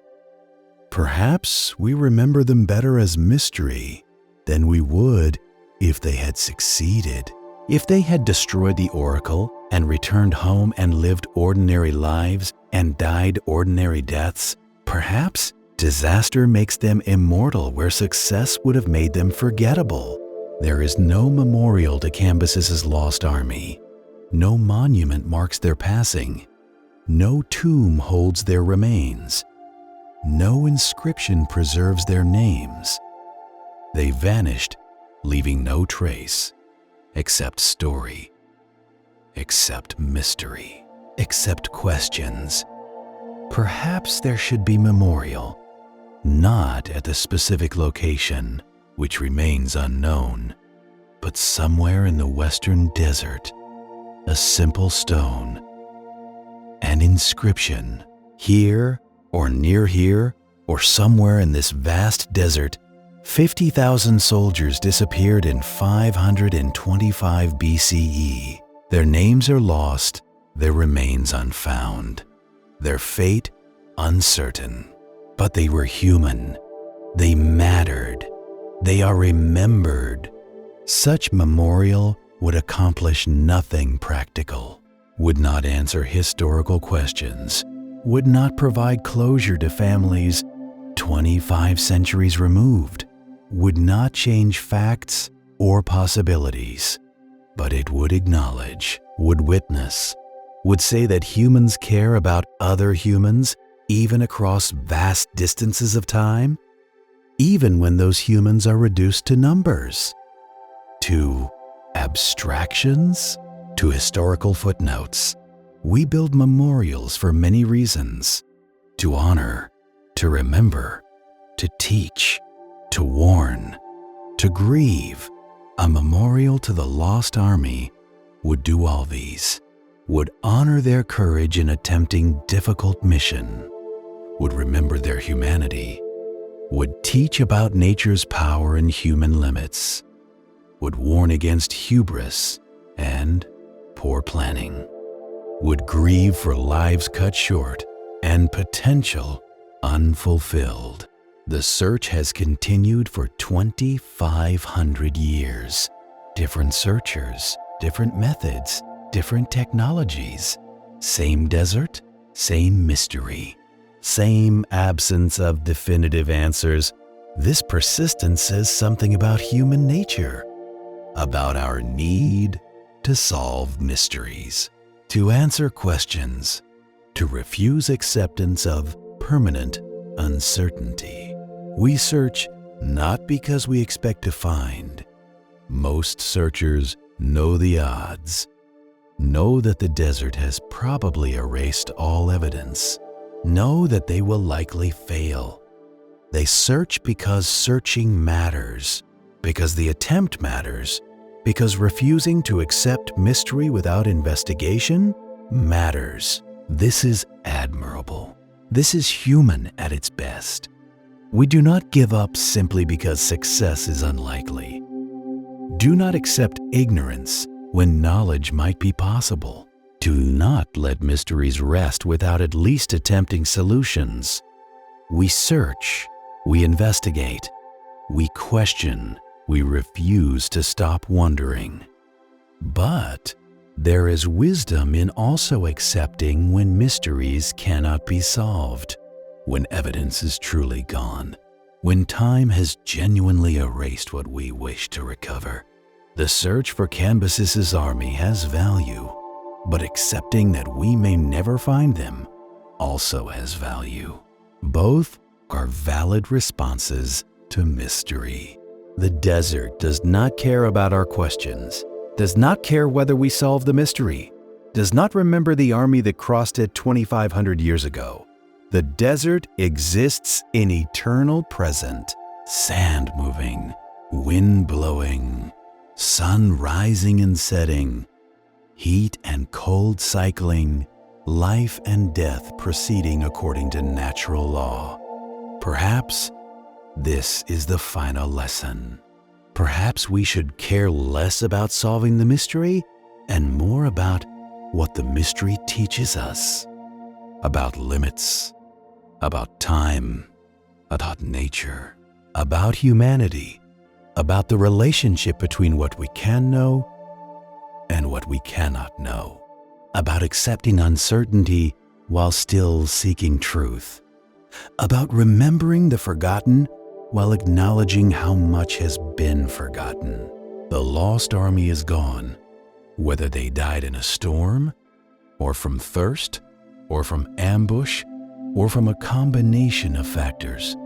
Perhaps we remember them better as mystery than we would if they had succeeded. If they had destroyed the Oracle and returned home and lived ordinary lives and died ordinary deaths, perhaps disaster makes them immortal where success would have made them forgettable. There is no memorial to Cambyses' lost army. No monument marks their passing. No tomb holds their remains. No inscription preserves their names. They vanished, leaving no trace, except story, except mystery, except questions. Perhaps there should be memorial, not at the specific location, which remains unknown, but somewhere in the western desert, a simple stone, an inscription, here or near here or somewhere in this vast desert. 50,000 soldiers disappeared in 525 BCE. Their names are lost, their remains unfound, their fate uncertain. But they were human. They mattered. They are remembered. Such memorial would accomplish nothing practical, would not answer historical questions, would not provide closure to families 25 centuries removed, would not change facts or possibilities, but it would acknowledge, would witness, would say that humans care about other humans even across vast distances of time, even when those humans are reduced to numbers, to abstractions, to historical footnotes. We build memorials for many reasons: to honor, to remember, to teach, to warn, to grieve. A memorial to the lost army would do all these, would honor their courage in attempting difficult mission, would remember their humanity, would teach about nature's power and human limits, would warn against hubris and poor planning, would grieve for lives cut short and potential unfulfilled. The search has continued for 2,500 years. Different searchers, different methods, different technologies. Same desert, same mystery, same absence of definitive answers. This persistence says something about human nature, about our need to solve mysteries, to answer questions, to refuse acceptance of permanent uncertainty. We search not because we expect to find. Most searchers know the odds, know that the desert has probably erased all evidence, know that they will likely fail. They search because searching matters, because the attempt matters, because refusing to accept mystery without investigation matters. This is admirable. This is human at its best. We do not give up simply because success is unlikely. Do not accept ignorance when knowledge might be possible. Do not let mysteries rest without at least attempting solutions. We search, we investigate, we question, we refuse to stop wondering. But there is wisdom in also accepting when mysteries cannot be solved, when evidence is truly gone, when time has genuinely erased what we wish to recover. The search for Cambyses' army has value, but accepting that we may never find them also has value. Both are valid responses to mystery. The desert does not care about our questions, does not care whether we solve the mystery, does not remember the army that crossed it 2,500 years ago. The desert exists in eternal present, sand moving, wind blowing, sun rising and setting, heat and cold cycling, life and death proceeding according to natural law. Perhaps this is the final lesson. Perhaps we should care less about solving the mystery and more about what the mystery teaches us. About limits, about time, about nature, about humanity, about the relationship between what we can know and what we cannot know, about accepting uncertainty while still seeking truth, about remembering the forgotten while acknowledging how much has been forgotten. The lost army is gone, whether they died in a storm, or from thirst, or from ambush, or from a combination of factors.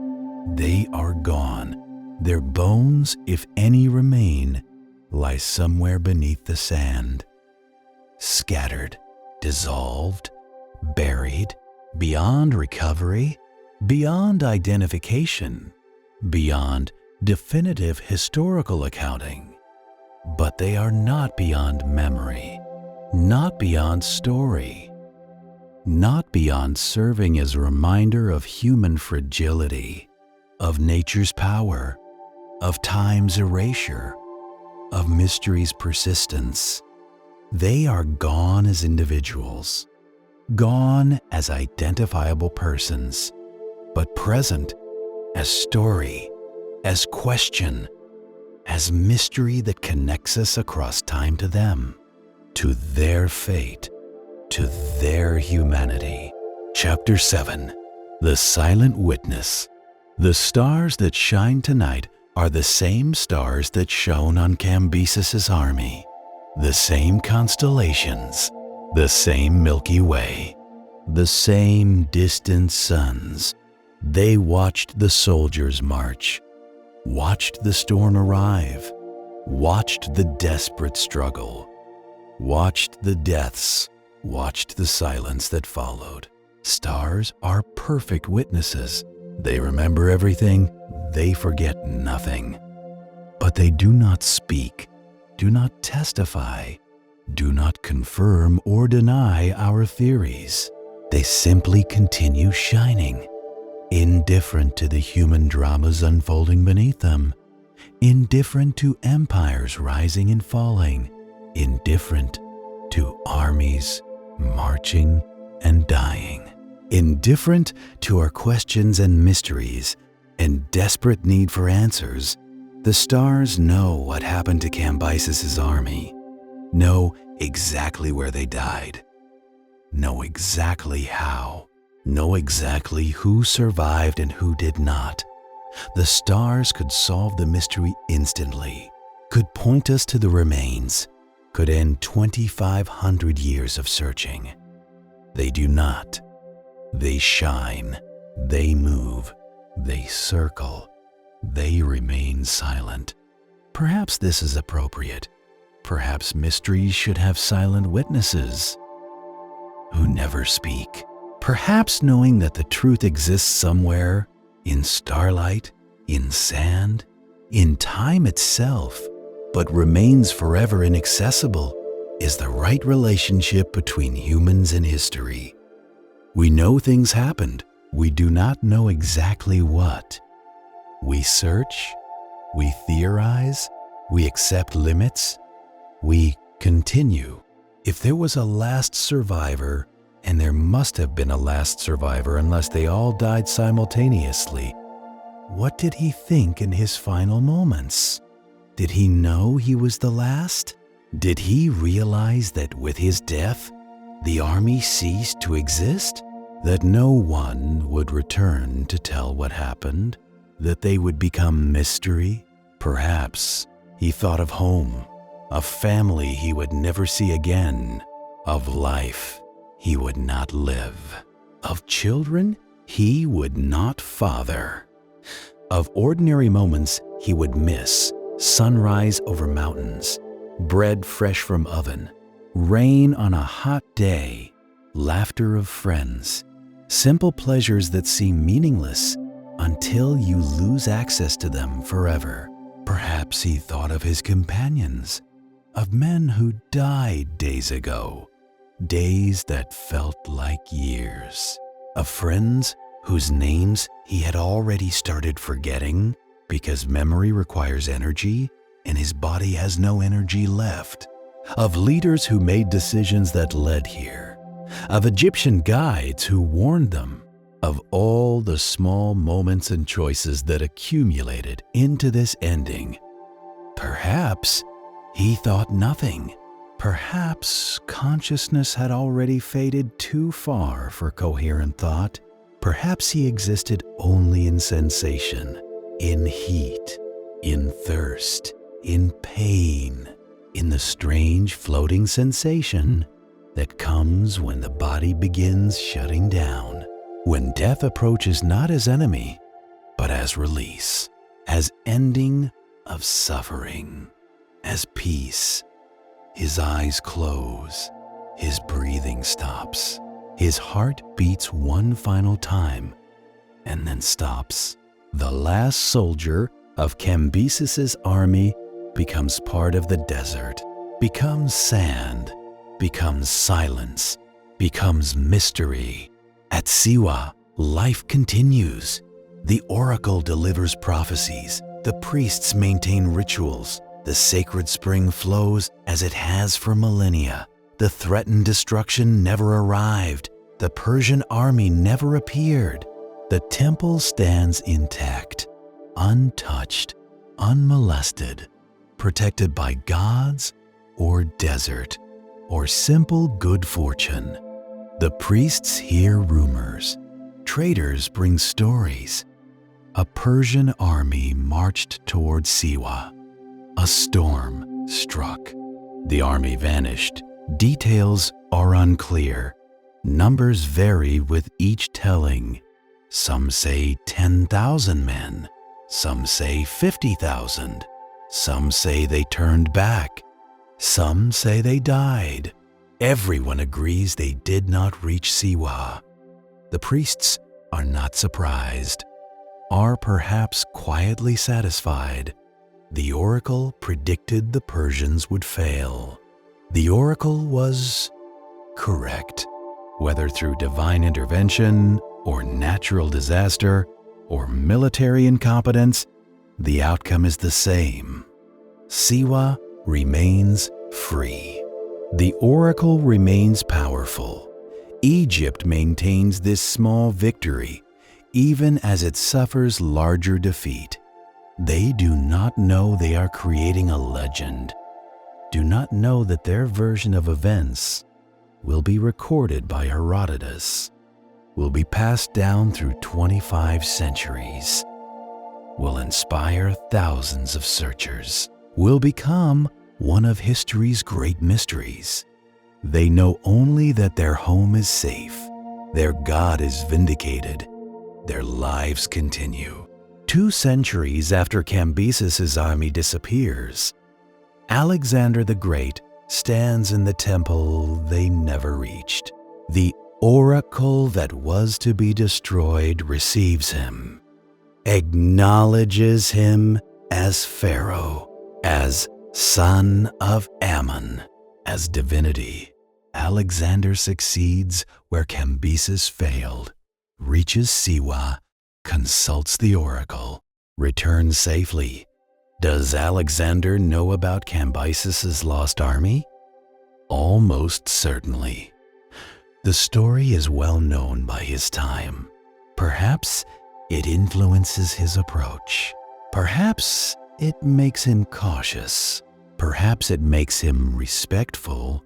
They are gone. Their bones, if any remain, lie somewhere beneath the sand, scattered, dissolved, buried, beyond recovery, beyond identification, beyond definitive historical accounting. But they are not beyond memory, not beyond story, not beyond serving as a reminder of human fragility, of nature's power, of time's erasure, of mystery's persistence. They are gone as individuals, gone as identifiable persons, but present as story, as question, as mystery that connects us across time to them, to their fate, to their humanity. Chapter 7. The Silent Witness. The stars that shine tonight are the same stars that shone on Cambyses' army, the same constellations, the same Milky Way, the same distant suns. They watched the soldiers march, watched the storm arrive, watched the desperate struggle, watched the deaths, watched the silence that followed. Stars are perfect witnesses. They remember everything, they forget nothing. But they do not speak, do not testify, do not confirm or deny our theories. They simply continue shining, indifferent to the human dramas unfolding beneath them, indifferent to empires rising and falling, indifferent to armies marching and dying, indifferent to our questions and mysteries and desperate need for answers. The stars know what happened to Cambyses' army, know exactly where they died, know exactly how, know exactly who survived and who did not. The stars could solve the mystery instantly, could point us to the remains, could end 2,500 years of searching. They do not. They shine, they move, they circle, they remain silent. Perhaps this is appropriate. Perhaps mysteries should have silent witnesses who never speak. Perhaps knowing that the truth exists somewhere, in starlight, in sand, in time itself, but remains forever inaccessible, is the right relationship between humans and history. We know things happened. We do not know exactly what. We search, we theorize, we accept limits, we continue. If there was a last survivor, and there must have been a last survivor unless they all died simultaneously, what did he think in his final moments? Did he know he was the last? Did he realize that with his death, the army ceased to exist? That no one would return to tell what happened? That they would become mystery? Perhaps he thought of home, of family he would never see again, of life he would not live, of children he would not father, of ordinary moments he would miss: sunrise over mountains, bread fresh from oven, rain on a hot day, laughter of friends, simple pleasures that seem meaningless until you lose access to them forever. Perhaps he thought of his companions, of men who died days ago, days that felt like years, of friends whose names he had already started forgetting because memory requires energy and his body has no energy left, of leaders who made decisions that led here, of Egyptian guides who warned them, of all the small moments and choices that accumulated into this ending. Perhaps he thought nothing. Perhaps consciousness had already faded too far for coherent thought. Perhaps he existed only in sensation, in heat, in thirst, in pain, in the strange floating sensation that comes when the body begins shutting down, when death approaches not as enemy, but as release, as ending of suffering, as peace. His eyes close, his breathing stops, his heart beats one final time, and then stops. The last soldier of Cambyses' army becomes part of the desert, becomes sand, becomes silence, becomes mystery. At Siwa, life continues. The oracle delivers prophecies. The priests maintain rituals. The sacred spring flows as it has for millennia. The threatened destruction never arrived. The Persian army never appeared. The temple stands intact, untouched, unmolested, protected by gods or desert or simple good fortune. The priests hear rumors. Traders bring stories. A Persian army marched toward Siwa. A storm struck. The army vanished. Details are unclear. Numbers vary with each telling. Some say 10,000 men. Some say 50,000. Some say they turned back. Some say they died. Everyone agrees they did not reach Siwa. The priests are not surprised, are perhaps quietly satisfied. The oracle predicted the Persians would fail. The oracle was correct. Whether through divine intervention or natural disaster or military incompetence, the outcome is the same. Siwa remains free. The oracle remains powerful. Egypt maintains this small victory, even as it suffers larger defeat. They do not know they are creating a legend, do not know that their version of events will be recorded by Herodotus, will be passed down through 25 centuries, will inspire thousands of searchers, will become one of history's great mysteries. They know only that their home is safe, their God is vindicated, their lives continue. 2 centuries after Cambyses' army disappears, Alexander the Great stands in the temple they never reached. The oracle that was to be destroyed receives him, acknowledges him as Pharaoh, as son of Ammon, as divinity, Alexander succeeds where Cambyses failed, reaches Siwa, consults the oracle, returns safely. Does Alexander know about Cambyses' lost army? Almost certainly. The story is well known by his time. Perhaps it influences his approach. Perhaps it makes him cautious. Perhaps it makes him respectful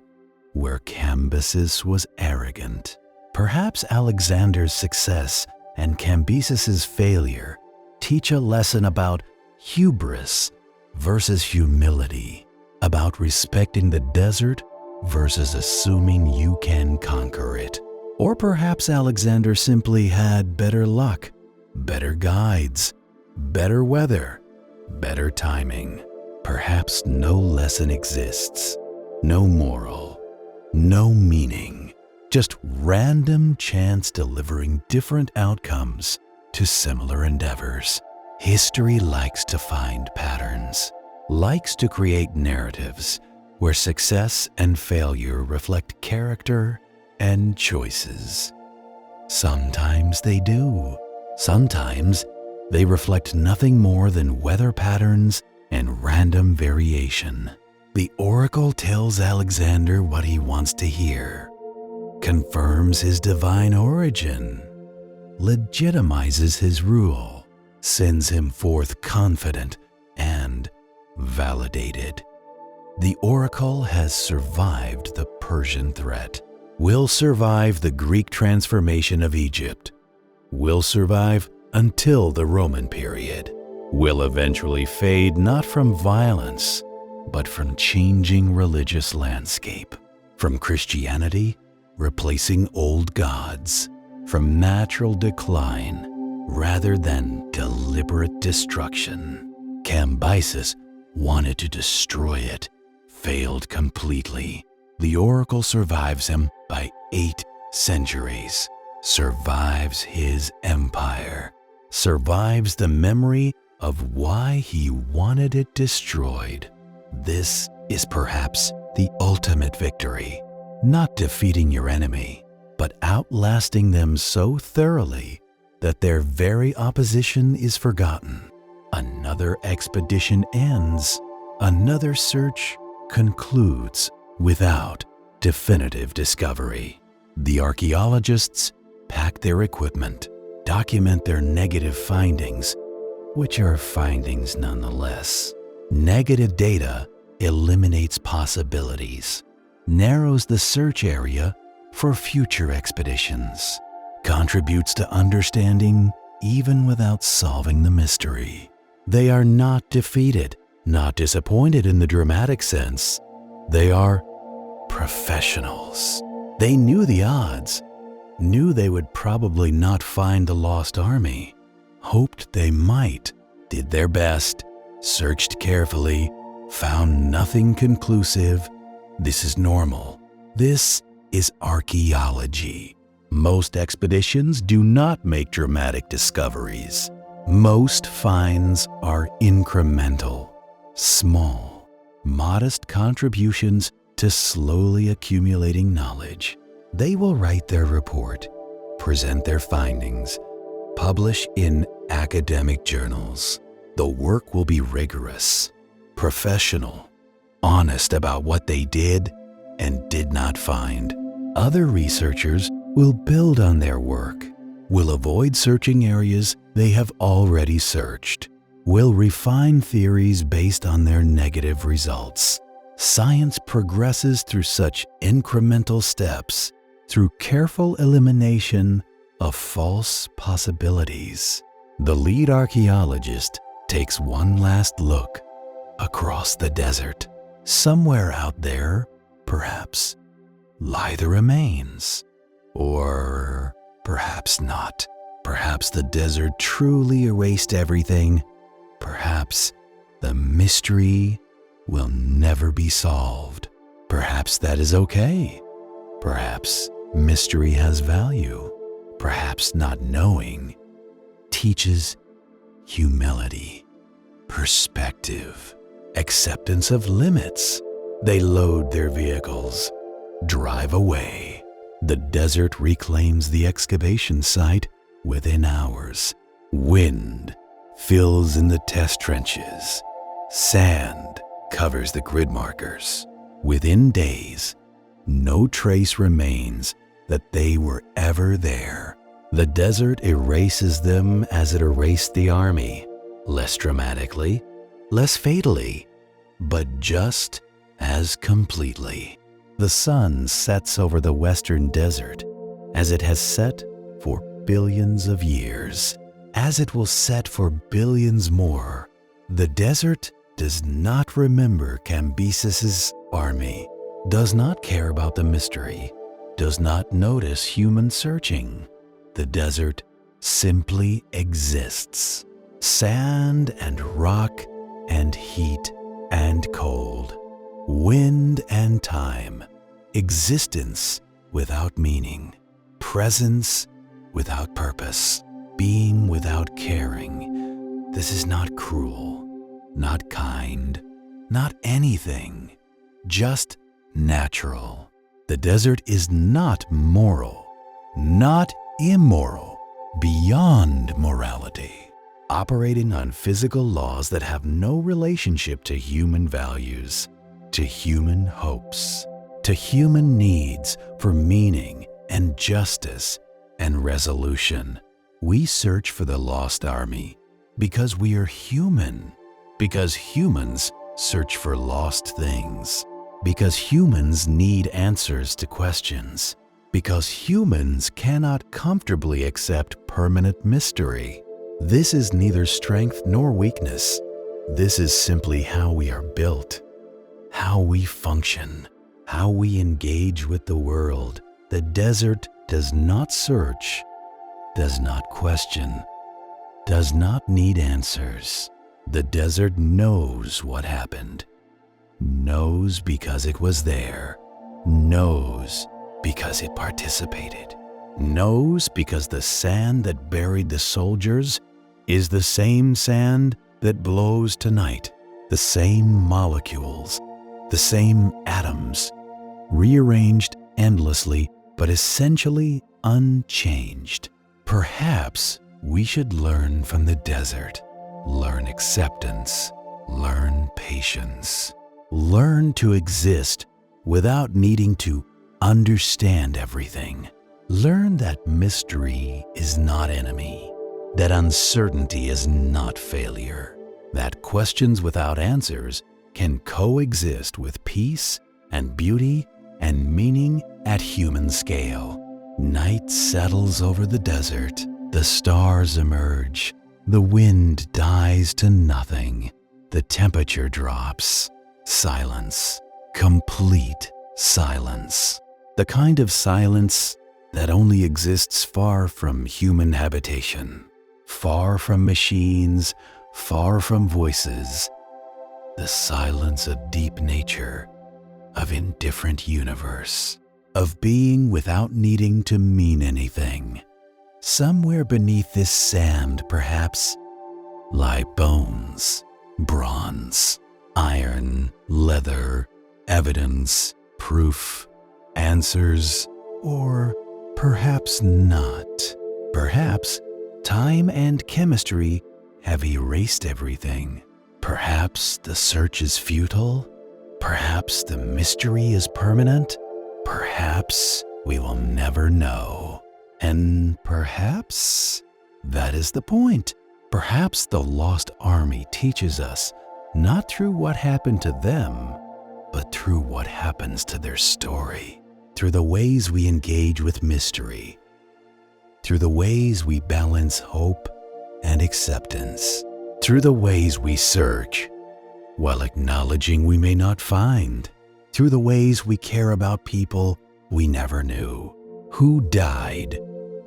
where Cambyses was arrogant. Perhaps Alexander's success and Cambyses' failure teach a lesson about hubris versus humility, about respecting the desert versus assuming you can conquer it. Or perhaps Alexander simply had better luck, better guides, better weather, better timing. Perhaps no lesson exists, no moral, no meaning, just random chance delivering different outcomes to similar endeavors. History likes to find patterns, likes to create narratives where success and failure reflect character and choices. Sometimes they do. Sometimes they reflect nothing more than weather patterns and random variation. The oracle tells Alexander what he wants to hear, confirms his divine origin, legitimizes his rule, sends him forth confident and validated. The oracle has survived the Persian threat, will survive the Greek transformation of Egypt, will survive until the Roman period, will eventually fade not from violence, but from changing religious landscape, from Christianity replacing old gods, from natural decline rather than deliberate destruction. Cambyses wanted to destroy it, failed completely. The oracle survives him by 8 centuries, survives his empire, survives the memory of why he wanted it destroyed. This is perhaps the ultimate victory, not defeating your enemy, but outlasting them so thoroughly that their very opposition is forgotten. Another expedition ends, another search concludes without definitive discovery. The archaeologists pack their equipment, document their negative findings, which are findings nonetheless. Negative data eliminates possibilities, narrows the search area for future expeditions, contributes to understanding even without solving the mystery. They are not defeated, not disappointed in the dramatic sense. They are professionals. They knew the odds, knew they would probably not find the lost army, hoped they might, did their best, searched carefully, found nothing conclusive. This is normal. This is archaeology. Most expeditions do not make dramatic discoveries. Most finds are incremental, small, modest contributions to slowly accumulating knowledge. They will write their report, present their findings, publish in academic journals. The work will be rigorous, professional, honest about what they did and did not find. Other researchers will build on their work, will avoid searching areas they have already searched, will refine theories based on their negative results. Science progresses through such incremental steps, through careful elimination of false possibilities. The lead archaeologist takes one last look across the desert. Somewhere out there, perhaps, lie the remains. Or perhaps not. Perhaps the desert truly erased everything. Perhaps the mystery will never be solved. Perhaps that is okay. Perhaps mystery has value. Perhaps not knowing teaches humility, perspective, acceptance of limits. They load their vehicles, drive away. The desert reclaims the excavation site within hours. Wind fills in the test trenches. Sand covers the grid markers. Within days, no trace remains that they were ever there. The desert erases them as it erased the army, less dramatically, less fatally, but just as completely. The sun sets over the western desert as it has set for billions of years, as it will set for billions more. The desert does not remember Cambyses' army, does not care about the mystery, does not notice human searching. The desert simply exists. Sand and rock and heat and cold, wind and time, existence without meaning, presence without purpose, being without caring. This is not cruel, not kind, not anything, just natural. The desert is not moral, not immoral, beyond morality, operating on physical laws that have no relationship to human values, to human hopes, to human needs for meaning and justice and resolution. We search for the lost army because we are human, because humans search for lost things, because humans need answers to questions, because humans cannot comfortably accept permanent mystery. This is neither strength nor weakness. This is simply how we are built, how we function, how we engage with the world. The desert does not search, does not question, does not need answers. The desert knows what happened, knows because it was there, knows because it participated, knows because the sand that buried the soldiers is the same sand that blows tonight, the same molecules, the same atoms, rearranged endlessly but essentially unchanged. Perhaps we should learn from the desert, learn acceptance, learn patience, learn to exist without needing to understand everything. Learn that mystery is not enemy, that uncertainty is not failure, that questions without answers can coexist with peace and beauty and meaning at human scale. Night settles over the desert, the stars emerge, the wind dies to nothing, the temperature drops. Silence, complete silence. The kind of silence that only exists far from human habitation, far from machines, far from voices. The silence of deep nature, of indifferent universe, of being without needing to mean anything. Somewhere beneath this sand, perhaps, lie bones, bronze, iron, leather, evidence, proof, answers, or perhaps not. Perhaps time and chemistry have erased everything. Perhaps the search is futile. Perhaps the mystery is permanent. Perhaps we will never know. And perhaps that is the point. Perhaps the lost army teaches us not through what happened to them, but through what happens to their story, through the ways we engage with mystery, through the ways we balance hope and acceptance, through the ways we search while acknowledging we may not find, through the ways we care about people we never knew, who died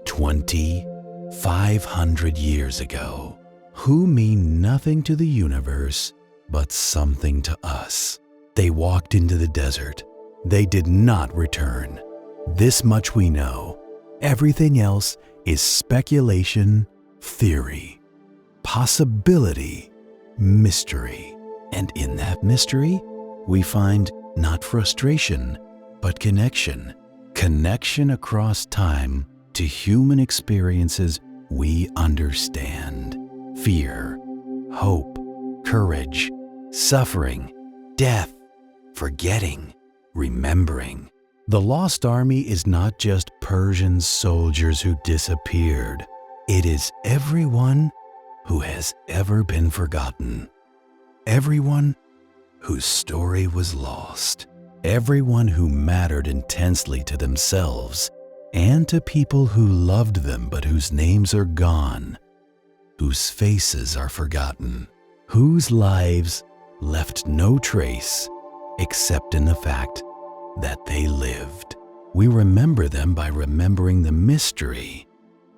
2,500 years ago, who mean nothing to the universe but something to us. They walked into the desert. They did not return. This much we know. Everything else is speculation, theory, possibility, mystery. And in that mystery, we find not frustration, but connection. Connection across time to human experiences we understand. Fear, hope, courage, suffering, death, forgetting, remembering. The Lost Army is not just Persian soldiers who disappeared. It is everyone who has ever been forgotten. Everyone whose story was lost. Everyone who mattered intensely to themselves and to people who loved them but whose names are gone, whose faces are forgotten, whose lives left no trace except in the fact that they lived. We remember them by remembering the mystery,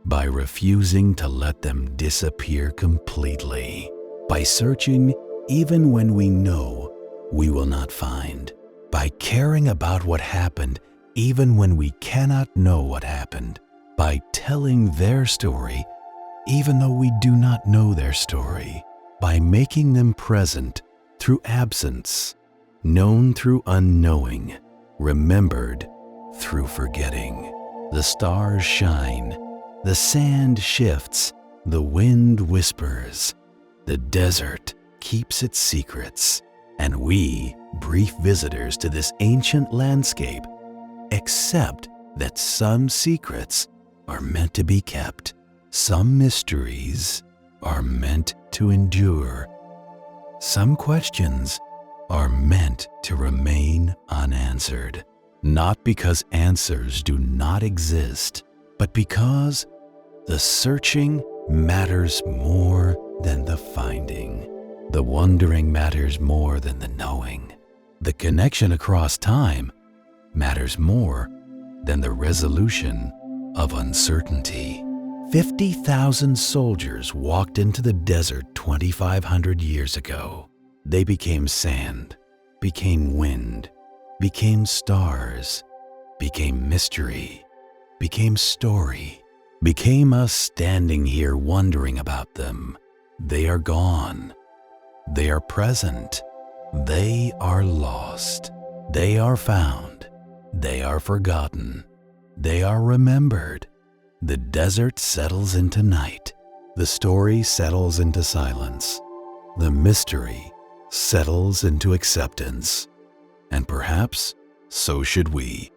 by refusing to let them disappear completely, by searching even when we know we will not find, by caring about what happened even when we cannot know what happened, by telling their story even though we do not know their story, by making them present through absence, known through unknowing, remembered through forgetting. The stars shine, the sand shifts, the wind whispers, the desert keeps its secrets, and we, brief visitors to this ancient landscape, accept that some secrets are meant to be kept, some mysteries are meant to endure, some questions are meant to remain unanswered, not because answers do not exist, but because the searching matters more than the finding. The wondering matters more than the knowing. The connection across time matters more than the resolution of uncertainty. 50,000 soldiers walked into the desert 2,500 years ago. They became sand, became wind, became stars, became mystery, became story, became us standing here wondering about them. They are gone. They are present. They are lost. They are found. They are forgotten. They are remembered. The desert settles into night. The story settles into silence. The mystery settles into acceptance. And perhaps so should we.